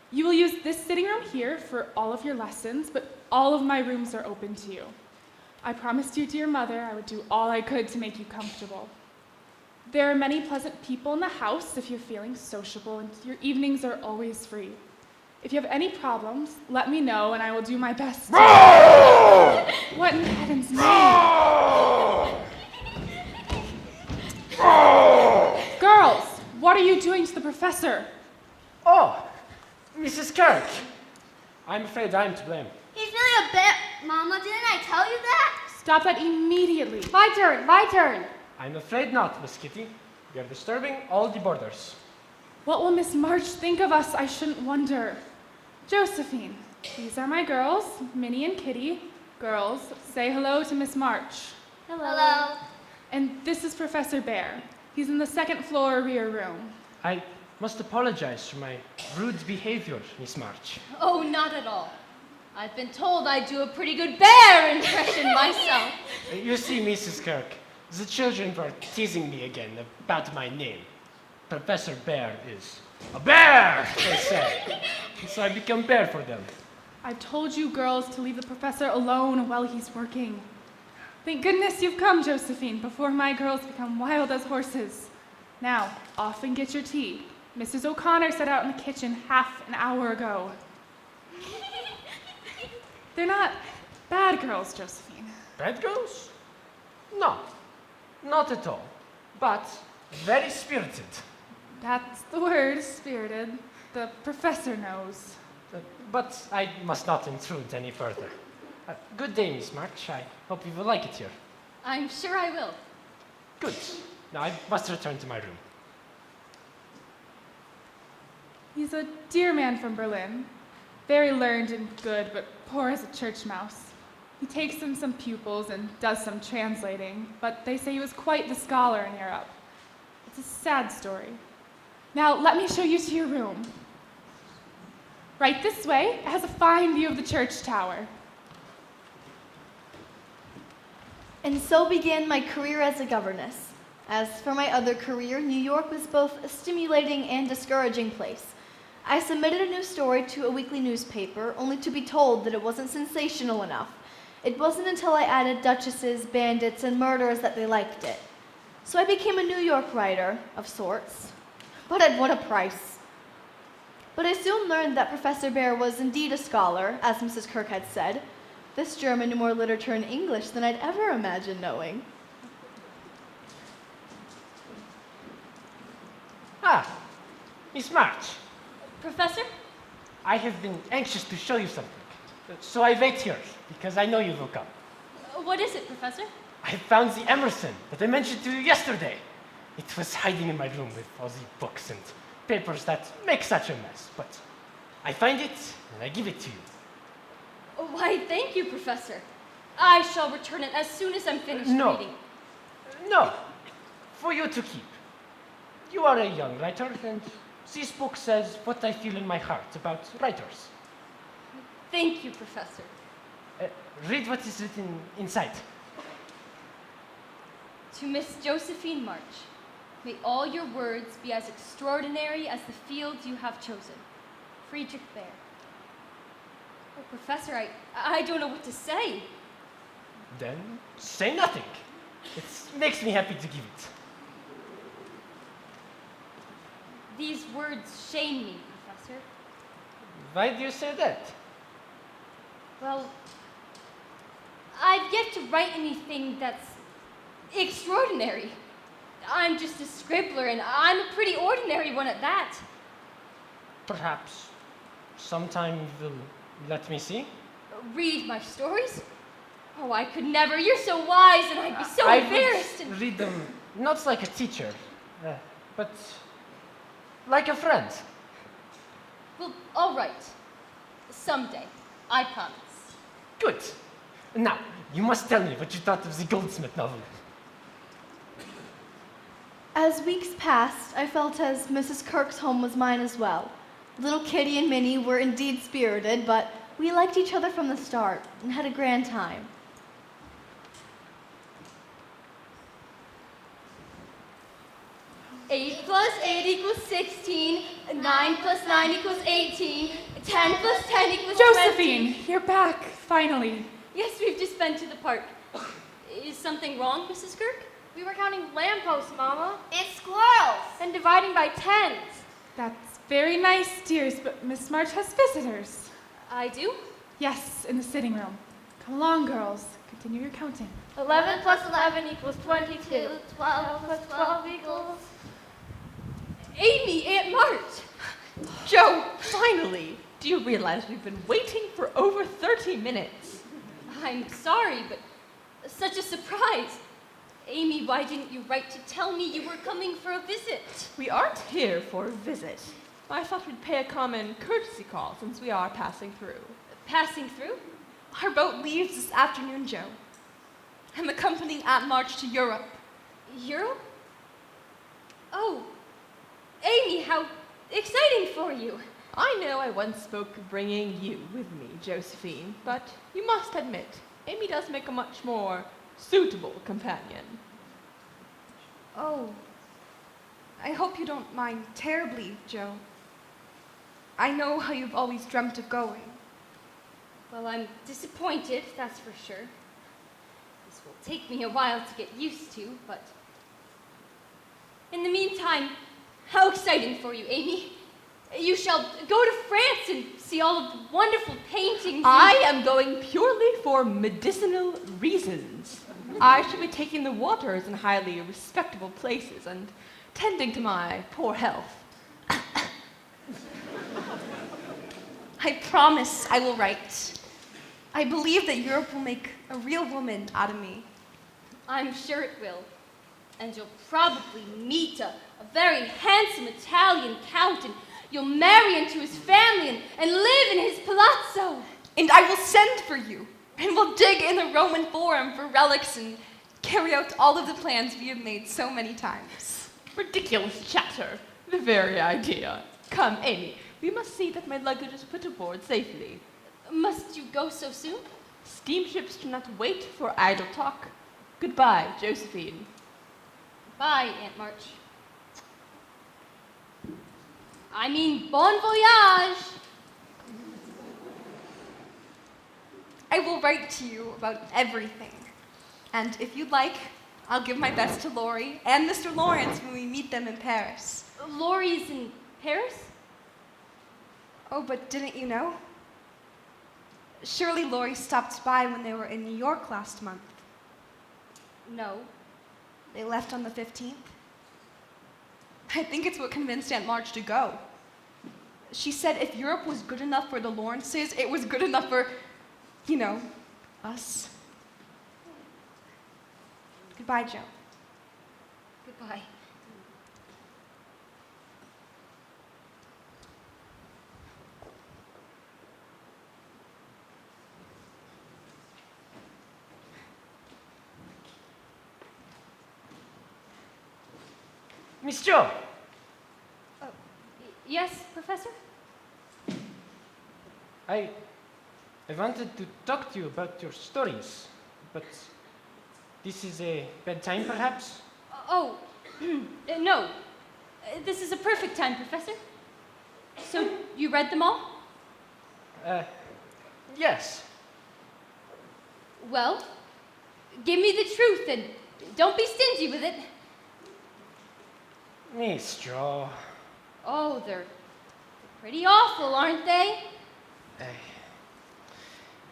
You will use this sitting room here for all of your lessons, but all of my rooms are open to you. I promised your dear mother I would do all I could to make you comfortable. There are many pleasant people in the house if you're feeling sociable, and your evenings are always free. If you have any problems, let me know, and I will do my best to... What in heaven's name? Girls, what are you doing to the professor? Oh, Mrs. Kirk. I'm afraid I'm to blame. He's really a bit. Mama, didn't I tell you that? Stop that immediately. My turn. I'm afraid not, Miss Kitty. You're disturbing all the boarders. What will Miss March think of us, I shouldn't wonder. Josephine, these are my girls, Minnie and Kitty. Girls, say hello to Miss March. Hello. And this is Professor Bear. He's in the second floor rear room. I must apologize for my rude behavior, Miss March. Oh, not at all. I've been told I do a pretty good bear impression myself. You see, Mrs. Kirk, the children were teasing me again about my name. Professor Bear is a bear, they say. So I become bear for them. I've told you girls to leave the professor alone while he's working. Thank goodness you've come, Josephine, before my girls become wild as horses. Now, off and get your tea. Mrs. O'Connor set out in the kitchen half an hour ago. They're not bad girls, Josephine. Bad girls? No, not at all. But very spirited. That's the word, spirited. The professor knows. But I must not intrude any further. Good day, Miss March. I hope you will like it here. I'm sure I will. Good. Now I must return to my room. He's a dear man from Berlin. Very learned and good, but poor as a church mouse. He takes in some pupils and does some translating, but they say he was quite the scholar in Europe. It's a sad story. Now, let me show you to your room. Right this way, it has a fine view of the church tower. And so began my career as a governess. As for my other career, New York was both a stimulating and discouraging place. I submitted a new story to a weekly newspaper, only to be told that it wasn't sensational enough. It wasn't until I added duchesses, bandits, and murderers that they liked it. So I became a New York writer, of sorts. But at what a price. But I soon learned that Professor Bear was indeed a scholar, as Mrs. Kirk had said. This German knew more literature and English than I'd ever imagined knowing. Ah, Miss March. Professor? I have been anxious to show you something. So I wait here, because I know you will come. What is it, Professor? I found the Emerson that I mentioned to you yesterday. It was hiding in my room with all the books and papers that make such a mess. But I find it, and I give it to you. Why, thank you, Professor. I shall return it as soon as I'm finished reading. No, for you to keep. You are a young writer, and this book says what I feel in my heart about writers. Thank you, Professor. Read what is written inside. To Miss Josephine March, may all your words be as extraordinary as the fields you have chosen. Friedrich Bear. Oh, Professor, I don't know what to say. Then say nothing. It makes me happy to give it. These words shame me, Professor. Why do you say that? Well, I've yet to write anything that's extraordinary. I'm just a scribbler, and I'm a pretty ordinary one at that. Perhaps sometime you will let me see. Read my stories? Oh, I could never. You're so wise, and I'd be so embarrassed. I would read them not like a teacher, but like a friend. Well, all right. Someday, I promise. Good. Now, you must tell me what you thought of the Goldsmith novel. As weeks passed, I felt as Mrs. Kirk's home was mine as well. Little Kitty and Minnie were indeed spirited, but we liked each other from the start and had a grand time. Eight plus 8 equals 16. 9 plus 9 equals 18. 10 plus 10 equals 20. Josephine, you're back, finally. Yes, we've just been to the park. Is something wrong, Mrs. Kirk? We were counting lampposts, Mama. It's squirrels. And dividing by tens. That's very nice, dears, but Miss March has visitors. I do? Yes, in the sitting room. Come along, girls. Continue your counting. 11 plus 11 equals 22. 12 plus 12 equals... Amy, Aunt March! Joe, finally! Do you realize we've been waiting for over 30 minutes? I'm sorry, but such a surprise. Amy, why didn't you write to tell me you were coming for a visit? We aren't here for a visit. I thought we'd pay a common courtesy call since we are passing through. Passing through? Our boat leaves this afternoon, Joe. I'm accompanying Aunt March to Europe. Europe? Oh, Amy, how exciting for you. I know I once spoke of bringing you with me, Josephine, but you must admit, Amy does make a much more suitable companion. Oh, I hope you don't mind terribly, Joe. I know how you've always dreamt of going. Well, I'm disappointed, that's for sure. This will take me a while to get used to, but in the meantime, how exciting for you, Amy. You shall go to France and see all of the wonderful paintings. I am going purely for medicinal reasons. I shall be taking the waters in highly respectable places and tending to my poor health. I promise I will write. I believe that Europe will make a real woman out of me. I'm sure it will. And you'll probably meet a very handsome Italian count, and you'll marry into his family and live in his palazzo. And I will send for you, and we'll dig in the Roman Forum for relics and carry out all of the plans we have made so many times. Ridiculous chatter. The very idea. Come, Amy, we must see that my luggage is put aboard safely. Must you go so soon? Steamships do not wait for idle talk. Goodbye, Josephine. Bye, Aunt March. I mean, bon voyage! I will write to you about everything. And if you'd like, I'll give my best to Lori and Mr. Lawrence when we meet them in Paris. Lori's in Paris? Oh, but didn't you know? Surely Lori stopped by when they were in New York last month. No. They left on the 15th. I think it's what convinced Aunt March to go. She said if Europe was good enough for the Lawrences, it was good enough for, you know, us. Goodbye, Joe. Goodbye. Miss Joe. Yes, Professor? I wanted to talk to you about your stories, but this is a bad time, perhaps? Oh, no. This is a perfect time, Professor. So, you read them all? Yes. Well, give me the truth and don't be stingy with it. Miss Joe. Oh, they're pretty awful, aren't they?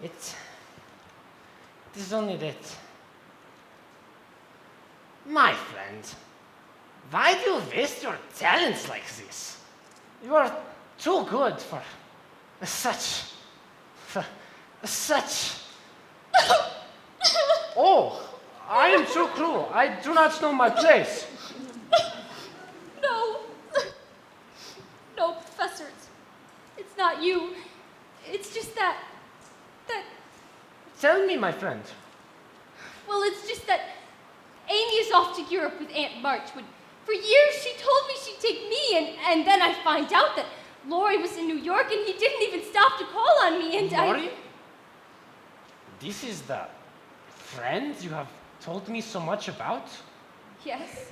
It is only that. My friend, why do you waste your talents like this? You are too good for such. Oh, I am so cruel. I do not know my place. No. No, Professor, it's not you. It's just that. Tell me, my friend. Well, it's just that Amy is off to Europe with Aunt March. When, for years she told me she'd take me, and then I find out that Laurie was in New York and he didn't even stop to call on me, and Laurie? This is the friend you have told me so much about? Yes.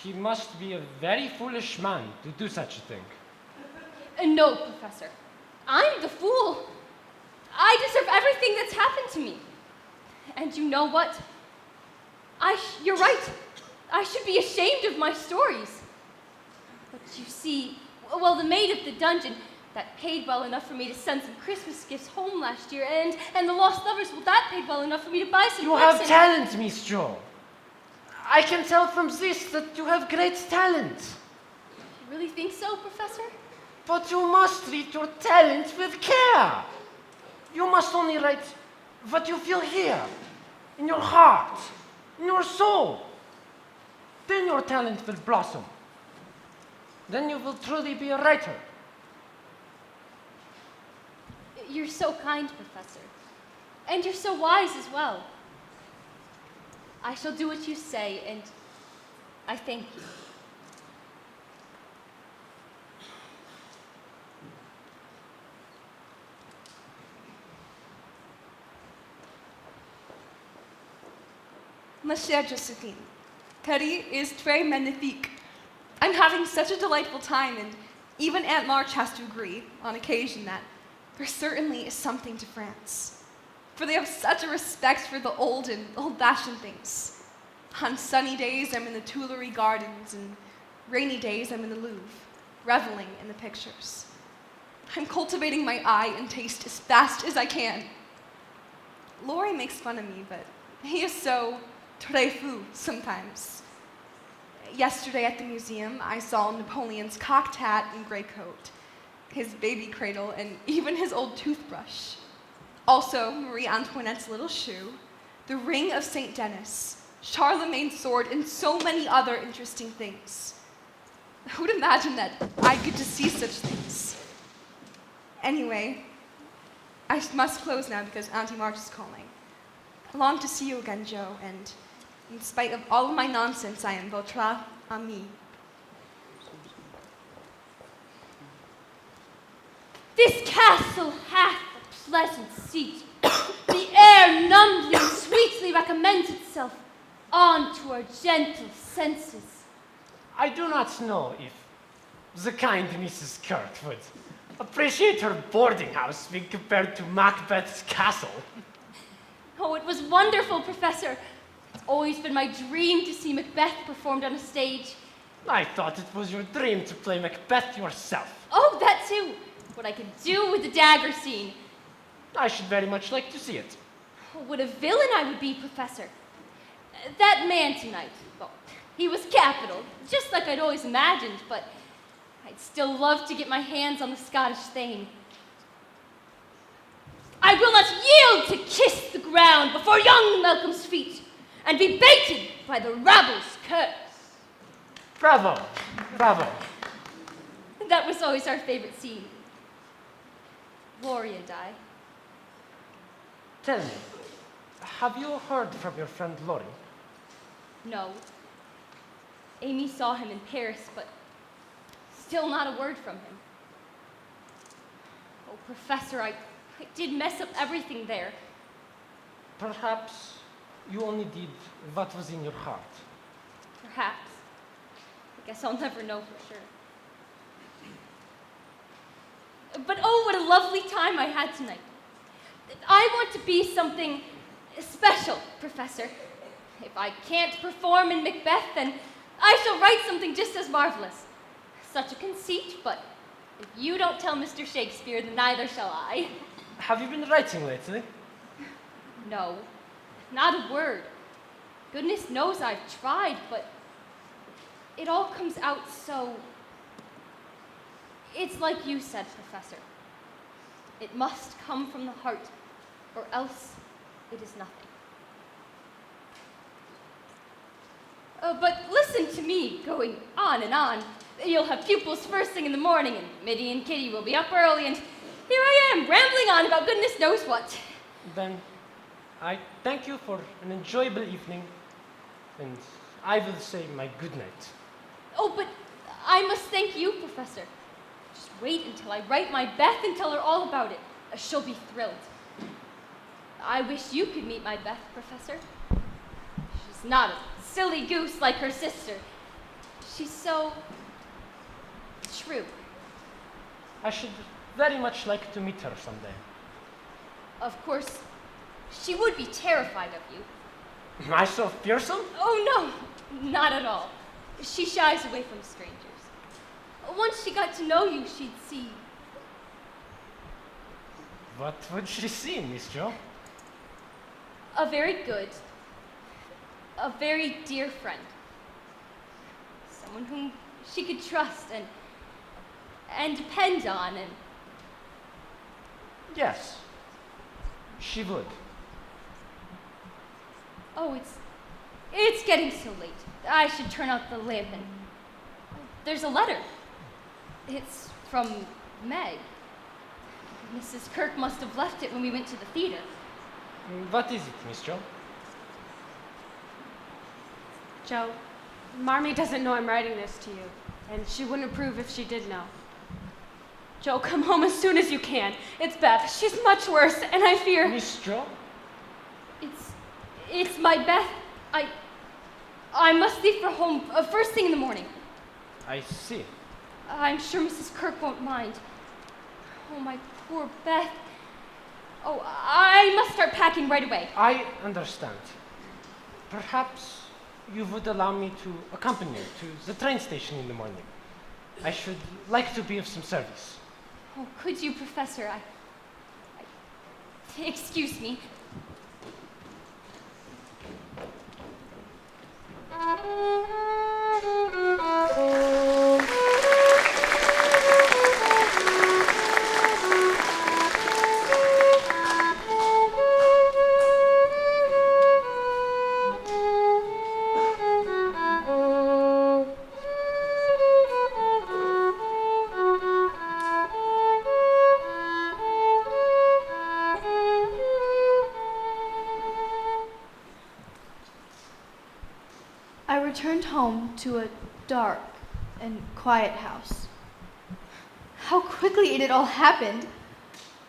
He must be a very foolish man to do such a thing. No, Professor. I'm the fool. I deserve everything that's happened to me. And you know what? You're right. I should be ashamed of my stories. But you see, well, the maid at the dungeon that paid well enough for me to send some Christmas gifts home last year, and the lost lovers, well, that paid well enough for me to buy some You books have and- talent, Miss Joe. I can tell from this that you have great talent. You really think so, Professor? But you must treat your talent with care. You must only write what you feel here, in your heart, in your soul. Then your talent will blossom. Then you will truly be a writer. You're so kind, Professor. And you're so wise as well. I shall do what you say, and I thank you. Ma chère Josephine, Paris is très magnifique. I'm having such a delightful time, and even Aunt March has to agree, on occasion, that there certainly is something to France. For they have such a respect for the old and old-fashioned things. On sunny days, I'm in the Tuileries Gardens, and rainy days, I'm in the Louvre, reveling in the pictures. I'm cultivating my eye and taste as fast as I can. Laurie makes fun of me, but he is so très fou sometimes. Yesterday at the museum, I saw Napoleon's cocked hat and gray coat, his baby cradle, and even his old toothbrush. Also, Marie Antoinette's little shoe, the ring of St. Denis, Charlemagne's sword, and so many other interesting things. Who'd imagine that I'd get to see such things? Anyway, I must close now because Auntie March is calling. I long to see you again, Joe, and in spite of all of my nonsense, I am votre ami. This castle hath a pleasant seat. The air numbly and sweetly recommends itself unto our gentle senses. I do not know if the kind Mrs. Kurt would appreciate her boarding house being compared to Macbeth's castle. Oh, it was wonderful, Professor. It's always been my dream to see Macbeth performed on a stage. I thought it was your dream to play Macbeth yourself. Oh, that too. What I could do with the dagger scene. I should very much like to see it. Oh, what a villain I would be, Professor. That man tonight, well, he was capital, just like I'd always imagined, but I'd still love to get my hands on the Scottish Thane. I will not yield to kiss the ground before young Malcolm's feet and be baited by the rabble's curse. Bravo, bravo. That was always our favorite scene. Laurie and I. Tell me, have you heard from your friend Laurie? No. Amy saw him in Paris, but still not a word from him. Oh, Professor, I did mess up everything there. Perhaps you only did what was in your heart. Perhaps. I guess I'll never know for sure. But oh, what a lovely time I had tonight. I want to be something special, Professor. If I can't perform in Macbeth, then I shall write something just as marvelous. Such a conceit, but if you don't tell Mr. Shakespeare, then neither shall I. Have you been writing lately? No, not a word. Goodness knows I've tried, but it all comes out so... It's like you said, Professor. It must come from the heart, or else it is nothing. But listen to me going on and on. You'll have pupils first thing in the morning, and Mitty and Kitty will be up early, and here I am, rambling on about goodness knows what. Then I thank you for an enjoyable evening, and I will say my good night. Oh, but I must thank you, Professor. Just wait until I write my Beth and tell her all about it. She'll be thrilled. I wish you could meet my Beth, Professor. She's not a silly goose like her sister. She's so... true. I should very much like to meet her someday. Of course, she would be terrified of you. Am I so fearsome? Oh, no, not at all. She shies away from strangers. Once she got to know you, she'd see... What would she see, Miss Jo? a very good, a very dear friend. Someone whom she could trust and depend on and... Yes, she would. Oh, it's getting so late. I should turn out the lamp and... There's a letter. It's from Meg. Mrs. Kirk must have left it when we went to the theater. What is it, Miss Jo? Joe, Marmee doesn't know I'm writing this to you, and she wouldn't approve if she did know. Joe, come home as soon as you can. It's Beth. She's much worse, and I fear... Miss Jo? It's my Beth. I must leave for home first thing in the morning. I see. I'm sure Mrs. Kirk won't mind. Oh, my poor Beth. Oh, I must start packing right away. I understand. Perhaps you would allow me to accompany you to the train station in the morning. I should like to be of some service. Oh, could you, Professor? Excuse me. returned home to a dark and quiet house. How quickly it had all happened.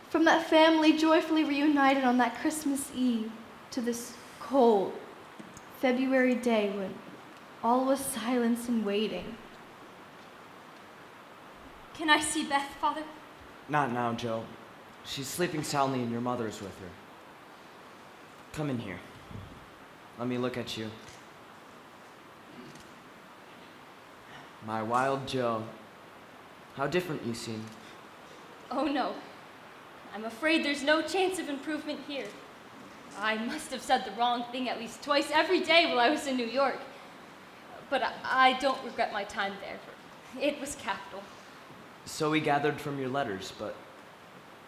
From that family joyfully reunited on that Christmas Eve to this cold February day when all was silence and waiting. Can I see Beth, Father? Not now, Joe. She's sleeping soundly and your mother is with her. Come in here. Let me look at you. My wild Joe. How different you seem. Oh no. I'm afraid there's no chance of improvement here. I must have said the wrong thing at least twice every day while I was in New York. But I don't regret my time there. It was capital. So we gathered from your letters, but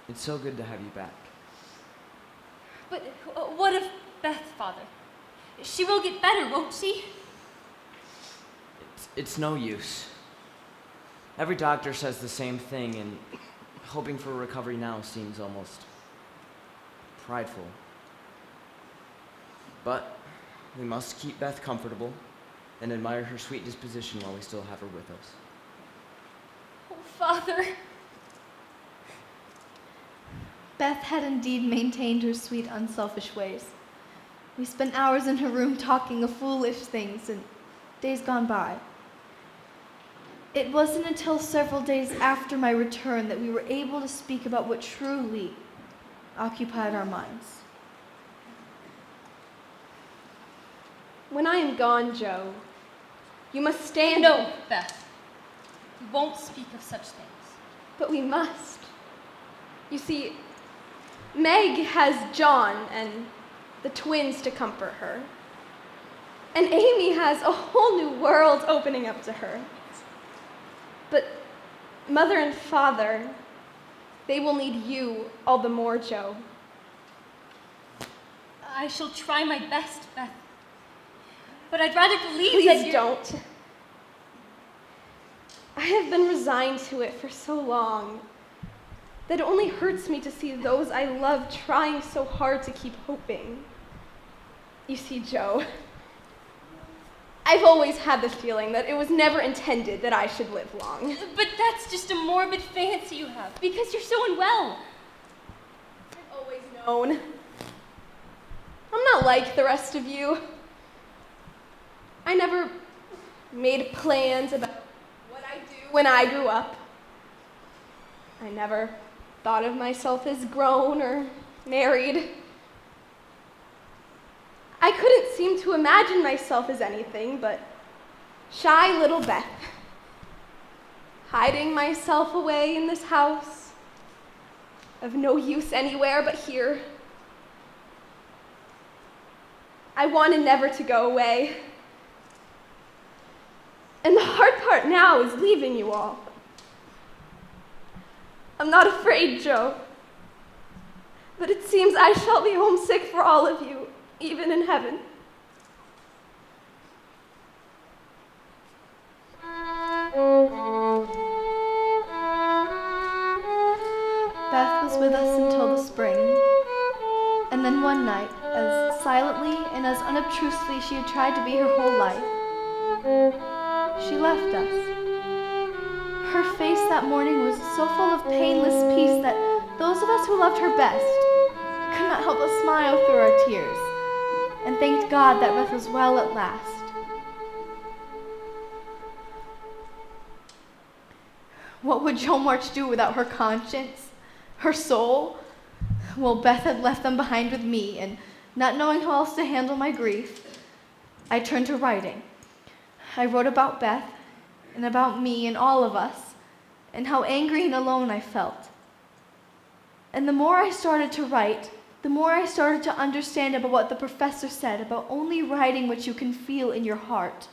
it's so good to have you back. But what of Beth, Father? She will get better, won't she? It's no use. Every doctor says the same thing, and hoping for recovery now seems almost prideful. But we must keep Beth comfortable and admire her sweet disposition while we still have her with us. Oh, Father. Beth had indeed maintained her sweet, unselfish ways. We spent hours in her room talking of foolish things, and days gone by. It wasn't until several days after my return that we were able to speak about what truly occupied our minds. When I am gone, Joe, you must stand. No, Beth. We won't speak of such things. But we must. You see, Meg has John and the twins to comfort her. And Amy has a whole new world opening up to her. But Mother and Father, they will need you all the more, Joe. I shall try my best, Beth. But I'd rather believe Please that you're... don't. I have been resigned to it for so long that it only hurts me to see those I love trying so hard to keep hoping. You see, Joe, I've always had this feeling that it was never intended that I should live long. But that's just a morbid fancy you have, because you're so unwell. I've always known. I'm not like the rest of you. I never made plans about what I'd do when I grew up. I never thought of myself as grown or married. I couldn't seem to imagine myself as anything but shy little Beth, hiding myself away in this house, of no use anywhere but here. I wanted never to go away. And the hard part now is leaving you all. I'm not afraid, Joe, but it seems I shall be homesick for all of you, even in heaven. Beth was with us until the spring, and then one night, as silently and as unobtrusively she had tried to be her whole life, she left us. Her face that morning was so full of painless peace that those of us who loved her best could not help but smile through our tears and thanked God that Beth was well at last. What would Joe March do without her conscience, her soul? Well, Beth had left them behind with me, and not knowing how else to handle my grief, I turned to writing. I wrote about Beth and about me and all of us, and how angry and alone I felt. And the more I started to write, the more I started to understand about what the professor said about only writing what you can feel in your heart.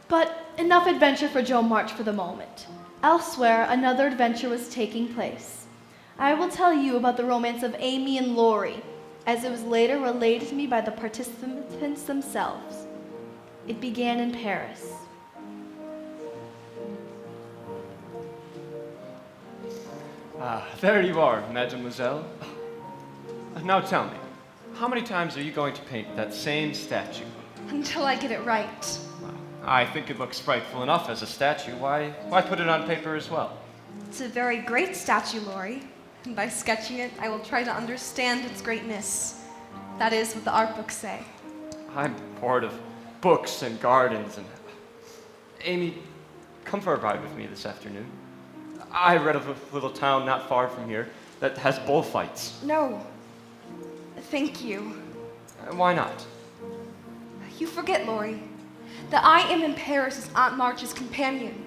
But enough adventure for Joe March for the moment. Elsewhere, another adventure was taking place. I will tell you about the romance of Amy and Laurie, as it was later related to me by the participants themselves. It began in Paris. Ah, there you are, mademoiselle. Now tell me, how many times are you going to paint that same statue? Until I get it right. I think it looks frightful enough as a statue. Why put it on paper as well? It's a very great statue, Laurie. And by sketching it, I will try to understand its greatness. That is what the art books say. I'm bored of books and gardens and... Amy, come for a ride with me this afternoon. I read of a little town not far from here that has bullfights. No. Thank you. Why not? You forget, Laurie, that I am in Paris as Aunt March's companion.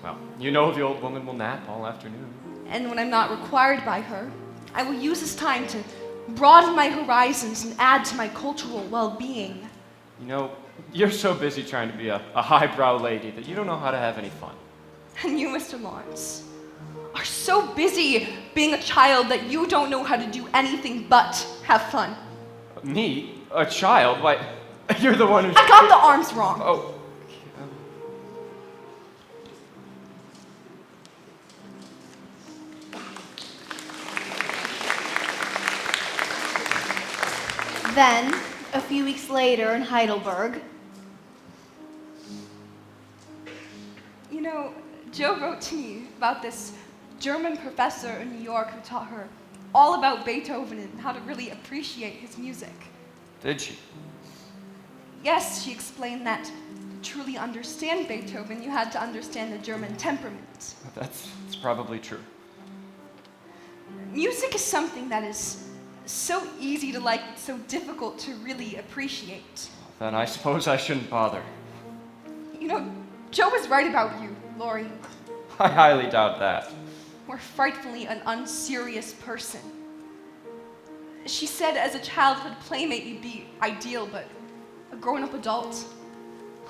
Well, you know the old woman will nap all afternoon. And when I'm not required by her, I will use this time to broaden my horizons and add to my cultural well-being. You know, you're so busy trying to be a highbrow lady that you don't know how to have any fun. And you, Mr. Lawrence, are so busy being a child that you don't know how to do anything but have fun. Me? A child? Why, you're the one who's... I got the arms wrong. Oh. Then, a few weeks later in Heidelberg, You know, Joe wrote to me about this German professor in New York who taught her all about Beethoven and how to really appreciate his music. Did she? Yes, she explained that to truly understand Beethoven, you had to understand the German temperament. That's probably true. Music is something that is so easy to like, but so difficult to really appreciate. Then I suppose I shouldn't bother. You know, Joe was right about you, Laurie. I highly doubt that. We're frightfully an unserious person. She said as a childhood playmate you'd be ideal, but a grown-up adult,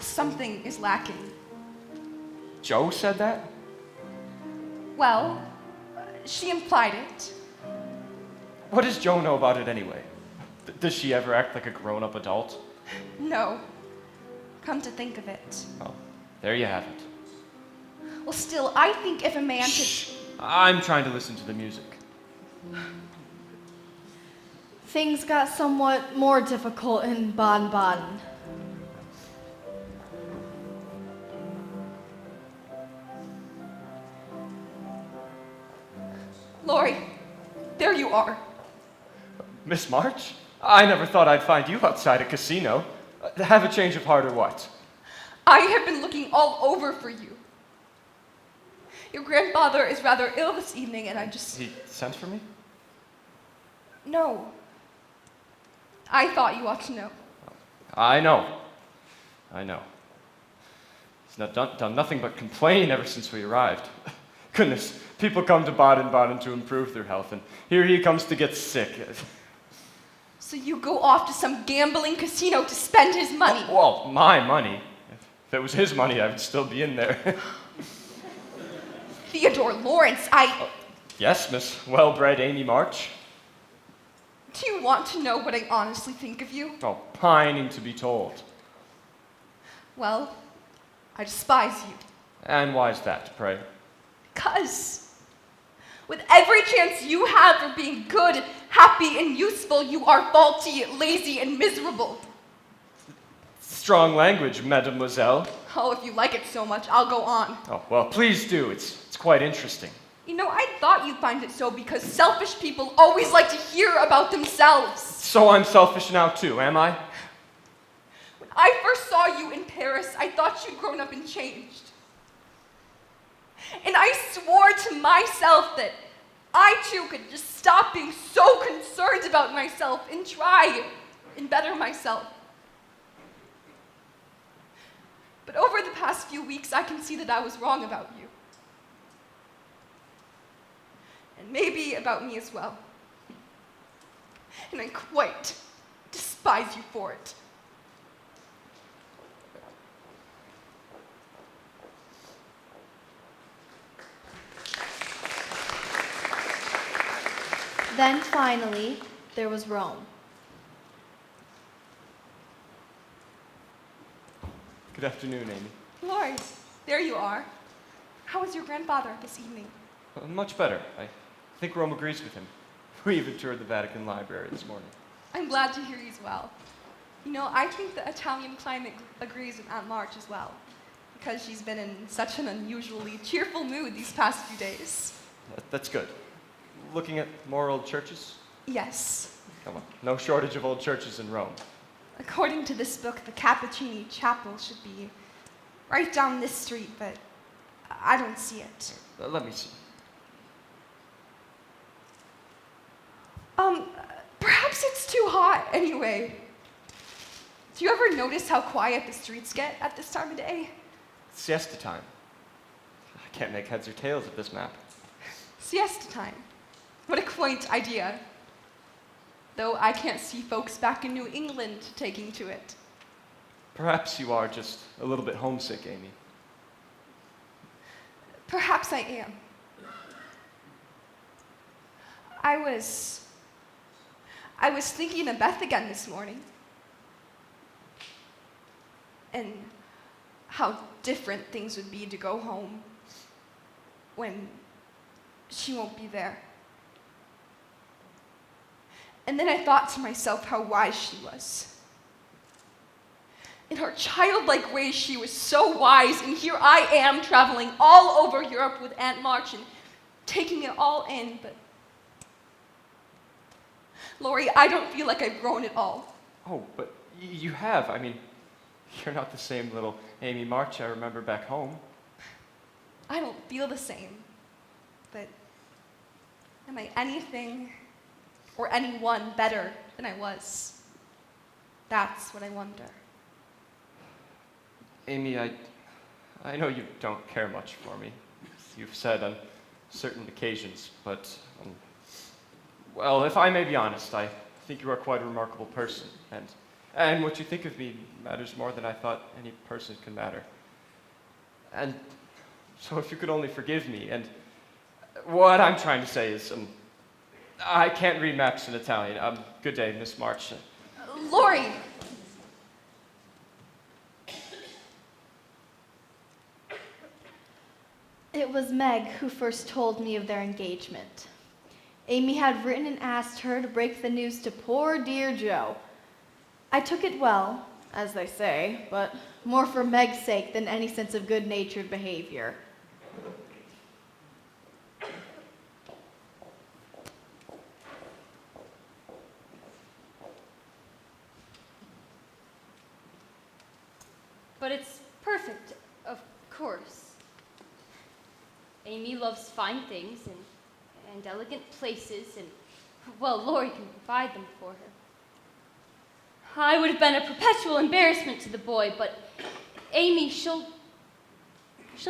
something is lacking. Joe said that? Well, she implied it. What does Joe know about it anyway? Does she ever act like a grown-up adult? No. Come to think of it. Oh, there you have it. Well, still, I think if a man Shh. I'm trying to listen to the music. things got somewhat more difficult in Baden-Baden. Laurie, there you are. Miss March? I never thought I'd find you outside a casino. Have a change of heart or what? I have been looking all over for you. Your grandfather is rather ill this evening, and I just... He sent for me? No. I thought you ought to know. I know. He's not done nothing but complain ever since we arrived. Goodness, people come to Baden-Baden to improve their health, and here he comes to get sick. So you go off to some gambling casino to spend his money? Oh, well, my money. If it was his money, I would still be in there. Theodore Lawrence, Yes, Miss well-bred Amy March? Do you want to know what I honestly think of you? Oh, pining to be told. Well, I despise you. And why is that, pray? Because with every chance you have for being good, happy, and useful, you are faulty, lazy, and miserable. Strong language, mademoiselle. Oh, if you like it so much, I'll go on. Oh, well, please do. It's quite interesting. You know, I thought you'd find it so because selfish people always like to hear about themselves. So I'm selfish now too, am I? When I first saw you in Paris, I thought you'd grown up and changed. And I swore to myself that I too could just stop being so concerned about myself and try and better myself. But over the past few weeks, I can see that I was wrong about you. And maybe about me as well. And I quite despise you for it. Then finally, there was Rome. Good afternoon, Amy. Lord, there you are. How was your grandfather this evening? Much better. I think Rome agrees with him. We even toured the Vatican Library this morning. I'm glad to hear he's well. You know, I think the Italian climate agrees with Aunt March as well, because she's been in such an unusually cheerful mood these past few days. That's good. Looking at more old churches? Yes. Come on, no shortage of old churches in Rome. According to this book, the Cappuccini Chapel should be right down this street, but I don't see it. Let me see. Perhaps it's too hot anyway. Do you ever notice how quiet the streets get at this time of day? Siesta time. I can't make heads or tails of this map. Siesta time. What a quaint idea. Though I can't see folks back in New England taking to it. Perhaps you are just a little bit homesick, Amy. Perhaps I am. I was thinking of Beth again this morning. And how different things would be to go home when she won't be there. And then I thought to myself how wise she was. In her childlike way, she was so wise, and here I am traveling all over Europe with Aunt March and taking it all in, but Lori, I don't feel like I've grown at all. Oh, but you have. I mean, you're not the same little Amy March I remember back home. I don't feel the same, but am I anything or anyone better than I was? That's what I wonder. Amy, I know you don't care much for me, as you've said on certain occasions, but, well, if I may be honest, I think you are quite a remarkable person, and what you think of me matters more than I thought any person could matter. And so if you could only forgive me, and what I'm trying to say is, I can't read maps in Italian. Good day, Miss March. Lori! It was Meg who first told me of their engagement. Amy had written and asked her to break the news to poor dear Joe. I took it well, as they say, but more for Meg's sake than any sense of good-natured behavior. But it's perfect, of course. Amy loves fine things and elegant places, and, well, Lori can provide them for her. I would have been a perpetual embarrassment to the boy, but Amy, she'll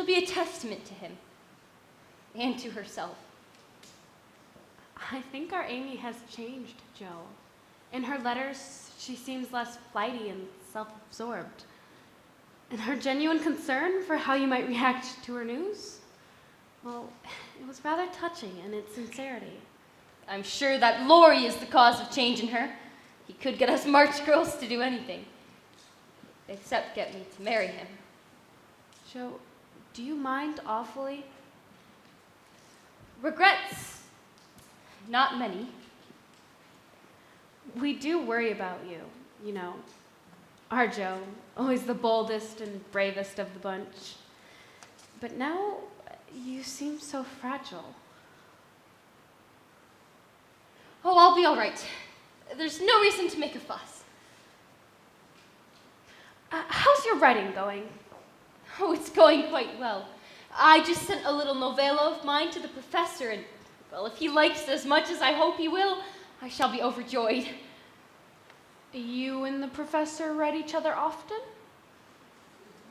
be a testament to him and to herself. I think our Amy has changed, Joe. In her letters, she seems less flighty and self-absorbed. And her genuine concern for how you might react to her news, well, it was rather touching in its sincerity. I'm sure that Lori is the cause of change in her. He could get us March girls to do anything, except get me to marry him. Joe, do you mind awfully? Regrets? Not many. We do worry about you, you know. Our Joe, always the boldest and bravest of the bunch. But now, you seem so fragile. Oh, I'll be all right. There's no reason to make a fuss. How's your writing going? Oh, it's going quite well. I just sent a little novella of mine to the professor, and, well, if he likes it as much as I hope he will, I shall be overjoyed. You and the professor write each other often?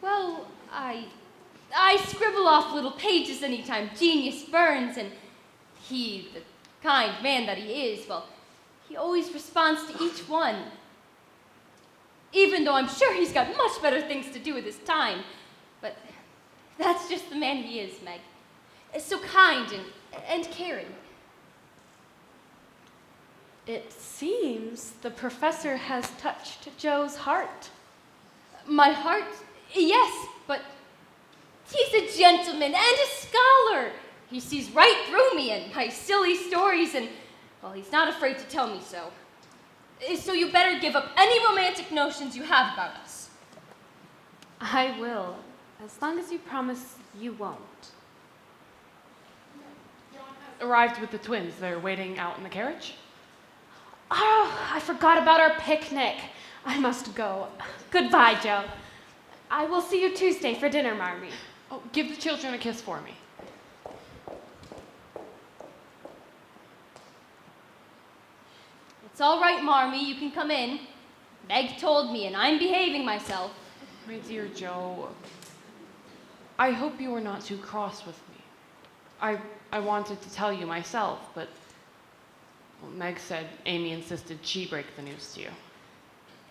Well, I scribble off little pages anytime genius burns, and he, the kind man that he is, well, he always responds to each one. Even though I'm sure he's got much better things to do with his time. But that's just the man he is, Meg. So kind and caring. It seems the professor has touched Joe's heart. My heart? Yes, but he's a gentleman and a scholar. He sees right through me and my silly stories, and, well, he's not afraid to tell me so. So you better give up any romantic notions you have about us. I will, as long as you promise you won't. Arrived with the twins. They're waiting out in the carriage. Oh, I forgot about our picnic. I must go. Goodbye, Joe. I will see you Tuesday for dinner, Marmee. Oh, give the children a kiss for me. It's all right, Marmee, you can come in. Meg told me, and I'm behaving myself. My dear Joe, I hope you were not too cross with me. I wanted to tell you myself, but well, Meg said Amy insisted she break the news to you.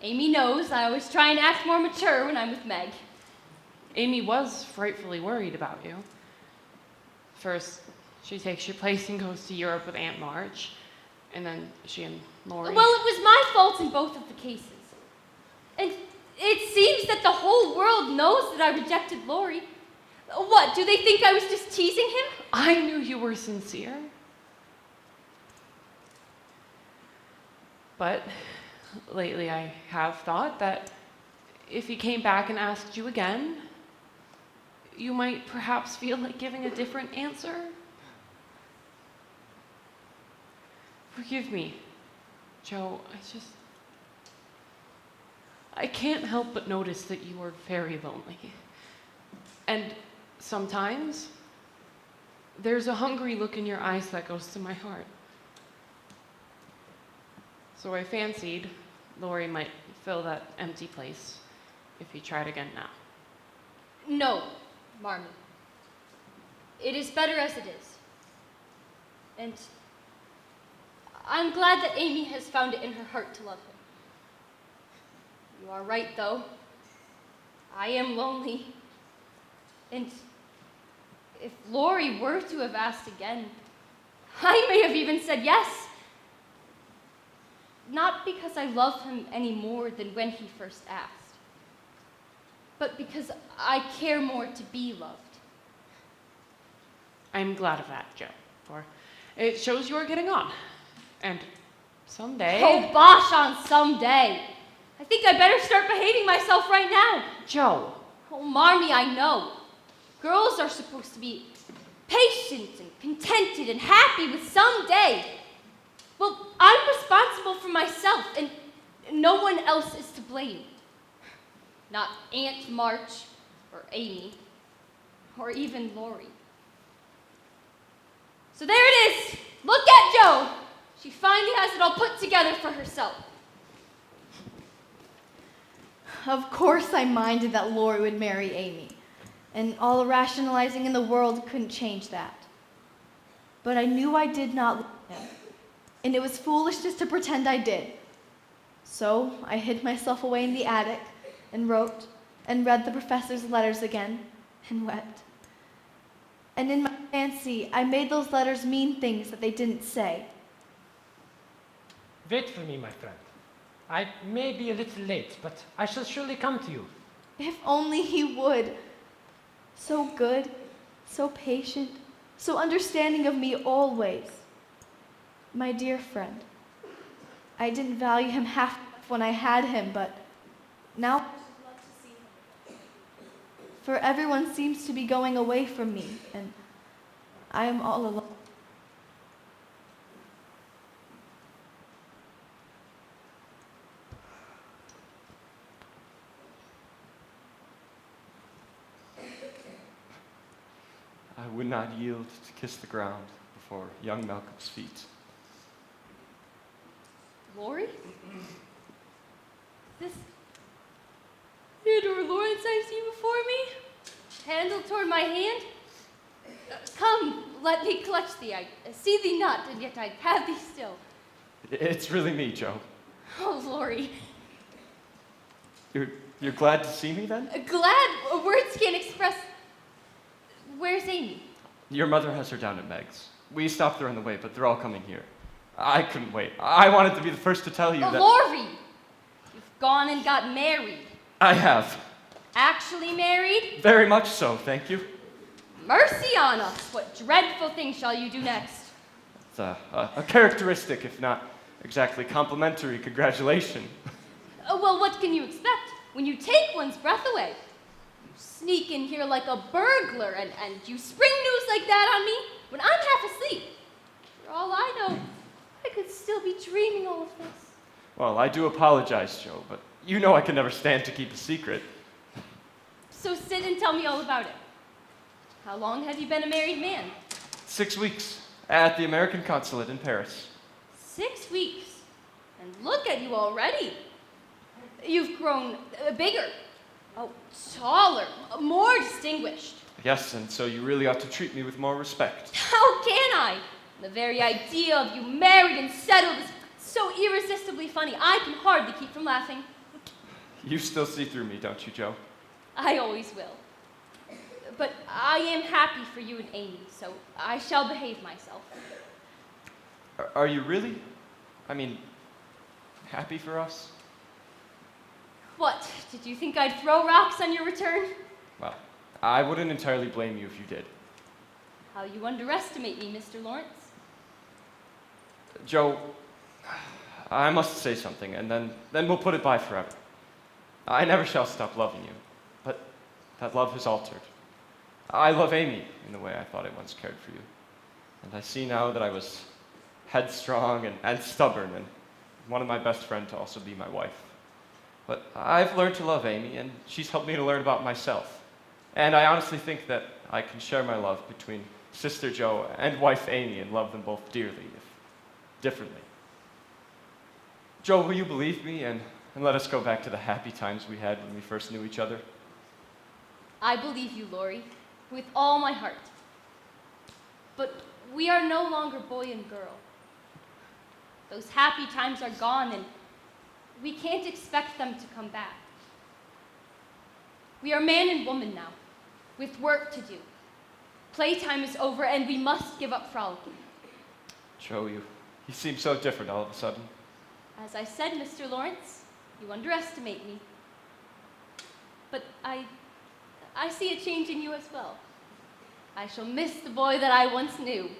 Amy knows I always try and act more mature when I'm with Meg. Amy was frightfully worried about you. First, she takes your place and goes to Europe with Aunt March, and then she and Lori... Well, it was my fault in both of the cases. And it seems that the whole world knows that I rejected Lori. What, do they think I was just teasing him? I knew you were sincere. But lately I have thought that if he came back and asked you again, you might perhaps feel like giving a different answer. Forgive me, Joe. I can't help but notice that you are very lonely. And sometimes there's a hungry look in your eyes that goes to my heart. So I fancied Lori might fill that empty place if he tried again now. No, Marmee. It is better as it is. And I'm glad that Amy has found it in her heart to love him. You are right, though. I am lonely. And if Lori were to have asked again, I may have even said yes. Not because I love him any more than when he first asked, but because I care more to be loved. I'm glad of that, Joe, for it shows you're getting on. And someday... Oh, bosh on someday. I think I better start behaving myself right now. Joe. Oh, Marmee, I know. Girls are supposed to be patient and contented and happy with someday. Well, I'm responsible for myself, and no one else is to blame. Not Aunt March, or Amy, or even Lori. So there it is. Look at Jo. She finally has it all put together for herself. Of course I minded that Lori would marry Amy, and all the rationalizing in the world couldn't change that. But I knew I did not love him, and it was foolishness to pretend I did. So I hid myself away in the attic and wrote and read the professor's letters again and wept. And in my fancy, I made those letters mean things that they didn't say. Wait for me, my friend. I may be a little late, but I shall surely come to you. If only he would. So good, so patient, so understanding of me always. My dear friend, I didn't value him half when I had him, but now I should love to see him. For everyone seems to be going away from me, and I am all alone. I would not yield to kiss the ground before young Malcolm's feet. Lori? This Theodore Lawrence I see before me? Handle toward my hand? Come, let me clutch thee. I see thee not, and yet I have thee still. It's really me, Joe. Oh, Lori. You're glad to see me then? Glad words can't express. Where's Amy? Your mother has her down at Meg's. We stopped there on the way, but they're all coming here. I couldn't wait. I wanted to be the first to tell you that... Lori! You've gone and got married. I have. Actually married? Very much so, thank you. Mercy on us! What dreadful thing shall you do next? It's a characteristic, if not exactly complimentary, congratulation. Well, what can you expect when you take one's breath away? You sneak in here like a burglar and you spring news like that on me when I'm half asleep. For all I know, I could still be dreaming all of this. Well, I do apologize, Joe, but you know I can never stand to keep a secret. So sit and tell me all about it. How long have you been a married man? 6 weeks at the American consulate in Paris. 6 weeks. And look at you already. You've grown bigger, taller, more distinguished. Yes, and so you really ought to treat me with more respect. How can I? The very idea of you married and settled is so irresistibly funny, I can hardly keep from laughing. You still see through me, don't you, Joe? I always will. But I am happy for you and Amy, so I shall behave myself. Are you really? I mean, happy for us? What, did you think I'd throw rocks on your return? Well, I wouldn't entirely blame you if you did. How you underestimate me, Mr. Lawrence. Joe, I must say something, and then we'll put it by forever. I never shall stop loving you, but that love has altered. I love Amy in the way I thought I once cared for you. And I see now that I was headstrong and stubborn, and wanted my best friend to also be my wife. But I've learned to love Amy, and she's helped me to learn about myself. And I honestly think that I can share my love between Sister Joe and wife Amy and love them both dearly, if differently. Joe, will you believe me and let us go back to the happy times we had when we first knew each other? I believe you, Lori, with all my heart. But we are no longer boy and girl. Those happy times are gone, and we can't expect them to come back. We are man and woman now, with work to do. Playtime is over, and we must give up frolicking. Joe, you seem so different all of a sudden. As I said, Mr. Lawrence, you underestimate me. But I see a change in you as well. I shall miss the boy that I once knew,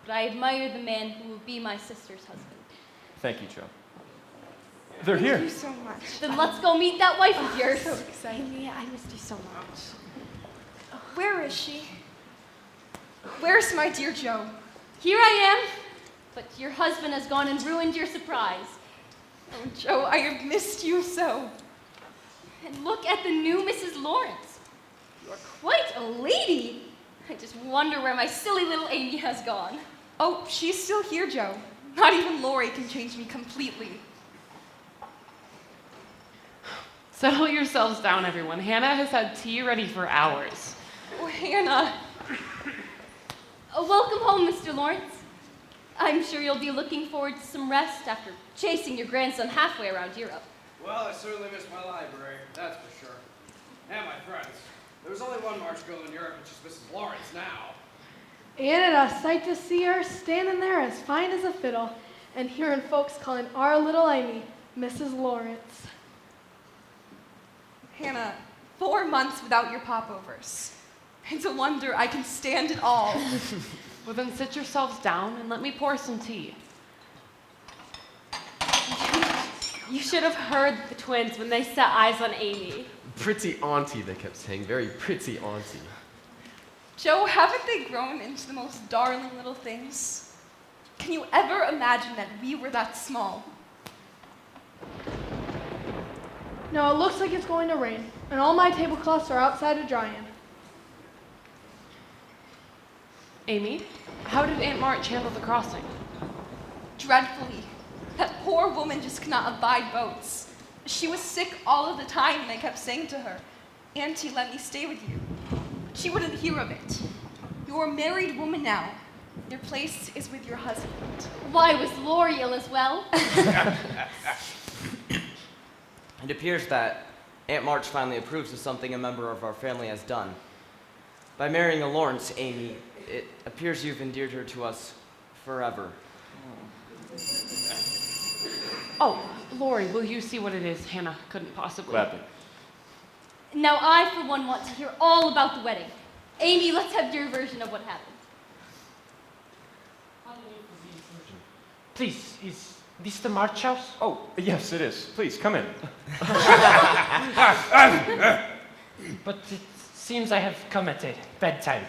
but I admire the man who will be my sister's husband. Thank you, Joe. They're here. Thank you so much. Then let's go meet that wife of yours. So exciting. Amy, I missed you so much. Where is she? Where's my dear Joe? Here I am, but your husband has gone and ruined your surprise. Oh, Joe, I have missed you so. And look at the new Mrs. Lawrence. You're quite a lady. I just wonder where my silly little Amy has gone. Oh, she's still here, Joe. Not even Lori can change me completely. Settle yourselves down, everyone. Hannah has had tea ready for hours. Oh, Hannah. Welcome home, Mr. Lawrence. I'm sure you'll be looking forward to some rest after chasing your grandson halfway around Europe. Well, I certainly miss my library, that's for sure. And my friends. There was only one March girl in Europe, and she's Mrs. Lawrence now. Ain't it a sight to see her standing there as fine as a fiddle and hearing folks calling our little Amy Mrs. Lawrence. Hannah, 4 months without your popovers. It's a wonder I can stand it all. Well, then sit yourselves down and let me pour some tea. You should have heard the twins when they set eyes on Amy. Pretty auntie, they kept saying. Very pretty auntie. Joe, haven't they grown into the most darling little things? Can you ever imagine that we were that small? Now it looks like it's going to rain, and all my tablecloths are outside of drying. Amy, how did Aunt March handle the crossing? Dreadfully. That poor woman just could not abide boats. She was sick all of the time, and I kept saying to her, Auntie, let me stay with you. But she wouldn't hear of it. You're a married woman now. Your place is with your husband. Why, was Lori ill as well? It appears that Aunt March finally approves of something a member of our family has done. By marrying a Lawrence, Amy, it appears you've endeared her to us forever. Oh, Lori, will you see what it is Hannah couldn't possibly? Gladly. Now I, for one, want to hear all about the wedding. Amy, let's have your version of what happened. Please, is this the March house? Oh, yes, it is. Please, come in. But it seems I have come at a bad time.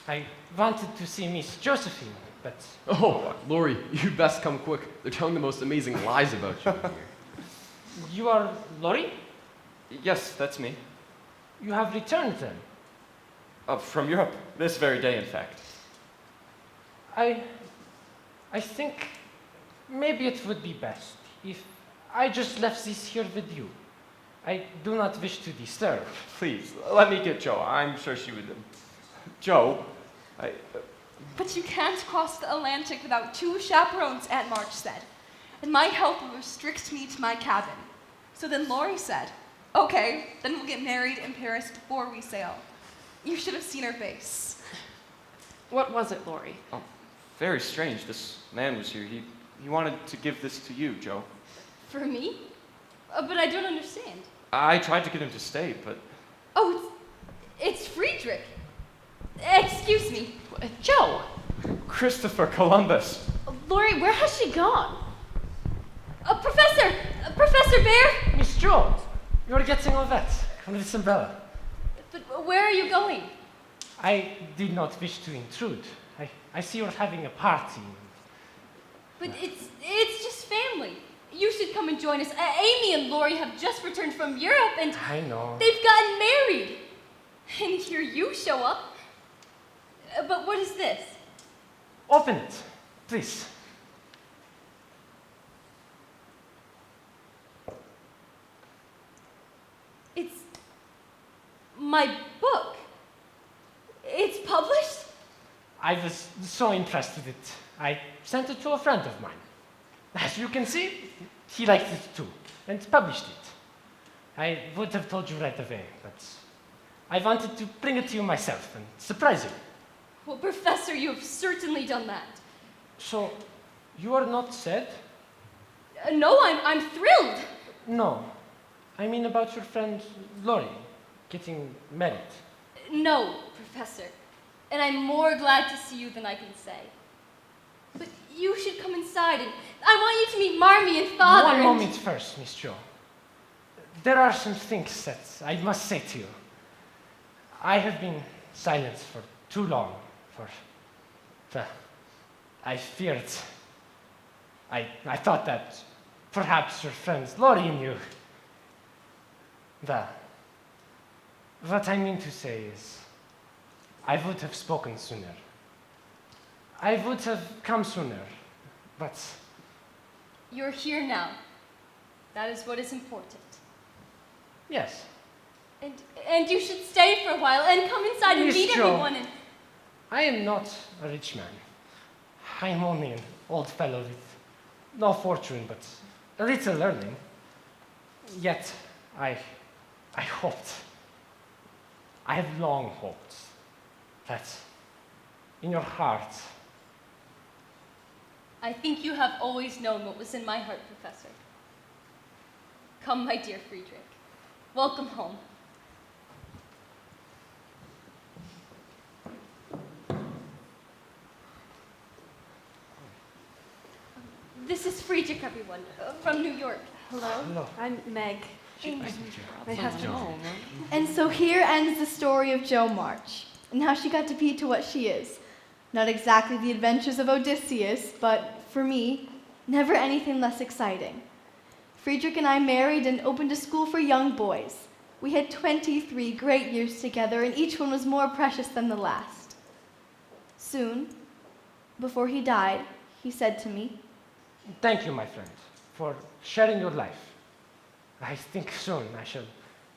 I wanted to see Miss Josephine, but... Oh, Lori, you'd best come quick. They're telling the most amazing lies about you in here. You are Lori? Yes, that's me. You have returned then? From Europe. This very day, in fact. I think maybe it would be best if I just left this here with you. I do not wish to disturb. Please, let me get Joe. I'm sure she would... Joe, But you can't cross the Atlantic without 2 chaperones, Aunt March said. And my helper restricts me to my cabin. So then Lori said, okay, then we'll get married in Paris before we sail. You should have seen her face. What was it, Lori? Oh, very strange. This man was here. He wanted to give this to you, Joe. For me? But I don't understand. I tried to get him to stay, but... Oh, it's Friedrich. Excuse me. Joe! Christopher Columbus. Lori, where has she gone? Professor! Professor Bear! Miss Jones, you're getting all wet. Come with this umbrella. But where are you going? I did not wish to intrude. I see you're having a party. But it's just family. You should come and join us. Amy and Lori have just returned from Europe and I know. they've gotten married. And here you show up. But what is this? Open it, please. It's my book. It's published? I was so impressed with it. I sent it to a friend of mine. As you can see, he liked it too, and published it. I would have told you right away, but I wanted to bring it to you myself and surprise you. Well, Professor, you have certainly done that. So, you are not sad? No, I'm thrilled. No. I mean about your friend Lori getting married. No, Professor. And I'm more glad to see you than I can say. But you should come inside, and I want you to meet Marmee and Father. One moment first, Miss Jo. There are some things that I must say to you. I have been silent for too long. I feared. I thought that perhaps your friends Lori and you. What I mean to say is, I would have spoken sooner. I would have come sooner, but... You're here now. That is what is important. Yes. And you should stay for a while and come inside and Miss meet Jo, everyone. And I am not a rich man. I am only an old fellow with no fortune, but a little learning. Yet, I hoped, I have long hoped, that in your heart... I think you have always known what was in my heart, Professor. Come, my dear Friedrich. Welcome home. This is Friedrich, everyone, from New York. Hello. I'm Meg. My husband. Joe. And so here ends the story of Jo March, and how she got to be to what she is. Not exactly the adventures of Odysseus, but for me, never anything less exciting. Friedrich and I married and opened a school for young boys. We had 23 great years together, and each one was more precious than the last. Soon, before he died, he said to me, Thank you, my friend, for sharing your life. I think soon I shall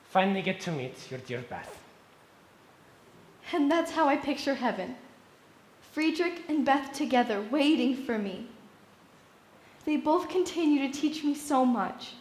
finally get to meet your dear Beth. and that's how I picture heaven. Friedrich and Beth together, waiting for me. They both continue to teach me so much.